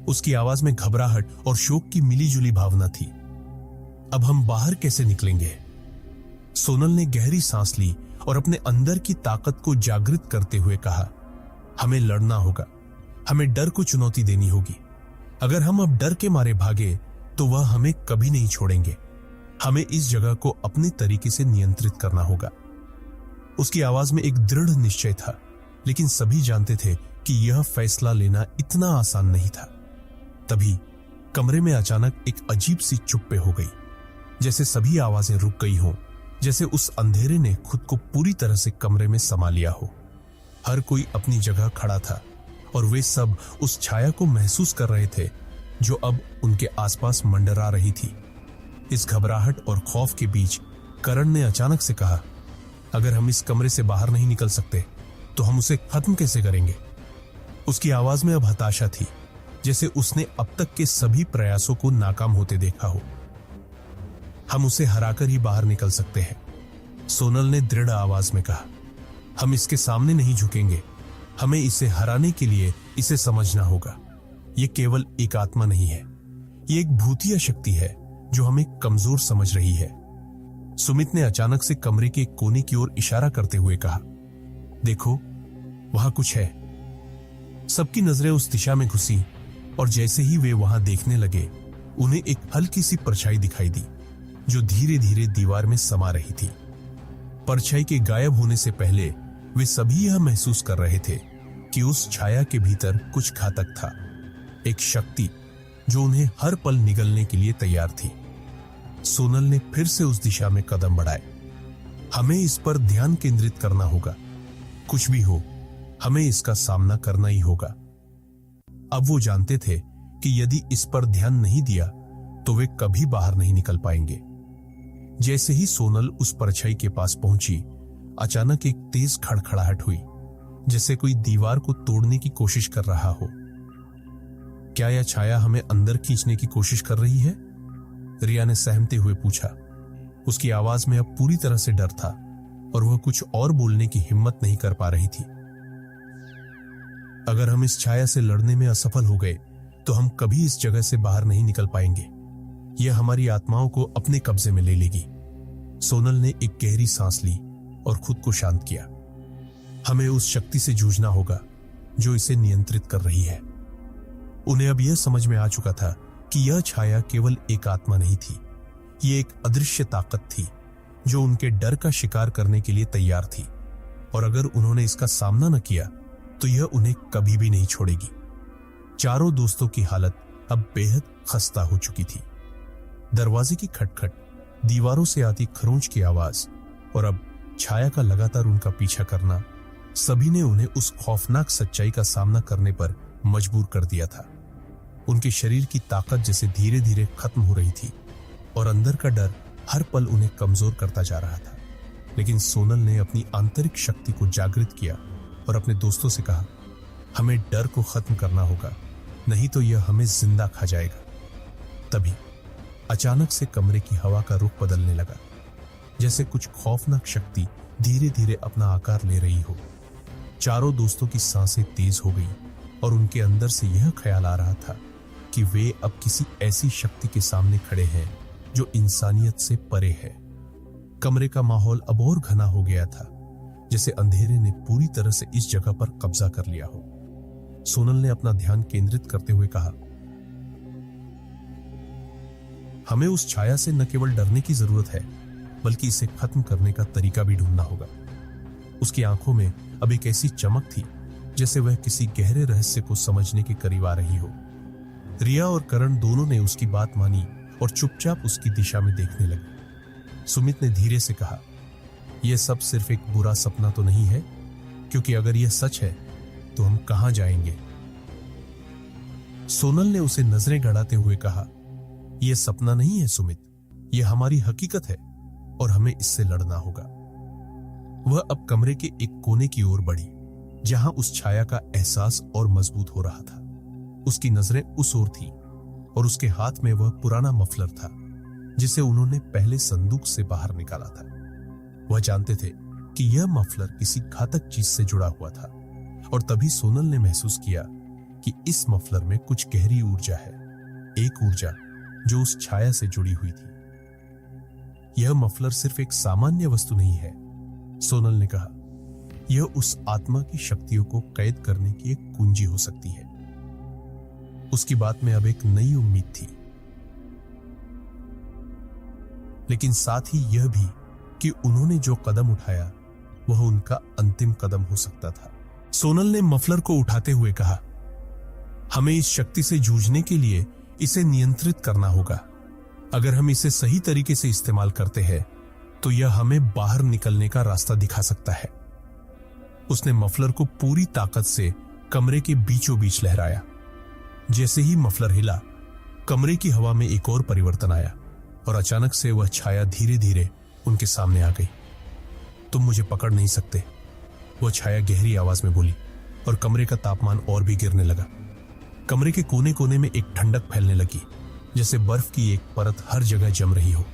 उसकी आवाज में घबराहट और शोक की मिलीजुली भावना थी। अब हम बाहर कैसे निकलेंगे? सोनल ने गहरी सांस ली और अपने अंदर की ताकत को जागृत करते हुए कहा, हमें लड़ना होगा, हमें डर को चुनौती देनी होगी। अगर हम अब डर के मारे भागे तो वह हमें कभी नहीं छोड़ेंगे। हमें इस जगह को अपने तरीके से नियंत्रित करना होगा। उसकी आवाज में एक दृढ़ निश्चय था, लेकिन सभी जानते थे कि यह फैसला लेना इतना आसान नहीं था। तभी कमरे में अचानक एक अजीब सी चुप्पे हो गई, जैसे सभी आवाजें रुक गई हों, जैसे उस अंधेरे ने खुद को पूरी तरह से कमरे में समा लिया हो। हर कोई अपनी जगह खड़ा था और वे सब उस छाया को महसूस कर रहे थे जो अब उनके आसपास मंडरा रही थी। इस घबराहट और खौफ के बीच करण ने अचानक से कहा, अगर हम इस कमरे से बाहर नहीं निकल सकते तो हम उसे खत्म कैसे करेंगे? उसकी आवाज में अब हताशा थी, जैसे उसने अब तक के सभी प्रयासों को नाकाम होते देखा हो। हम उसे हराकर ही बाहर निकल सकते हैं, सोनल ने दृढ़ आवाज में कहा। हम इसके सामने नहीं झुकेंगे। हमें इसे हराने के लिए इसे समझना होगा। यह केवल एक आत्मा नहीं है, यह एक भूतिया शक्ति है जो हमें कमजोर समझ रही है। सुमित ने अचानक से कमरे के एक कोने की ओर इशारा करते हुए कहा, देखो, वहां कुछ है। सबकी नजरें उस दिशा में घुसी और जैसे ही वे वहां देखने लगे, उन्हें एक हल्की सी परछाई दिखाई दी जो धीरे धीरे दीवार में समा रही थी। परछाई के गायब होने से पहले वे सभी यह महसूस कर रहे थे कि उस छाया के भीतर कुछ घातक था, एक शक्ति जो उन्हें हर पल निगलने के लिए तैयार थी। सोनल ने फिर से उस दिशा में कदम बढ़ाए। हमें इस पर ध्यान केंद्रित करना होगा। कुछ भी हो, हमें इसका सामना करना ही होगा। अब वो जानते थे कि यदि इस पर ध्यान नहीं दिया तो वे कभी बाहर नहीं निकल पाएंगे। जैसे ही सोनल उस परछाई के पास पहुंची, अचानक एक तेज खड़खड़ाहट हुई, जैसे कोई दीवार को तोड़ने की कोशिश कर रहा हो। क्या यह छाया हमें अंदर खींचने की कोशिश कर रही है? रिया ने सहमते हुए पूछा। उसकी आवाज में अब पूरी तरह से डर था और वह कुछ और बोलने की हिम्मत नहीं कर पा रही थी। अगर हम इस छाया से लड़ने में असफल हो गए तो हम कभी इस जगह से बाहर नहीं निकल पाएंगे। यह हमारी आत्माओं को अपने कब्जे में ले लेगी। सोनल ने एक गहरी सांस ली और खुद को शांत किया। हमें उस शक्ति से जूझना होगा जो इसे नियंत्रित कर रही है। उन्हें अब यह समझ में आ चुका था कि यह छाया केवल एक आत्मा नहीं थी, यह एक अदृश्य ताकत थी जो उनके डर का शिकार करने के लिए तैयार थी, और अगर उन्होंने इसका सामना न किया तो यह उन्हें कभी भी नहीं छोड़ेगी। चारों दोस्तों की हालत अब बेहद खस्ता हो चुकी थी। दरवाजे की खटखट, दीवारों से आती खरोंच की आवाज और अब छाया का लगातार उनका पीछा करना, सभी ने उन्हें उस खौफनाक सच्चाई का सामना करने पर मजबूर कर दिया था। उनके शरीर की ताकत जैसे धीरे धीरे खत्म हो रही थी और अंदर का डर हर पल उन्हें कमजोर करता जा रहा था। लेकिन सोनल ने अपनी आंतरिक शक्ति को जागृत किया और अपने दोस्तों से कहा, हमें डर को खत्म करना होगा, नहीं तो यह हमें जिंदा खा जाएगा। तभी अचानक से कमरे की हवा का रुख बदलने लगा, जैसे कुछ खौफनाक शक्ति धीरे धीरे अपना आकार ले रही हो। चारों दोस्तों की सांसें तेज हो गई और उनके अंदर से यह ख्याल आ रहा था कि वे अब किसी ऐसी शक्ति के सामने खड़े हैं जो इंसानियत से परे है। कमरे का माहौल अब और घना हो गया था, जैसे अंधेरे ने पूरी तरह से इस जगह पर कब्जा कर लिया हो। सोनल ने अपना ध्यान केंद्रित करते हुए कहा, हमें उस छाया से न केवल डरने की जरूरत है, बल्कि इसे खत्म करने का तरीका भी ढूंढना होगा। उसकी आंखों में अब एक ऐसी चमक थी जैसे वह किसी गहरे रहस्य को समझने के करीब आ रही हो। रिया और करण दोनों ने उसकी बात मानी और चुपचाप उसकी दिशा में देखने लगे। सुमित ने धीरे से कहा, यह सब सिर्फ एक बुरा सपना तो नहीं है? क्योंकि अगर यह सच है तो हम कहां जाएंगे? सोनल ने उसे नजरें गड़ाते हुए कहा, यह सपना नहीं है सुमित, यह हमारी हकीकत है और हमें इससे लड़ना होगा। वह अब कमरे के एक कोने की ओर बढ़ी जहां उस छाया का एहसास और मजबूत हो रहा था। उसकी नजरें उस ओर थीं और उसके हाथ में वह पुराना मफलर था जिसे उन्होंने पहले संदूक से बाहर निकाला था। वह जानते थे कि यह मफलर किसी घातक चीज से जुड़ा हुआ था और तभी सोनल ने महसूस किया कि इस मफलर में कुछ गहरी ऊर्जा है, एक ऊर्जा जो उस छाया से जुड़ी हुई थी। यह मफलर सिर्फ एक सामान्य वस्तु नहीं है, सोनल ने कहा, यह उस आत्मा की शक्तियों को कैद करने की एक कुंजी हो सकती है। उसकी बात में अब एक नई उम्मीद थी, लेकिन साथ ही यह भी कि उन्होंने जो कदम उठाया वह उनका अंतिम कदम हो सकता था। सोनल ने मफलर को उठाते हुए कहा, हमें इस शक्ति से जूझने के लिए इसे नियंत्रित करना होगा। अगर हम इसे सही तरीके से इस्तेमाल करते हैं तो यह हमें बाहर निकलने का रास्ता दिखा सकता है। उसने मफलर को पूरी ताकत से कमरे के बीचों बीच लहराया। जैसे ही मफलर हिला, कमरे की हवा में एक और परिवर्तन आया और अचानक से वह छाया धीरे धीरे उनके सामने आ गई। तुम मुझे पकड़ नहीं सकते, वह छाया गहरी आवाज में बोली, और कमरे का तापमान और भी गिरने लगा। कमरे के कोने कोने में एक ठंडक फैलने लगी, जैसे बर्फ की एक परत हर जगह जम रही हो।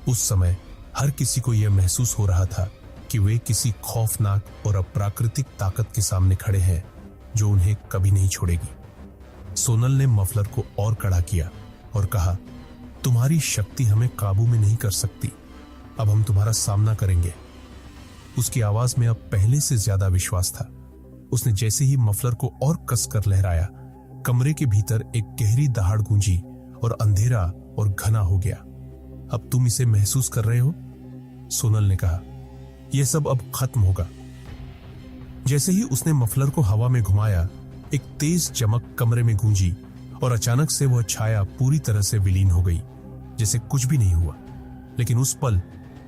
उस समय हर किसी को यह महसूस हो रहा था कि वे किसी खौफनाक और अप्राकृतिक ताकत के सामने खड़े हैं जो उन्हें कभी नहीं छोड़ेगी। सोनल ने मफलर को और कड़ा किया और कहा, तुम्हारी शक्ति हमें काबू में नहीं कर सकती, अब हम तुम्हारा सामना करेंगे। उसकी आवाज में अब पहले से ज्यादा विश्वास था। उसने जैसे ही मफलर को और कसकर लहराया, कमरे के भीतर एक गहरी दहाड़ गूंजी और अंधेरा और घना हो गया। अब तुम इसे महसूस कर रहे हो? सोनल ने कहा, यह सब अब खत्म होगा। जैसे ही उसने मफलर को हवा में घुमाया, एक तेज चमक कमरे में गूंजी और अचानक से वह छाया पूरी तरह से विलीन हो गई, जैसे कुछ भी नहीं हुआ। लेकिन उस पल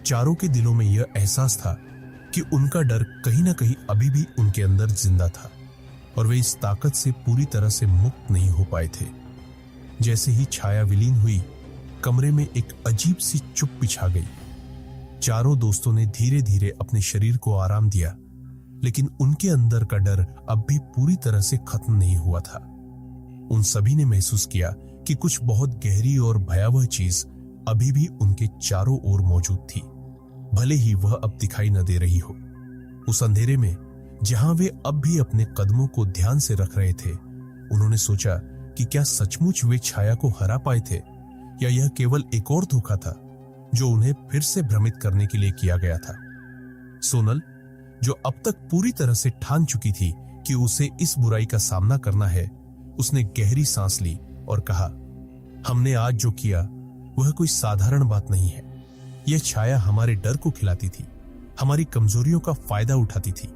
चारों के दिलों में यह एहसास था कि उनका डर कहीं ना कहीं अभी भी उनके अंदर जिंदा था और वे इस ताकत से पूरी तरह से मुक्त नहीं हो पाए थे। जैसे ही छाया विलीन हुई, कमरे में एक अजीब सी चुप्पी छा गई। चारों दोस्तों ने धीरे धीरे अपने शरीर को आराम दिया, लेकिन उनके अंदर का डर अब भी पूरी तरह से खत्म नहीं हुआ था। उन सभी ने महसूस किया कि कुछ बहुत गहरी और भयावह चीज अभी भी उनके चारों ओर मौजूद थी, भले ही वह अब दिखाई न दे रही हो। उस अंधेरे में जहां वे अब भी अपने कदमों को ध्यान से रख रहे थे, उन्होंने सोचा कि क्या सचमुच वे छाया को हरा पाए थे या यह केवल एक और धोखा था जो उन्हें फिर से भ्रमित करने के लिए किया गया था। सोनल, जो अब तक पूरी तरह से ठान चुकी थी कि उसे इस बुराई का सामना करना है, उसने गहरी सांस ली और कहा, हमने आज जो किया वह कोई साधारण बात नहीं है। यह छाया हमारे डर को खिलाती थी, हमारी कमजोरियों का फायदा उठाती थी,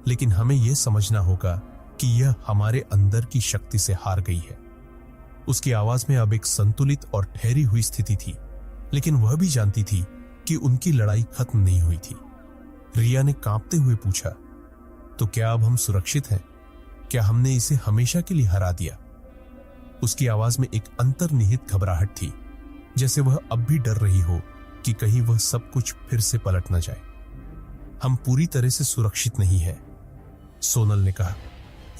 लेकिन हमें यह समझना होगा कि यह हमारे अंदर की शक्ति से हार गई है। उसकी आवाज में अब एक संतुलित और ठहरी हुई स्थिति थी, लेकिन वह भी जानती थी कि उनकी लड़ाई खत्म नहीं हुई थी। रिया ने कांपते हुए पूछा, तो क्या अब हम सुरक्षित हैं? क्या हमने इसे हमेशा के लिए हरा दिया? उसकी आवाज में एक अंतर्निहित घबराहट थी, जैसे वह अब भी डर रही हो कि कहीं वह सब कुछ फिर से पलट न जाए। हम पूरी तरह से सुरक्षित नहीं हैं, सोनल ने कहा।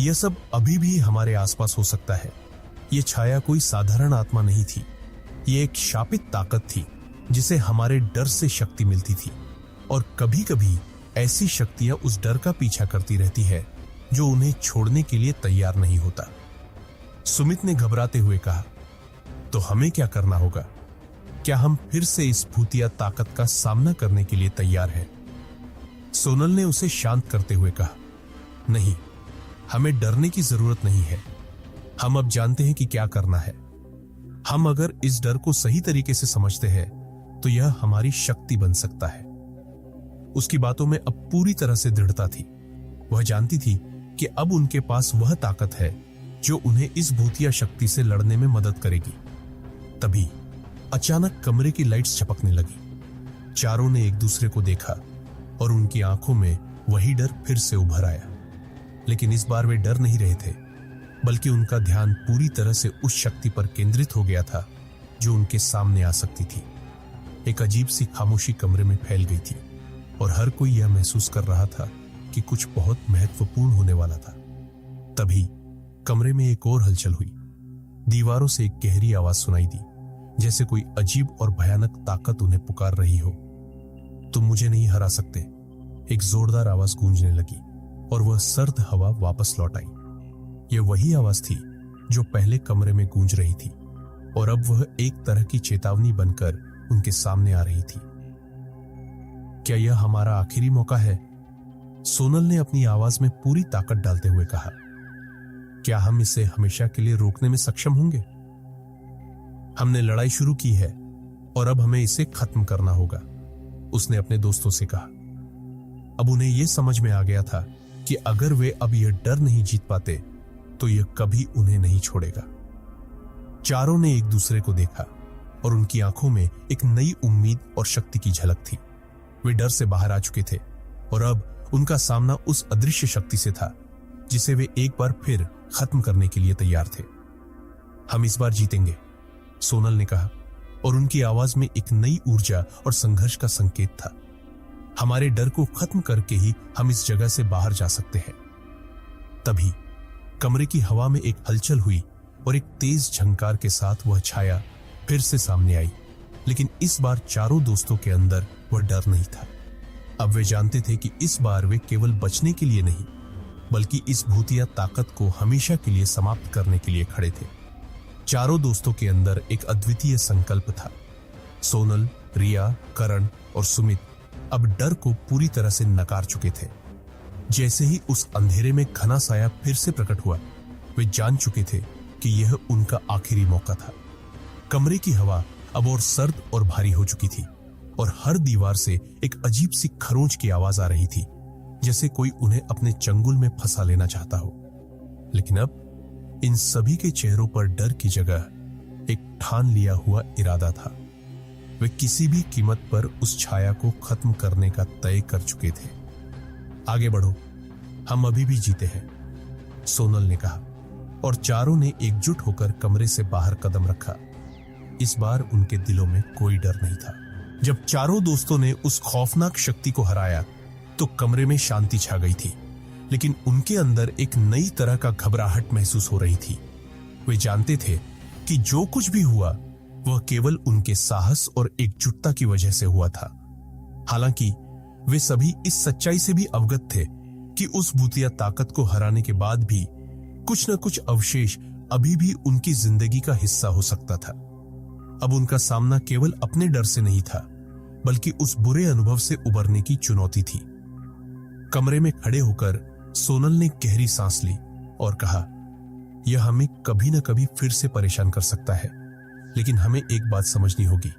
यह सब अभी भी हमारे आसपास हो सकता है। यह छाया कोई साधारण आत्मा नहीं थी, यह एक शापित ताकत थी जिसे हमारे डर से शक्ति मिलती थी, और कभी कभी ऐसी शक्तियां उस डर का पीछा करती रहती है जो उन्हें छोड़ने के लिए तैयार नहीं होता। सुमित ने घबराते हुए कहा, तो हमें क्या करना होगा? क्या हम फिर से इस भूतिया ताकत का सामना करने के लिए तैयार हैं? सोनल ने उसे शांत करते हुए कहा, नहीं, हमें डरने की जरूरत नहीं है। हम अब जानते हैं कि क्या करना है। हम अगर इस डर को सही तरीके से समझते हैं तो यह हमारी शक्ति बन सकता है। उसकी बातों में अब पूरी तरह से दृढ़ता थी। वह जानती थी कि अब उनके पास वह ताकत है जो उन्हें इस भूतिया शक्ति से लड़ने में मदद करेगी। तभी अचानक कमरे की लाइट्स चपकने लगी। चारों ने एक दूसरे को देखा और उनकी आंखों में वही डर फिर से उभर आया। लेकिन इस बार वे डर नहीं रहे थे, बल्कि उनका ध्यान पूरी तरह से उस शक्ति पर केंद्रित हो गया था जो उनके सामने आ सकती थी। एक अजीब सी खामोशी कमरे में फैल गई थी और हर कोई यह महसूस कर रहा था कि कुछ बहुत महत्वपूर्ण होने वाला था। तभी कमरे में एक और हलचल हुई। दीवारों से एक गहरी आवाज सुनाई दी, जैसे कोई अजीब और भयानक ताकत उन्हें पुकार रही हो। तुम मुझे नहीं हरा सकते, एक जोरदार आवाज गूंजने लगी और वह सर्द हवा वापस लौट आई। यह वही आवाज थी जो पहले कमरे में गूंज रही थी, और अब वह एक तरह की चेतावनी बनकर उनके सामने आ रही थी। क्या यह हमारा आखिरी मौका है? सोनल ने अपनी आवाज में पूरी ताकत डालते हुए कहा। क्या हम इसे हमेशा के लिए रोकने में सक्षम होंगे? हमने लड़ाई शुरू की है और अब हमें इसे खत्म करना होगा, उसने अपने दोस्तों से कहा। अब उन्हें यह समझ में आ गया था कि अगर वे अब यह डर नहीं जीत पाते तो यह कभी उन्हें नहीं छोड़ेगा। चारों ने एक दूसरे को देखा और उनकी आंखों में एक नई उम्मीद और शक्ति की झलक थी। वे डर से बाहर आ चुके थे और अब उनका सामना उस अदृश्य शक्ति से था जिसे वे एक बार फिर खत्म करने के लिए तैयार थे। हम इस बार जीतेंगे, सोनल ने कहा, और उनकी आवाज में एक नई ऊर्जा और संघर्ष का संकेत था। हमारे डर को खत्म करके ही हम इस जगह से बाहर जा सकते हैं। तभी कमरे की हवा में एक हलचल हुई और एक तेज झंकार के साथ वह छाया फिर से सामने आई, लेकिन इस बार चारों दोस्तों के अंदर वह डर नहीं था। अब वे जानते थे कि इस बार वे केवल बचने के लिए नहीं, बल्कि इस भूतिया ताकत को हमेशा के लिए समाप्त करने के लिए खड़े थे। चारों दोस्तों के अंदर एक अद्वितीय संकल्प था। सोनल, रिया, करण और सुमित अब डर को पूरी तरह से नकार चुके थे। जैसे ही उस अंधेरे में घना साया फिर से प्रकट हुआ, वे जान चुके थे कि यह उनका आखिरी मौका था। कमरे की हवा अब और सर्द और भारी हो चुकी थी और हर दीवार से एक अजीब सी खरोंच की आवाज आ रही थी, जैसे कोई उन्हें अपने चंगुल में फंसा लेना चाहता हो। लेकिन अब इन सभी के चेहरों पर डर की जगह एक ठान लिया हुआ इरादा था। वे किसी भी कीमत पर उस छाया को खत्म करने का तय कर चुके थे। आगे बढ़ो, हम अभी भी जीते हैं, सोनल ने कहा, और चारों ने एकजुट होकर कमरे से बाहर कदम रखा। इस बार उनके दिलों में कोई डर नहीं था। जब चारों दोस्तों ने उस खौफनाक शक्ति को हराया तो कमरे में शांति छा गई थी, लेकिन उनके अंदर एक नई तरह का घबराहट महसूस हो रही थी। वे जानते थे कि जो कुछ भी हुआ वह केवल उनके साहस और एकजुटता की वजह से हुआ था। हालांकि वे सभी इस सच्चाई से भी अवगत थे कि उस भूतिया ताकत को हराने के बाद भी कुछ न कुछ अवशेष अभी भी उनकी जिंदगी का हिस्सा हो सकता था। अब उनका सामना केवल अपने डर से नहीं था, बल्कि उस बुरे अनुभव से उबरने की चुनौती थी। कमरे में खड़े होकर सोनल ने गहरी सांस ली और कहा, यह हमें कभी न कभी फिर से परेशान कर सकता है, लेकिन हमें एक बात समझनी होगी,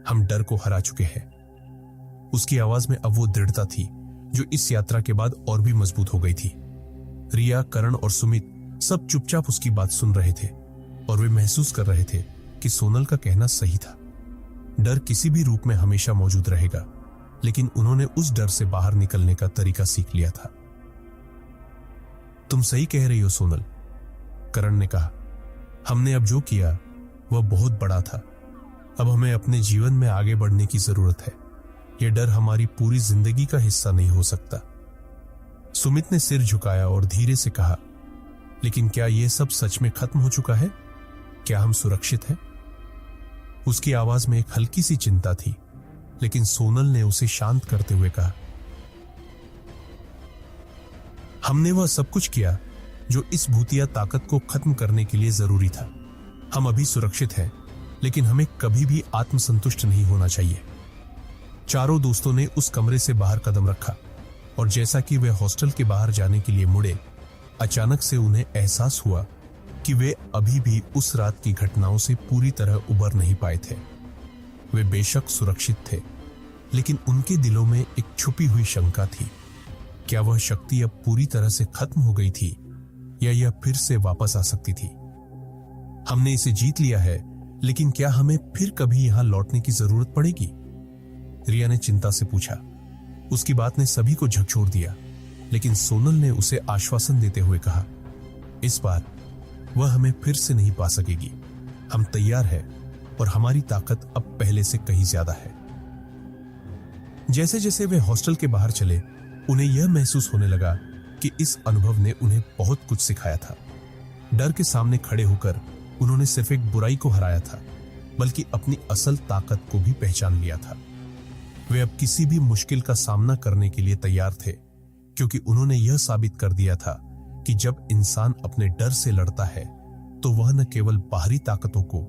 हम डर को हरा चुके हैं। उसकी आवाज में अब वो दृढ़ता थी जो इस यात्रा के बाद और भी मजबूत हो गई थी। रिया, करण और सुमित सब चुपचाप उसकी बात सुन रहे थे और वे महसूस कर रहे थे कि सोनल का कहना सही था। डर किसी भी रूप में हमेशा मौजूद रहेगा, लेकिन उन्होंने उस डर से बाहर निकलने का तरीका सीख लिया था। तुम सही कह रही हो सोनल, करण ने कहा, हमने अब जो किया वह बहुत बड़ा था। अब हमें अपने जीवन में आगे बढ़ने की जरूरत है। यह डर हमारी पूरी जिंदगी का हिस्सा नहीं हो सकता। सुमित ने सिर झुकाया और धीरे से कहा, लेकिन क्या यह सब सच में खत्म हो चुका है? क्या हम सुरक्षित हैं? उसकी आवाज में एक हल्की सी चिंता थी, लेकिन सोनल ने उसे शांत करते हुए कहा, हमने वह सब कुछ किया जो इस भूतिया ताकत को खत्म करने के लिए जरूरी था। हम अभी सुरक्षित हैं, लेकिन हमें कभी भी आत्मसंतुष्ट नहीं होना चाहिए। चारों दोस्तों ने उस कमरे से बाहर कदम रखा और जैसा कि वे हॉस्टल के बाहर जाने के लिए मुड़े, अचानक से उन्हें एहसास हुआ कि वे अभी भी उस रात की घटनाओं से पूरी तरह उबर नहीं पाए थे। वे बेशक सुरक्षित थे, लेकिन उनके दिलों में एक छुपी हुई शंका थी। क्या वह शक्ति अब पूरी तरह से खत्म हो गई थी या यह फिर से वापस आ सकती थी? हमने इसे जीत लिया है, लेकिन क्या हमें फिर कभी यहां लौटने की जरूरत पड़ेगी? रिया ने चिंता से पूछा। उसकी बात ने सभी को झकझोर दिया, लेकिन सोनल ने उसे आश्वासन देते हुए कहा, इस बार वह हमें फिर से नहीं पा सकेगी। हम तैयार हैं और हमारी ताकत अब पहले से कहीं ज्यादा है। जैसे जैसे वे हॉस्टल के बाहर चले, उन्हें यह महसूस होने लगा कि इस अनुभव ने उन्हें बहुत कुछ सिखाया था। डर के सामने खड़े होकर उन्होंने सिर्फ एक बुराई को हराया था, बल्कि अपनी असल ताकत को भी पहचान लिया था। वे अब किसी भी मुश्किल का सामना करने के लिए तैयार थे, क्योंकि उन्होंने यह साबित कर दिया था कि जब इंसान अपने डर से लड़ता है तो वह न केवल बाहरी ताकतों को,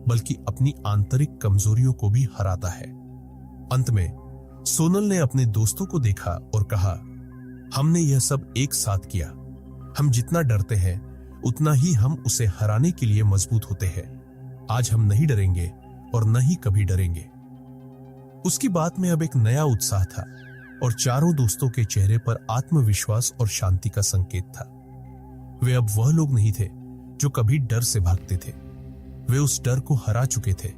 बल्कि अपनी आंतरिक कमजोरियों को भी हराता है। अंत में सोनल ने अपने दोस्तों को देखा और कहा, हमने यह सब एक साथ किया। हम जितना डरते हैं उतना ही हम उसे हराने के लिए मजबूत होते हैं। आज हम नहीं डरेंगे और न ही कभी डरेंगे। उसकी बात में अब एक नया उत्साह था और चारों दोस्तों के चेहरे पर आत्मविश्वास और शांति का संकेत था। वे अब वह लोग नहीं थे जो कभी डर से भागते थे। वे उस डर को हरा चुके थे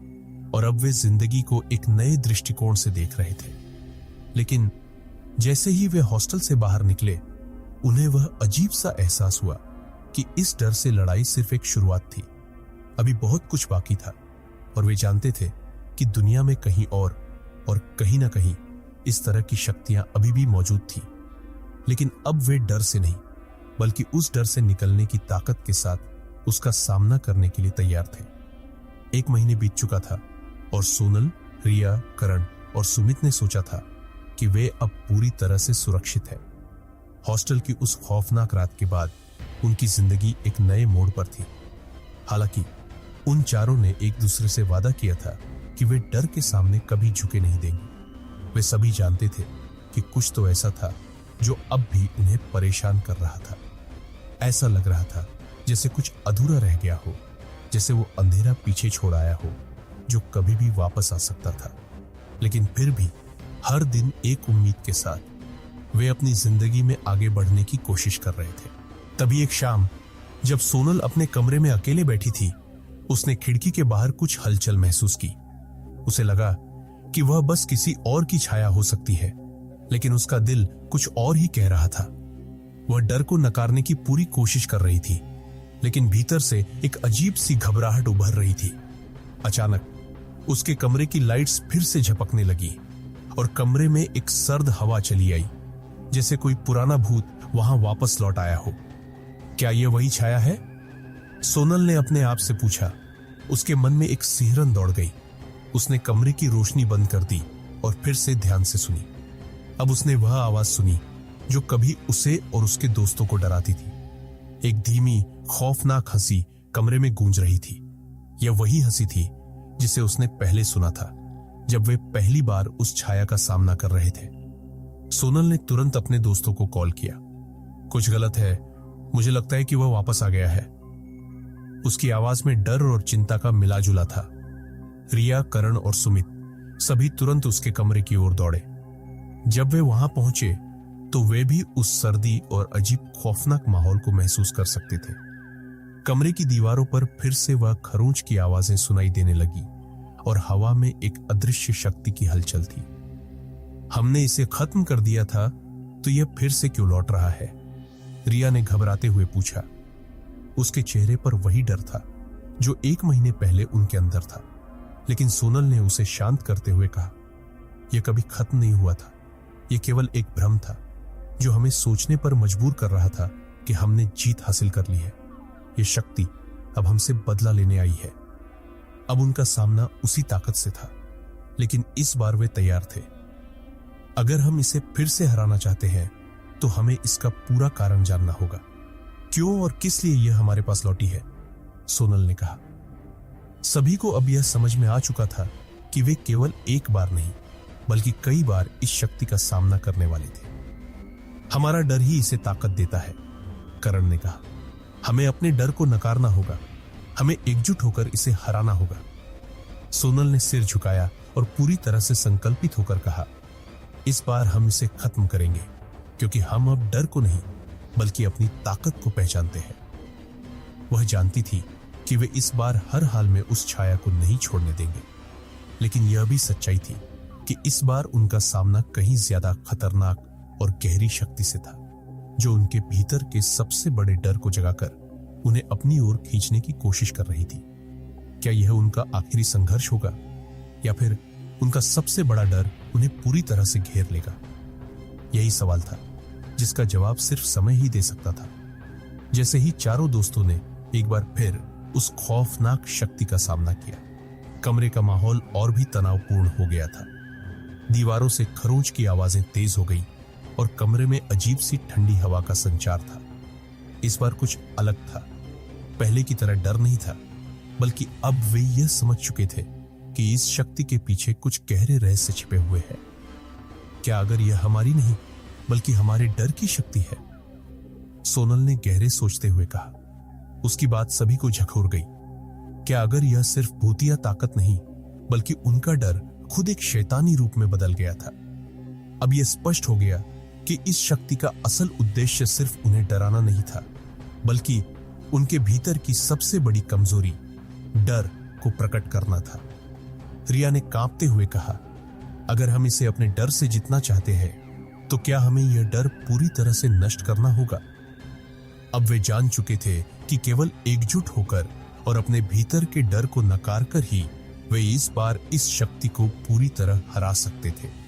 और अब वे जिंदगी को एक नए दृष्टिकोण से देख रहे थे। लेकिन जैसे ही वे हॉस्टल से बाहर निकले, उन्हें वह अजीब सा एहसास हुआ कि इस डर से लड़ाई सिर्फ एक शुरुआत थी। अभी बहुत कुछ बाकी था और वे जानते थे कि दुनिया में कहीं और कहीं ना कहीं इस तरह की शक्तियां अभी भी मौजूद थी। लेकिन अब वे डर से नहीं, बल्कि उस डर से निकलने की ताकत के साथ उसका सामना करने के लिए तैयार थे। 1 महीने बीत चुका था और सोनल, रिया, करण और सुमित ने सोचा था कि वे अब पूरी तरह से सुरक्षित है। हॉस्टल की उस खौफनाक रात के बाद उनकी जिंदगी एक नए मोड़ पर थी। हालांकि उन चारों ने एक दूसरे से वादा किया था कि वे डर के सामने कभी झुके नहीं देंगे। वे सभी जानते थे कि कुछ तो ऐसा था जो अब भी उन्हें परेशान कर रहा था। ऐसा लग रहा था जैसे कुछ अधूरा रह गया हो, जैसे वो अंधेरा पीछे छोड़ आया हो जो कभी भी वापस आ सकता था। लेकिन फिर भी हर दिन एक उम्मीद के साथ वे अपनी जिंदगी में आगे बढ़ने की कोशिश कर रहे थे। तभी एक शाम जब सोनल अपने कमरे में अकेले बैठी थी, उसने खिड़की के बाहर कुछ हलचल महसूस की। उसे लगा कि वह बस किसी और की छाया हो सकती है, लेकिन उसका दिल कुछ और ही कह रहा था। वह डर को नकारने की पूरी कोशिश कर रही थी, लेकिन भीतर से एक अजीब सी घबराहट उभर रही थी। अचानक उसके कमरे की लाइट्स फिर से झपकने लगी और कमरे में एक सर्द हवा चली आई, जैसे कोई पुराना भूत वहां वापस लौट आया हो। क्या यह वही छाया है? सोनल ने अपने आप से पूछा। उसके मन में एक सिहरन दौड़ गई। उसने कमरे की रोशनी बंद कर दी और फिर से ध्यान से सुनी। अब उसने वह आवाज सुनी जो कभी उसे और उसके दोस्तों को डराती थी। एक धीमी, खौफनाक हंसी कमरे में गूंज रही थी। यह वही हंसी थी जिसे उसने पहले सुना था जब वे पहली बार उस छाया का सामना कर रहे थे। सोनल ने तुरंत अपने दोस्तों को कॉल किया। कुछ गलत है, मुझे लगता है कि वह वापस आ गया है। उसकी आवाज में डर और चिंता का मिला जुला था। रिया, करण और सुमित सभी तुरंत उसके कमरे की ओर दौड़े। जब वे वहां पहुंचे तो वे भी उस सर्दी और अजीब खौफनाक माहौल को महसूस कर सकते थे। कमरे की दीवारों पर फिर से वह खरोंच की आवाजें सुनाई देने लगी और हवा में एक अदृश्य शक्ति की हलचल थी। हमने इसे खत्म कर दिया था, तो यह फिर से क्यों लौट रहा है? रिया ने घबराते हुए पूछा। उसके चेहरे पर वही डर था जो 1 महीने पहले उनके अंदर था। लेकिन सोनल ने उसे शांत करते हुए कहा, यह कभी खत्म नहीं हुआ था। यह केवल एक भ्रम था जो हमें सोचने पर मजबूर कर रहा था कि हमने जीत हासिल कर ली है। यह शक्ति अब हमसे बदला लेने आई है। अब उनका सामना उसी ताकत से था, लेकिन इस बार वे तैयार थे। अगर हम इसे फिर से हराना चाहते हैं तो हमें इसका पूरा कारण जानना होगा। क्यों और किस लिए यह हमारे पास लौटी है? सोनल ने कहा। सभी को अब यह समझ में आ चुका था कि वे केवल एक बार नहीं, बल्कि कई बार इस शक्ति का सामना करने वाले थे। हमारा डर ही इसे ताकत देता है, करण ने कहा। हमें अपने डर को नकारना होगा। हमें एकजुट होकर इसे हराना होगा। सोनल ने सिर झुकाया और पूरी तरह से संकल्पित होकर कहा, इस बार हम इसे खत्म करेंगे, क्योंकि हम अब डर को नहीं बल्कि अपनी ताकत को पहचानते हैं। वह जानती थी कि वे इस बार हर हाल में उस छाया को नहीं छोड़ने देंगे, लेकिन यह भी सच्चाई थी कि इस बार उनका सामना कहीं ज्यादा खतरनाक और गहरी शक्ति से था, जो उनके भीतर के सबसे बड़े डर को जगाकर उन्हें अपनी ओर खींचने की कोशिश कर रही थी। क्या यह उनका आखिरी संघर्ष होगा, या फिर उनका सबसे बड़ा डर उन्हें पूरी तरह से घेर लेगा? यही सवाल था जिसका जवाब सिर्फ समय ही दे सकता था। जैसे ही चारों दोस्तों ने एक बार फिर उस खौफनाक शक्ति का सामना किया, कमरे का माहौल और भी तनावपूर्ण हो गया था। दीवारों से खरोंच की आवाजें तेज हो गई और कमरे में अजीब सी ठंडी हवा का संचार था। इस बार कुछ अलग था। पहले की तरह डर नहीं था, बल्कि अब वे यह समझ चुके थे कि इस शक्ति के पीछे कुछ गहरे रहस्य छिपे हुए हैं। क्या अगर यह हमारी नहीं बल्कि हमारे डर की शक्ति है? सोनल ने गहरे सोचते हुए कहा। उसकी बात सभी को झकझोर गई। क्या अगर यह सिर्फ भूतिया ताकत नहीं बल्कि उनका डर खुद एक शैतानी रूप में बदल गया था? अब यह स्पष्ट हो गया कि इस शक्ति का असल उद्देश्य सिर्फ उन्हें डराना नहीं था, बल्कि उनके भीतर की सबसे बड़ी कमजोरी, डर को प्रकट करना था। रिया ने कांपते हुए कहा, अगर हम इसे अपने डर से जीतना चाहते हैं तो क्या हमें यह डर पूरी तरह से नष्ट करना होगा? अब वे जान चुके थे कि केवल एकजुट होकर और अपने भीतर के डर को नकार कर ही वे इस बार इस शक्ति को पूरी तरह हरा सकते थे।